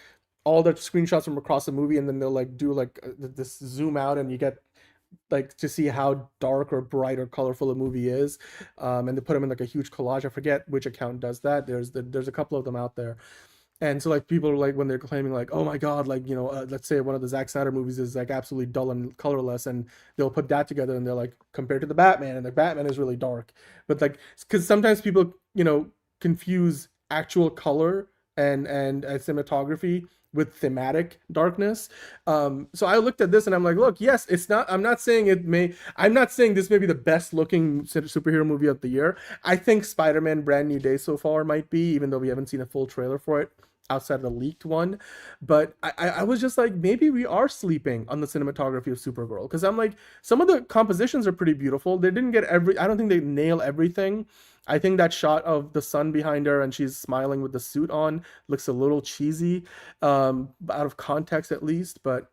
all the screenshots from across the movie and then they'll like do like this zoom out and you get like to see how dark or bright or colorful a movie is, and they put them in like a huge collage. I forget which account does that. There's a couple of them out there. And so like people are like when they're claiming like, oh my god, like let's say one of the Zack Snyder movies is like absolutely dull and colorless, and they'll put that together and they're like compared to the Batman, and the Batman is really dark. But like because sometimes people confuse actual color and cinematography with thematic darkness. So I looked at this and I'm like, look, yes, it's not. I'm not saying this may be the best looking superhero movie of the year. I think Spider-Man: Brand New Day so far might be, even though we haven't seen a full trailer for it outside of the leaked one. But I was just like, maybe we are sleeping on the cinematography of Supergirl, because I'm like, some of the compositions are pretty beautiful. They didn't get I don't think they nail everything. I think that shot of the sun behind her and she's smiling with the suit on looks a little cheesy, out of context at least. But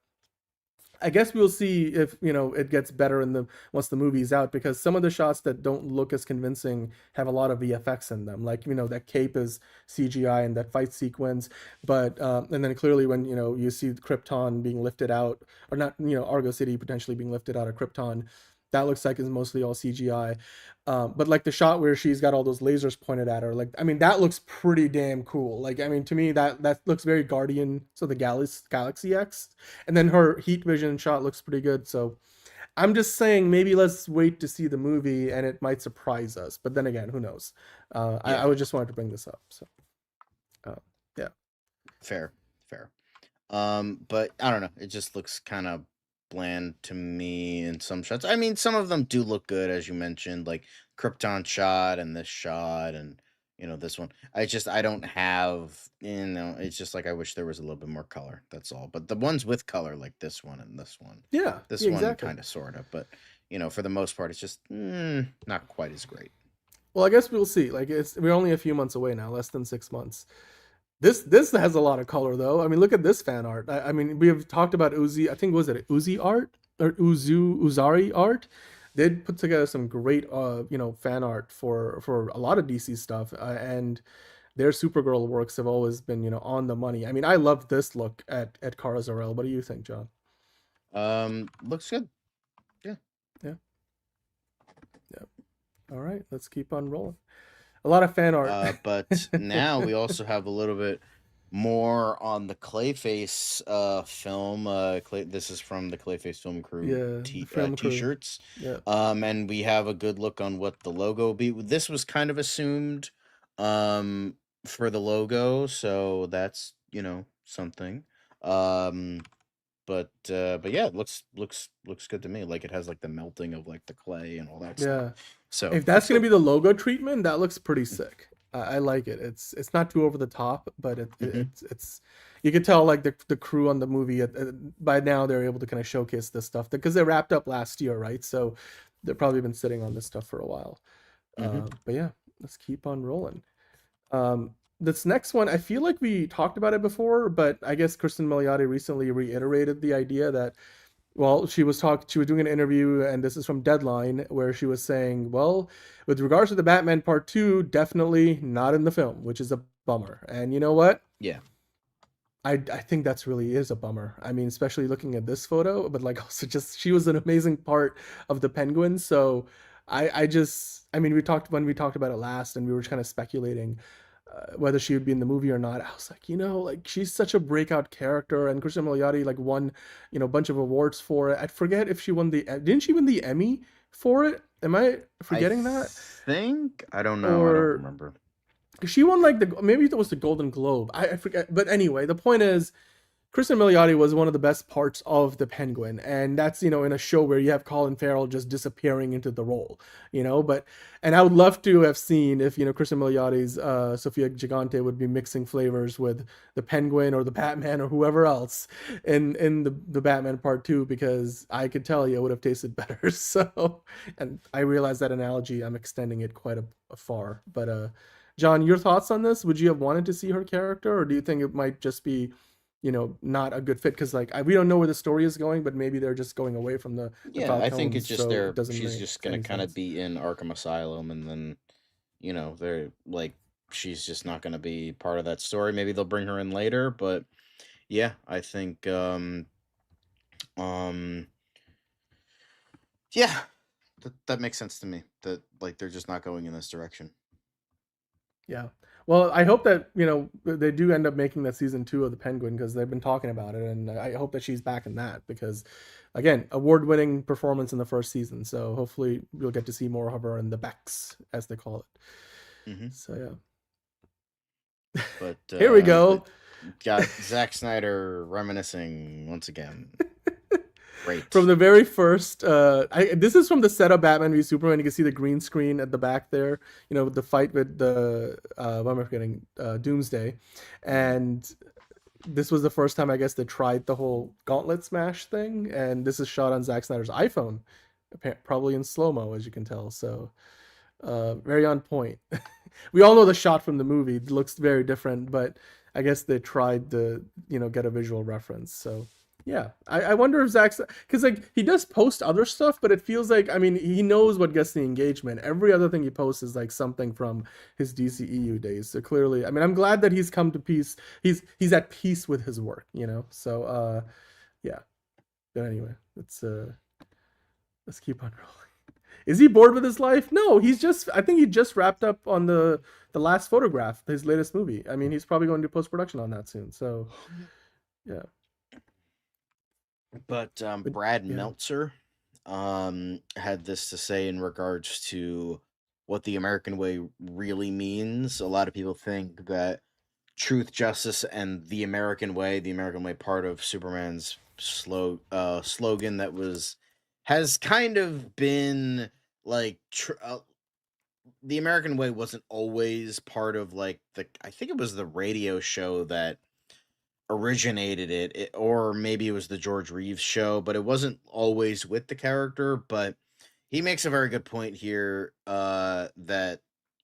I guess we'll see if it gets better once the movie's out, because some of the shots that don't look as convincing have a lot of VFX in them, like that cape is CGI and that fight sequence. But and then clearly when you see Krypton being lifted out, or not, Argo City potentially being lifted out of Krypton, that looks like it's mostly all CGI. But like the shot where she's got all those lasers pointed at her, like, I mean, that looks pretty damn cool. Like, I mean, to me, that looks very Guardian, so the Galaxy X. And then her heat vision shot looks pretty good. So I'm just saying, maybe let's wait to see the movie and it might surprise us. But then again, who knows? I would just wanted to bring this up. So, yeah.
Fair. But I don't know. It just looks kind of bland to me in some shots. I mean, some of them do look good, as you mentioned, like Krypton shot and this shot and this one. I don't have, it's just like I wish there was a little bit more color. That's all. But the ones with color, like this one and this one, this one
exactly.
kind of sort of, but for the most part, it's just not quite as great.
Well, I guess we'll see. Like, we're only a few months away now, less than 6 months. This has a lot of color, though. I mean, look at this fan art. I mean, we have talked about Uzi. I think, was it Uzi art or Uzari art? They put together some great, fan art for a lot of DC stuff, and their Supergirl works have always been, on the money. I mean, I love this look at Kara Zor-El. What do you think, John?
Looks good.
Yeah. All right, let's keep on rolling. A lot of fan art.
But now we also have a little bit more on the Clayface film. This is from the Clayface Film Crew t-shirts.
Yeah.
And we have a good look on what the logo will be. This was kind of assumed for the logo, so that's something. But yeah, it looks good to me. Like, it has like the melting of like the clay and all that stuff. So
if that's gonna be the logo treatment, that looks pretty sick. I like it. It's not too over the top, but it's you could tell like the crew on the movie by now they're able to kind of showcase this stuff because they wrapped up last year, right? So they've probably been sitting on this stuff for a while. But yeah, let's keep on rolling. This next one, I feel like we talked about it before, but I guess Kristen Milioti recently reiterated the idea that, well, she was doing an interview, and this is from Deadline, where she was saying, well, with regards to the Batman Part 2, definitely not in the film, which is a bummer. And you know what?
Yeah.
I think that's really is a bummer. I mean, especially looking at this photo, but like also just, she was an amazing part of the Penguin. So I mean, when we talked about it last and we were kind of speculating whether she would be in the movie or not, I was like, like she's such a breakout character, and Kristen Milioti like won, a bunch of awards for it. I forget if she won didn't she win the Emmy for it. Am I forgetting that?
I don't know. I don't
Or
remember.
she won like maybe it was the Golden Globe. I forget. But anyway, the point is, Kristen Milioti was one of the best parts of the Penguin, and that's, in a show where you have Colin Farrell just disappearing into the role, and I would love to have seen if, Kristen Milioti's Sofia Gigante would be mixing flavors with the Penguin or the Batman or whoever else in the Batman Part 2, because I could tell you it would have tasted better. So, and I realize that analogy, I'm extending it quite a far, but John, your thoughts on this? Would you have wanted to see her character, or do you think it might just be not a good fit, because we don't know where the story is going, but maybe they're just going away from the
I think it's just
so
she's just gonna kind of be in Arkham Asylum, and then they're like, she's just not gonna be part of that story. Maybe they'll bring her in later, but yeah, I think yeah, that makes sense to me, that like they're just not going in this direction.
Yeah. Well, I hope that, they do end up making that season 2 of the Penguin, because they've been talking about it, and I hope that she's back in that, because, again, award-winning performance in the first season. So hopefully we'll get to see more of her in the Becks, as they call it.
Mm-hmm.
So yeah.
But
here we go.
Got Zack Snyder reminiscing once again. Great.
From the very first, this is from the set of Batman v Superman. You can see the green screen at the back there, with the fight with the, what am I forgetting, Doomsday. And this was the first time, I guess, they tried the whole gauntlet smash thing. And this is shot on Zack Snyder's iPhone, probably in slow-mo, as you can tell. So, very on point. We all know the shot from the movie. It looks very different, but I guess they tried to, get a visual reference. So, yeah, I wonder if Zach's, because he does post other stuff, but it feels like, he knows what gets the engagement. Every other thing he posts is like something from his DCEU days. So clearly, I'm glad that he's come to peace. He's at peace with his work, So yeah. But anyway, let's keep on rolling. Is he bored with his life? No, I think he just wrapped up on the last photograph, his latest movie. He's probably going to do post-production on that soon. So yeah.
But Brad Meltzer had this to say in regards to what the American way really means. A lot of people think that truth, justice, and the American way part of Superman's slogan that has kind of been like the American way wasn't always part of like I think it was the radio show that originated it, or maybe it was the George Reeves show, but it wasn't always with the character. But he makes a very good point here, that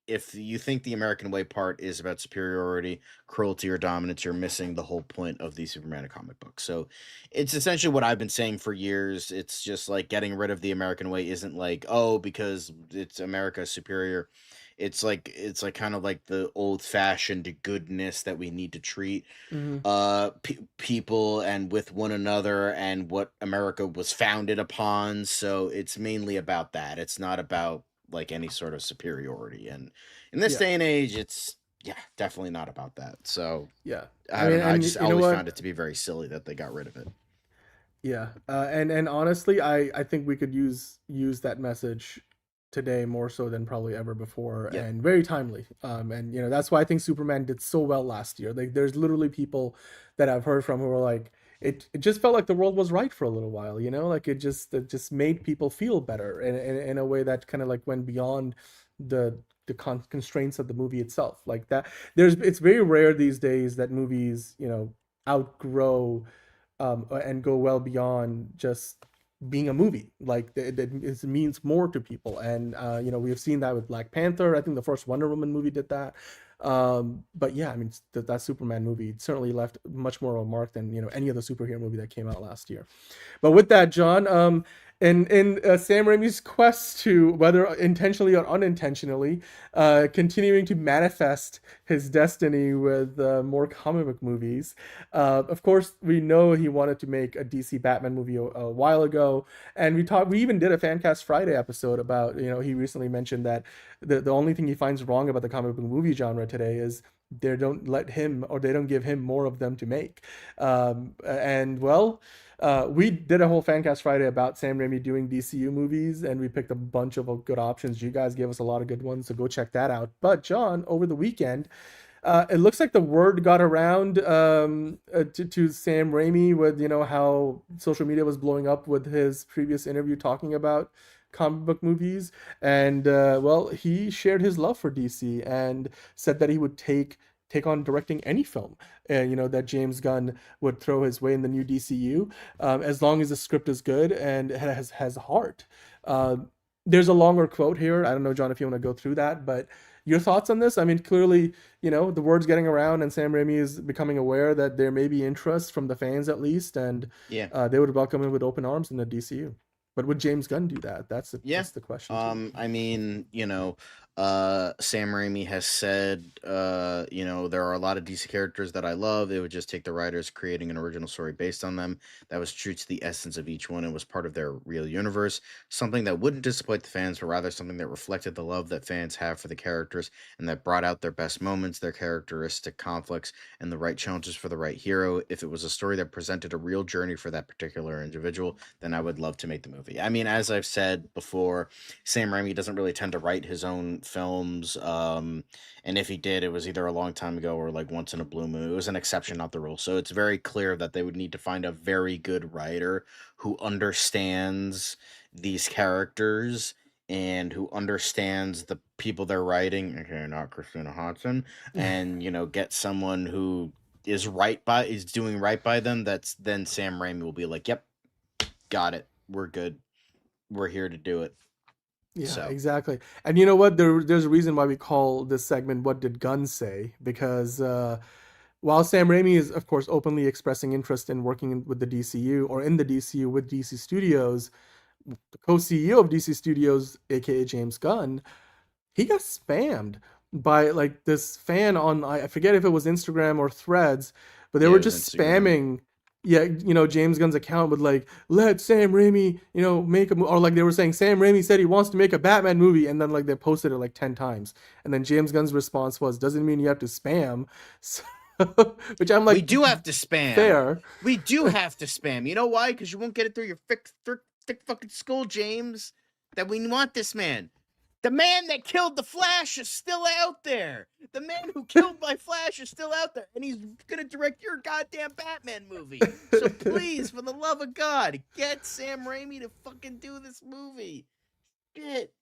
if you think the American way part is about superiority, cruelty, or dominance, you're missing the whole point of the Superman comic book. So it's essentially what I've been saying for years. It's just like getting rid of the American way isn't like, oh, because it's America superior. It's like kind of like the old-fashioned goodness that we need to treat people and with one another, and what America was founded upon. So it's mainly about that. It's not about like any sort of superiority. And in this day and age, it's definitely not about that. So
yeah,
I don't know. I just always found it to be very silly that they got rid of it.
Yeah, and honestly, I think we could use that message today more so than probably ever before, and very timely. And that's why I think Superman did so well last year. Like, there's literally people that I've heard from who are like, it just felt like the world was right for a little while, like it just made people feel better in a way that kind of like went beyond the constraints of the movie itself. Like that, it's very rare these days that movies outgrow and go well beyond just being a movie. Like it means more to people, and we have seen that with Black Panther. I think the first Wonder Woman movie did that. But yeah, that Superman movie certainly left much more of a mark than any other superhero movie that came out last year. But with that, John, in Sam Raimi's quest to, whether intentionally or unintentionally, continuing to manifest his destiny with more comic book movies. Of course, we know he wanted to make a DC Batman movie a while ago, and we even did a Fancast Friday episode about, he recently mentioned that the only thing he finds wrong about the comic book movie genre today is they don't let him, or they don't give him more of them to make. And well, we did a whole Fancast Friday about Sam Raimi doing DCU movies, and we picked a bunch of good options. You guys gave us a lot of good ones, so go check that out. But John, over the weekend, it looks like the word got around to Sam Raimi with, how social media was blowing up with his previous interview talking about comic book movies. And well, he shared his love for DC and said that he would take on directing any film, that James Gunn would throw his way in the new DCU, as long as the script is good and has heart. There's a longer quote here. I don't know, John, if you want to go through that, but your thoughts on this? I mean, clearly, the word's getting around, and Sam Raimi is becoming aware that there may be interest from the fans, at least, and they would welcome him with open arms in the DCU. But would James Gunn do that? That's the question.
I mean, Sam Raimi has said, there are a lot of DC characters that I love. It would just take the writers creating an original story based on them that was true to the essence of each one and was part of their real universe. Something that wouldn't disappoint the fans, but rather something that reflected the love that fans have for the characters and that brought out their best moments, their characteristic conflicts, and the right challenges for the right hero. If it was a story that presented a real journey for that particular individual, then I would love to make the movie. I mean, as I've said before, Sam Raimi doesn't really tend to write his own films, and if he did, it was either a long time ago or like once in a blue moon. It was an exception, not the rule. So it's very clear that they would need to find a very good writer who understands these characters and who understands the people they're writing. Okay, not Christina Hodson, and get someone who is doing right by them. Then Sam Raimi will be like, "Yep, got it. We're good. We're here to do it."
Yeah, exactly. And you know what? There's a reason why we call this segment "What Did Gunn Say?" Because while Sam Raimi is, of course, openly expressing interest in working with the DCU or in the DCU with DC Studios, the co-CEO of DC Studios, aka James Gunn, he got spammed by like this fan on, I forget if it was Instagram or Threads, but they were just spamming. Yeah, James Gunn's account would like, let Sam Raimi, make a movie, or like they were saying Sam Raimi said he wants to make a Batman movie, and then like they posted it like 10 times, and then James Gunn's response was, doesn't mean you have to spam. So, which I'm like,
we do have to spam.
Fair.
We do have to spam. You know why? Because you won't get it through your thick fucking skull, James. That we want this man. The man that killed the Flash is still out there. The man who killed my Flash is still out there. And he's going to direct your goddamn Batman movie. So please, for the love of God, get Sam Raimi to fucking do this movie. Shit.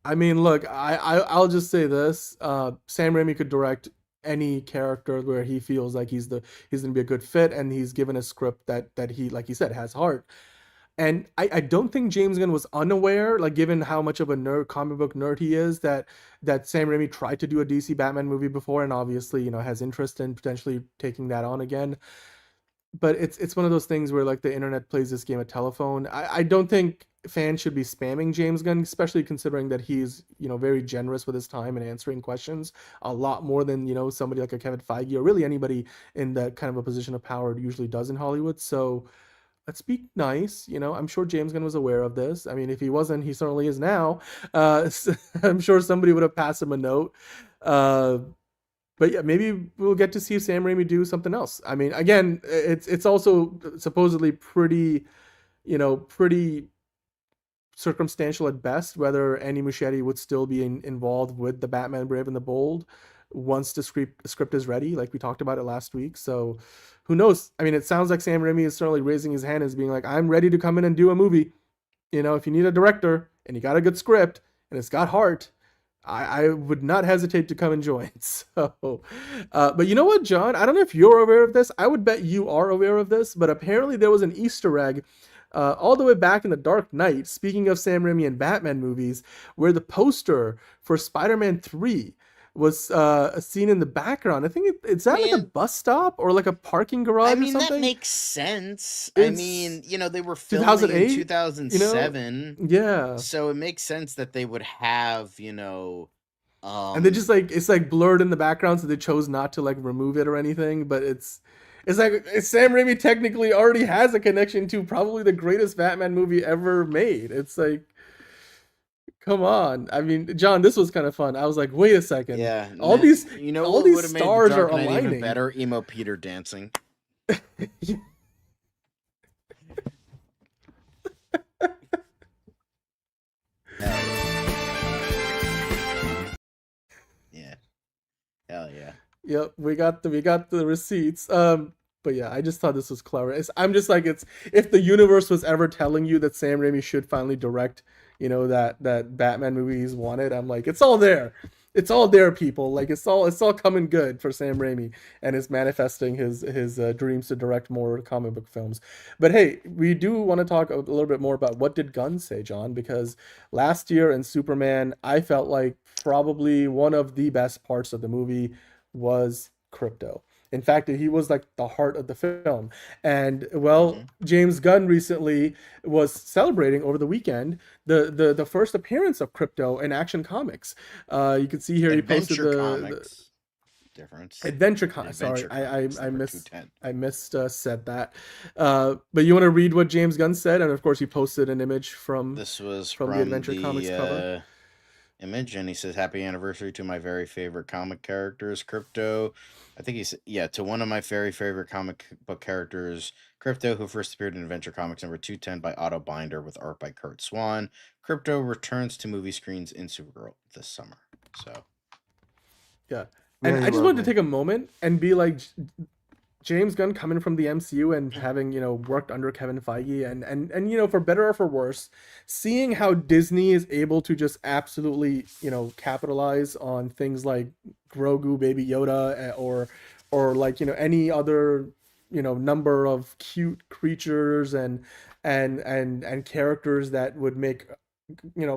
I mean, look, I'll just say this. Sam Raimi could direct any character where he feels like he's going to be a good fit, and he's given a script that he, like he said, has heart. And I don't think James Gunn was unaware, like given how much of a comic book nerd he is, that Sam Raimi tried to do a DC Batman movie before, and obviously, has interest in potentially taking that on again. But it's one of those things where like the internet plays this game of telephone. I don't think fans should be spamming James Gunn, especially considering that he's, very generous with his time and answering questions a lot more than, somebody like a Kevin Feige or really anybody in that kind of a position of power usually does in Hollywood. So let's be nice. I'm sure James Gunn was aware of this. I mean, if he wasn't, he certainly is now. I'm sure somebody would have passed him a note. But yeah, maybe we'll get to see Sam Raimi do something else. I mean, again, it's also supposedly pretty circumstantial at best whether Andy Muschietti would still be involved with the Batman Brave and the Bold once the script is ready, like we talked about it last week. So who knows? I mean, it sounds like Sam Raimi is certainly raising his hand as being like, I'm ready to come in and do a movie. If you need a director and you got a good script and it's got heart, I would not hesitate to come and join. So, but you know what, John? I don't know if you're aware of this. I would bet you are aware of this, but apparently there was an Easter egg all the way back in the Dark Knight, speaking of Sam Raimi and Batman movies, where the poster for Spider-Man 3 was seen in the background. I think it's like a bus stop or like a parking garage or something.
That makes sense. They were filming in 2007.
Yeah.
So it makes sense that they would have,
and they just like, it's like blurred in the background, so they chose not to like remove it or anything. But it's like Sam Raimi technically already has a connection to probably the greatest Batman movie ever made. It's like, Come on. I mean, John, this was kind of fun. I was like, wait a second.
Yeah.
All these
what
these
would've made The
stars are
Dark Knight
aligning.
even better? Emo Peter dancing. Yeah. Hell yeah.
Yep, we got the receipts. But yeah, I just thought this was clever. I'm just like, it's if the universe was ever telling you that Sam Raimi should finally direct, that Batman movie he's wanted, I'm like, it's all there. It's all there, people. Like it's all coming good for Sam Raimi and is manifesting his dreams to direct more comic book films. But hey, we do want to talk a little bit more about what did Gunn say, John, because last year in Superman, I felt like probably one of the best parts of the movie was Crypto. In fact, he was like the heart of the film. And well, James Gunn recently was celebrating over the weekend the first appearance of Crypto in Action Comics. You can see here
Adventure
he posted
Comics. Difference.
Adventure Comics. Sorry, I missed said that. But you want to read what James Gunn said, and of course he posted an image from
the
Adventure Comics cover.
Image, and he says, "Happy anniversary to my very favorite comic characters, Crypto." I think he's to one of my very favorite comic book characters, Crypto, who first appeared in Adventure Comics number 210 by Otto Binder with art by Kurt Swan. Crypto returns to movie screens in Supergirl this summer. So,
yeah, and I just wanted to take a moment and be like, James Gunn coming from the MCU and having, worked under Kevin Feige and for better or for worse, seeing how Disney is able to just absolutely, capitalize on things like Grogu, Baby Yoda, or like, any other, number of cute creatures and characters that would make,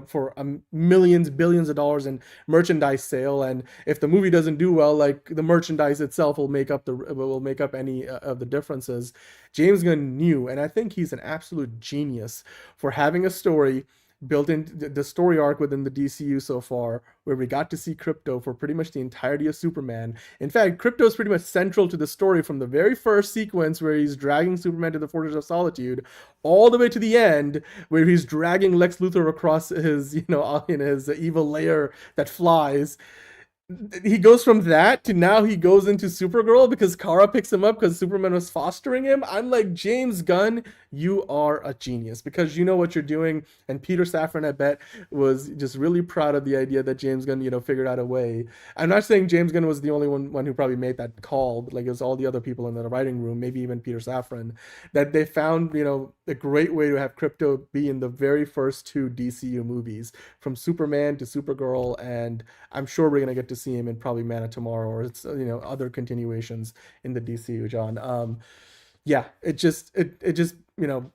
for millions, billions of dollars in merchandise sale. And if the movie doesn't do well, like the merchandise itself will make up any of the differences. James Gunn knew, and I think he's an absolute genius for having a story built into the story arc within the DCU so far, where we got to see Crypto for pretty much the entirety of Superman. In fact, Crypto is pretty much central to the story from the very first sequence where he's dragging Superman to the Fortress of Solitude, all the way to the end where he's dragging Lex Luthor across his, in his evil lair that flies. He goes from that to now he goes into Supergirl because Kara picks him up because Superman was fostering him. I'm like, James Gunn, you are a genius because you know what you're doing. And Peter Safran, I bet, was just really proud of the idea that James Gunn, figured out a way. I'm not saying James Gunn was the only one who probably made that call. Like, it was all the other people in the writing room, maybe even Peter Safran, that they found, a great way to have Crypto be in the very first two DCU movies, from Superman to Supergirl. And I'm sure we're going to get to see him in probably Man of Tomorrow or it's other continuations in the DCU, John. It just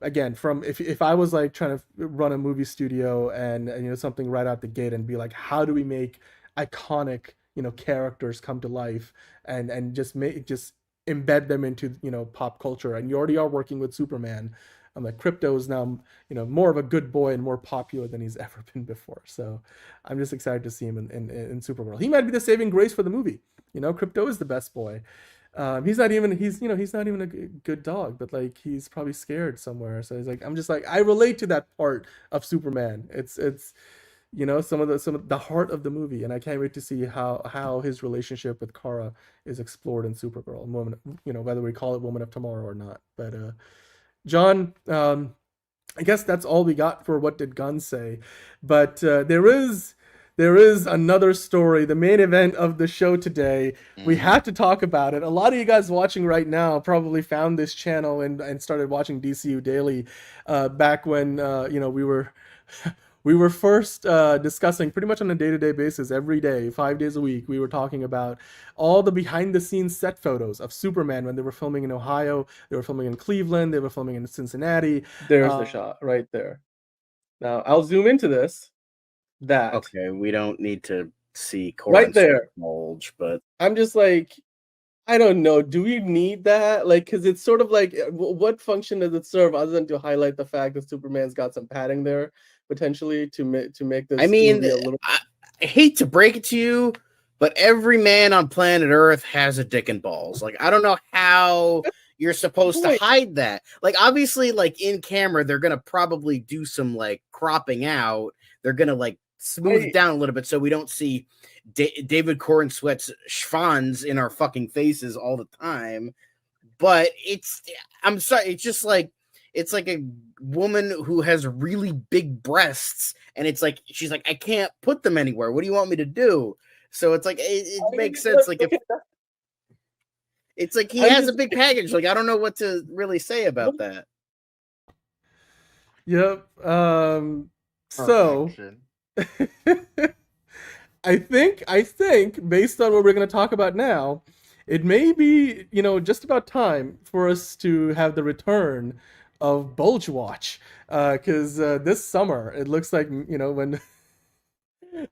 again, from if I was like trying to run a movie studio and something right out the gate and be like, how do we make iconic characters come to life and just embed them into pop culture, and you already are working with Superman. I'm like, Crypto is now, more of a good boy and more popular than he's ever been before. So I'm just excited to see him in Supergirl. He might be the saving grace for the movie. Crypto is the best boy. He's not even a good dog, but like he's probably scared somewhere. So he's like, I'm just like, I relate to that part of Superman. It's some of the heart of the movie, and I can't wait to see how his relationship with Kara is explored in Supergirl, and whether we call it Woman of Tomorrow or not. But John, I guess that's all we got for What Did Gunn Say? But there is another story, the main event of the show today. We have to talk about it. A lot of you guys watching right now probably found this channel and started watching DCU Daily back when we were first discussing pretty much on a day-to-day basis, every day, 5 days a week. We were talking about all the behind-the-scenes set photos of Superman when they were filming in Ohio, they were filming in Cleveland, they were filming in Cincinnati. There's the shot right there. Now, I'll zoom into this.
Okay, we don't need to see
right there
bulge, but
I'm just like, I don't know. Do we need that? Like, because it's sort of like, what function does it serve other than to highlight the fact that Superman's got some padding there potentially to make this?
I mean,
movie a little...
I hate to break it to you, but every man on planet Earth has a dick and balls. Like, I don't know how you're supposed to hide that. Like, obviously, like in camera, they're gonna probably do some like cropping out. They're gonna like smooth it down a little bit so we don't see David Corn Sweat's schwans in our fucking faces all the time. But I'm sorry, it's like a woman who has really big breasts, and it's like she's like, I can't put them anywhere. What do you want me to do? So it's like it makes sense. Like if it's like he has a big package. Like I don't know what to really say about that.
Yep. So I think based on what we're going to talk about now, it may be, just about time for us to have the return of Bulge Watch, because this summer it looks like,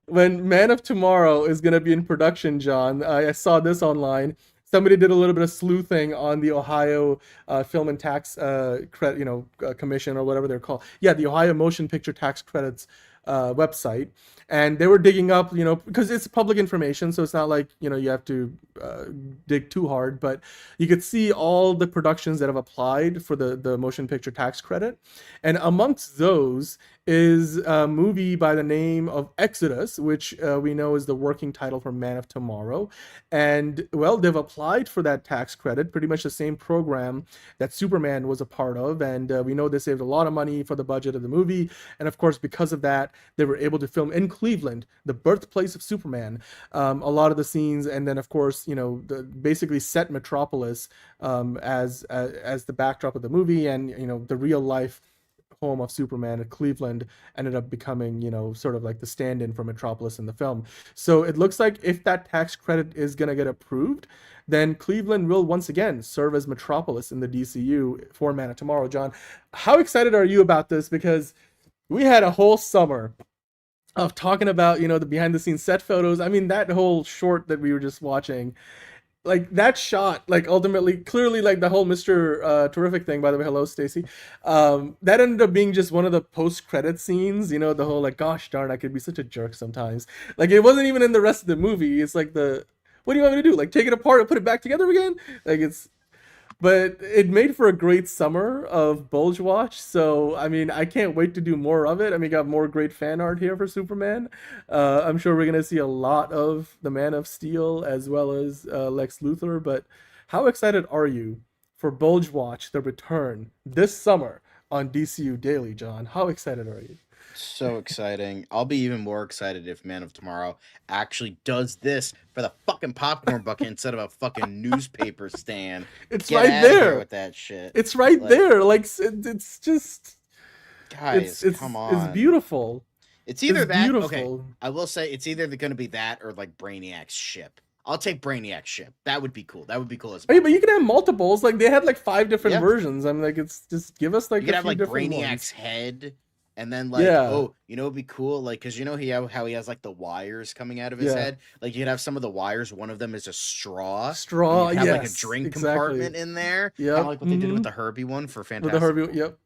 when Man of Tomorrow is going to be in production, John. I saw this online. Somebody did a little bit of sleuthing on the Ohio Film and Tax Commission, or whatever they're called. Yeah, the Ohio Motion Picture Tax Credits website, and they were digging up, because it's public information, so it's not like you have to dig too hard, but you could see all the productions that have applied for the motion picture tax credit, and amongst those is a movie by the name of Exodus, which we know is the working title for Man of Tomorrow. And well, they've applied for that tax credit, pretty much the same program that Superman was a part of, and we know they saved a lot of money for the budget of the movie. And of course, because of that, they were able to film in Cleveland, the birthplace of Superman, a lot of the scenes, and then of course, basically set Metropolis as the backdrop of the movie, and the real life home of Superman at Cleveland ended up becoming, sort of like the stand-in for Metropolis in the film. So it looks like if that tax credit is going to get approved, then Cleveland will once again serve as Metropolis in the DCU for Man of Tomorrow. John, how excited are you about this? Because we had a whole summer of talking about, the behind-the-scenes set photos. I mean, that whole short that we were just watching, like that shot, like ultimately, clearly, like the whole Mr. Terrific thing, by the way, hello, Stacy, that ended up being just one of the post-credit scenes, the whole like, gosh darn, I could be such a jerk sometimes. Like it wasn't even in the rest of the movie. It's like what do you want me to do? Like take it apart and put it back together again? But it made for a great summer of Bulge Watch, so I mean, I can't wait to do more of it. I mean, got more great fan art here for Superman. I'm sure we're gonna see a lot of the Man of Steel as well as Lex Luthor. But how excited are you for Bulge Watch: The Return this summer on DCU Daily, John? How excited are you?
So exciting. I'll be even more excited if Man of Tomorrow actually does this for the fucking popcorn bucket instead of a fucking newspaper stand.
It's
Get
right
outta here
there
with that shit.
It's right there. Like it's just,
guys,
it's
come on.
It's beautiful.
It's either
It's
that.
beautiful.
Okay, I will say it's either going to be that or like Brainiac's ship. I'll take Brainiac's ship. That would be cool. That would be cool as
Oh, yeah, but you can have multiples. Like they had like 5 different
Yeah.
versions. I'm like, it's just give us like
You could
a
have
few
like
different
Brainiac's
ones.
head, and then like,
Yeah.
it'd be cool, like, because how he has like the wires coming out of his
Yeah.
head. Like you could have some of the wires. One of them is a straw. and
Straw,
you could have like a
yes,
drink
exactly.
compartment in there. Kind
Yep,
of like what they did
mhm.
with the Herbie one for
With
Fantastic.
the Herbie, yep.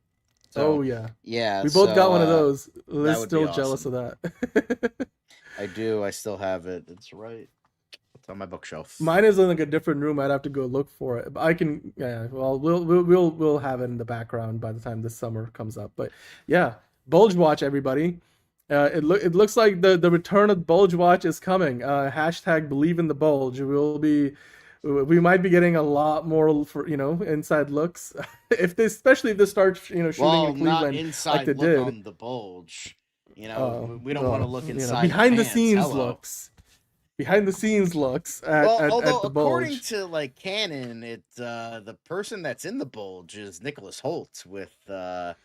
So,
Oh yeah,
yeah,
we both got one of
so,
those. Liz
would be
still jealous of that.
I do. I still have it. It's right. It's on my bookshelf.
Mine is in like a different room. I'd have to go look for it. But I can. Yeah. Well, we'll have it in the background by the time this summer comes up. But yeah, Bulge Watch, everybody. It looks like the return of Bulge Watch is coming. Hashtag believe in the Bulge. We might be getting a lot more for inside looks especially if they start shooting in Cleveland
not inside
like they
look
did.
on the bulge. We don't want to look inside
behind the
pants.
scenes
Hello.
looks. Behind the scenes looks at
Although
the
according
bulge.
to like canon, the person that's in the bulge is Nicholas Holt with that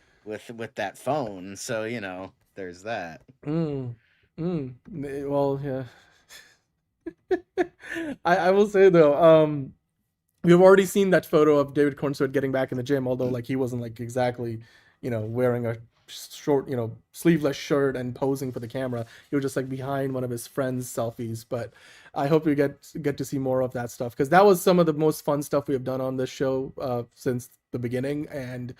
phone. So there's that.
Well, yeah. I will say though, we've already seen that photo of David Cornsword getting back in the gym, although like he wasn't like exactly, wearing a short, sleeveless shirt and posing for the camera. He was just like behind one of his friends' selfies. But I hope we get to see more of that stuff, because that was some of the most fun stuff we have done on this show since the beginning, and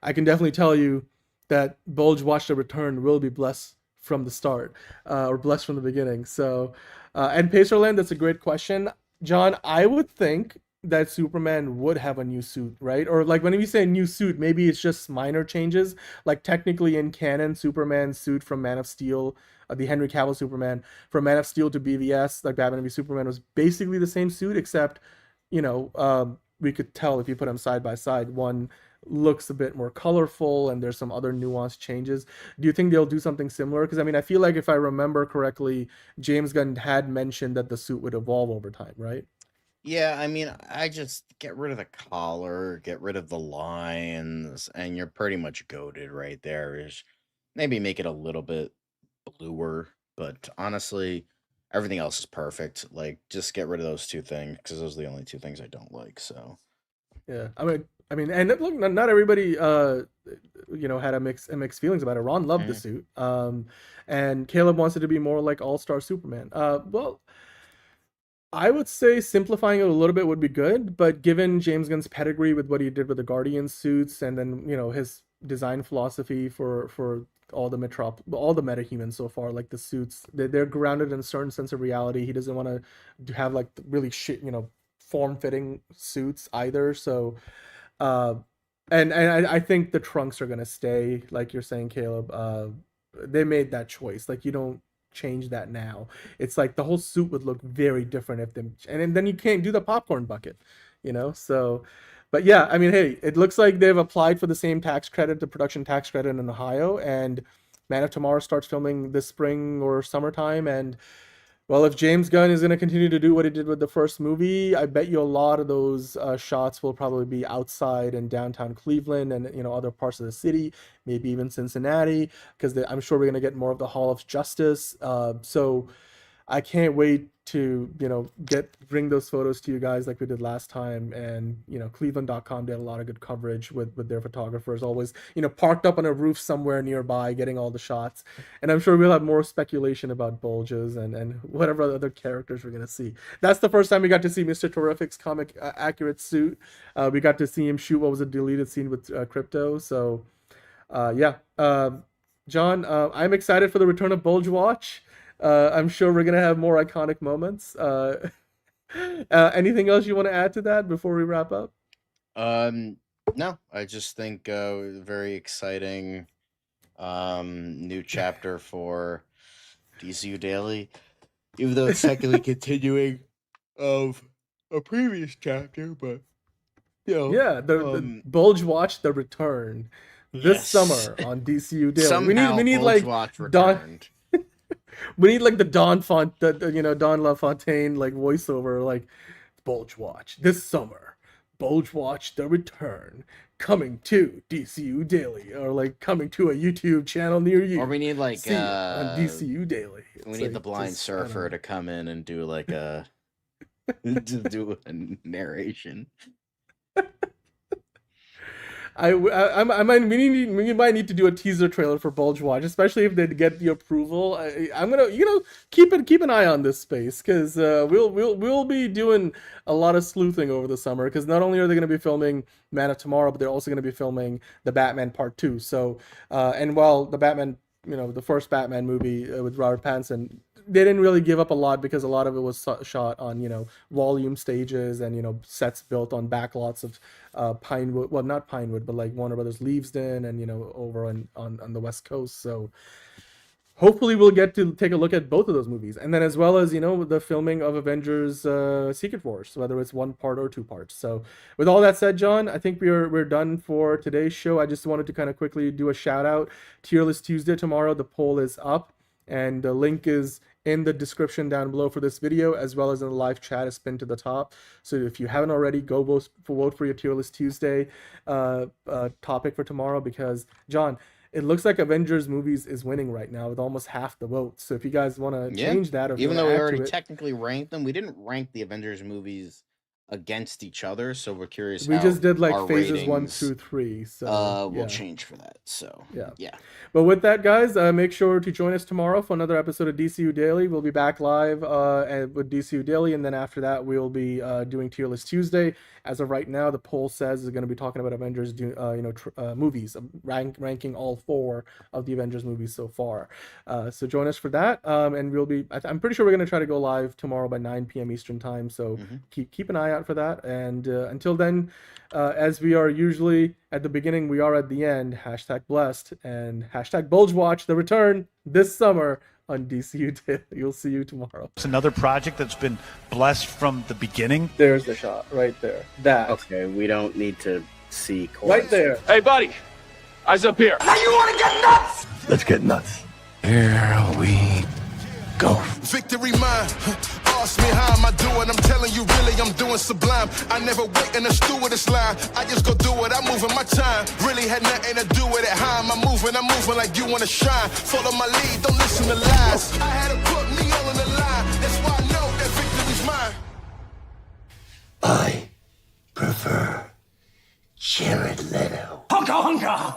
I can definitely tell you that Bulge Watch: The Return will be blessed from the start, or blessed from the beginning. So, and Pacerland, that's a great question, John. I would think that Superman would have a new suit, right? Or like when we say new suit, maybe it's just minor changes. Like technically in canon, Superman's suit from Man of Steel, the Henry Cavill Superman from Man of Steel to BVS, like Batman v Superman, was basically the same suit, except we could tell if you put them side by side, one looks a bit more colorful and there's some other nuanced changes. Do you think they'll do something similar? Because I mean, I feel like if I remember correctly, James Gunn had mentioned that the suit would evolve over time, right?
Yeah, I mean, I just get rid of the collar, get rid of the lines, and you're pretty much goaded right there. Is maybe make it a little bit bluer, but honestly, everything else is perfect. Like, just get rid of those two things because those are the only two things I don't like. So,
Yeah, I mean, and look, not everybody, had a mixed feelings about it. Ron loved the suit, and Caleb wants it to be more like All-Star Superman. Well, I would say simplifying it a little bit would be good, but given James Gunn's pedigree with what he did with the Guardian suits, and then his design philosophy for all the metahumans so far, like the suits, they're grounded in a certain sense of reality. He doesn't want to have like really shit, form-fitting suits either. So, and I think the trunks are gonna stay, like you're saying, Caleb. They made that choice. Like you don't change that now. It's like the whole suit would look very different if them, and then you can't do the popcorn bucket, So, but yeah, I mean, hey, it looks like they've applied for the same tax credit, the production tax credit in Ohio, and Man of Tomorrow starts filming this spring or summertime, and well, if James Gunn is going to continue to do what he did with the first movie, I bet you a lot of those shots will probably be outside in downtown Cleveland and other parts of the city, maybe even Cincinnati, because I'm sure we're going to get more of the Hall of Justice. So I can't wait to bring those photos to you guys like we did last time. And Cleveland.com did a lot of good coverage with their photographers, always parked up on a roof somewhere nearby getting all the shots. And I'm sure we'll have more speculation about bulges and whatever other characters we're going to see. That's the first time we got to see Mr. Terrific's comic accurate suit. We got to see him shoot what was a deleted scene with Crypto. So John, I'm excited for the return of Bulge Watch. I'm sure we're gonna have more iconic moments. Anything else you want to add to that before we wrap up?
No, I just think very exciting new chapter for DCU Daily, even though it's technically continuing of a previous chapter, but
the Bulge Watch, the return this summer on DCU Daily.
Somehow
we need
Bulge
like
Watch returned.
We need like the Don LaFontaine like voiceover, like Bulge Watch this summer, Bulge Watch the return, coming to DCU Daily, or like coming to a YouTube channel near you.
Or we need like
on DCU Daily.
We need the blind surfer to come in and do like a to do a narration.
We might need to do a teaser trailer for Bulge Watch, especially if they get the approval. I'm gonna keep an eye on this space, because we'll be doing a lot of sleuthing over the summer, because not only are they going to be filming Man of Tomorrow, but they're also going to be filming the Batman Part 2. So and while the Batman, the first Batman movie with Robert Pattinson, they didn't really give up a lot, because a lot of it was shot on volume stages and sets built on backlots of Pinewood, well, not Pinewood, but like Warner Brothers Leavesden and over on the West Coast. So hopefully we'll get to take a look at both of those movies, and then as well as the filming of Avengers Secret Wars, whether it's one part or two parts. So with all that said, John, I think we're done for today's show. I just wanted to kind of quickly do a shout out. Tier List Tuesday tomorrow, the poll is up, and the link is in the description down below for this video, as well as in the live chat is pinned to the top. So if you haven't already, go vote for your Tier List Tuesday topic for tomorrow, because John, it looks like Avengers movies is winning right now with almost half the votes. So if you guys want to change that, or
even though we already technically ranked them, we didn't rank the Avengers movies against each other, so we're curious.
We just did like phases
ratings,
1 through 3. So
we'll change for that. So yeah.
But with that, guys, make sure to join us tomorrow for another episode of DCU Daily. We'll be back live with DCU Daily, and then after that, we'll be doing Tier List Tuesday. As of right now, the poll says is going to be talking about Avengers, movies, ranking all 4 of the Avengers movies so far. So join us for that, and we'll be. I'm pretty sure we're going to try to go live tomorrow by 9 p.m. Eastern time. So keep an eye out out for that. And until then, as we are usually at the beginning, we are at the end. #blessed and #BulgeWatch, the return this summer on DCU Daily. You'll see you tomorrow.
It's another project that's been blessed from the beginning.
There's the shot right there. That.
Okay, we don't need to see chorus.
Right there.
Hey, buddy. Eyes up here.
Now you want to get nuts? Let's get nuts. Here we go.
Victory mine. Ask me how am I doing? I'm telling you, really, I'm doing sublime. I never wait in a stewardess line. I just go do it. I'm moving my time. Really had nothing to do with it. How am I moving? I'm moving like you want to shine. Follow my lead. Don't listen to lies. I had to put me all on the line. That's why I know that victory's mine.
I prefer Jared Leto. Hunka hunka!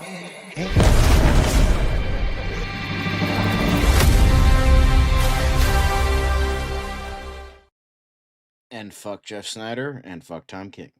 And fuck Jeff Snyder and fuck Tom King.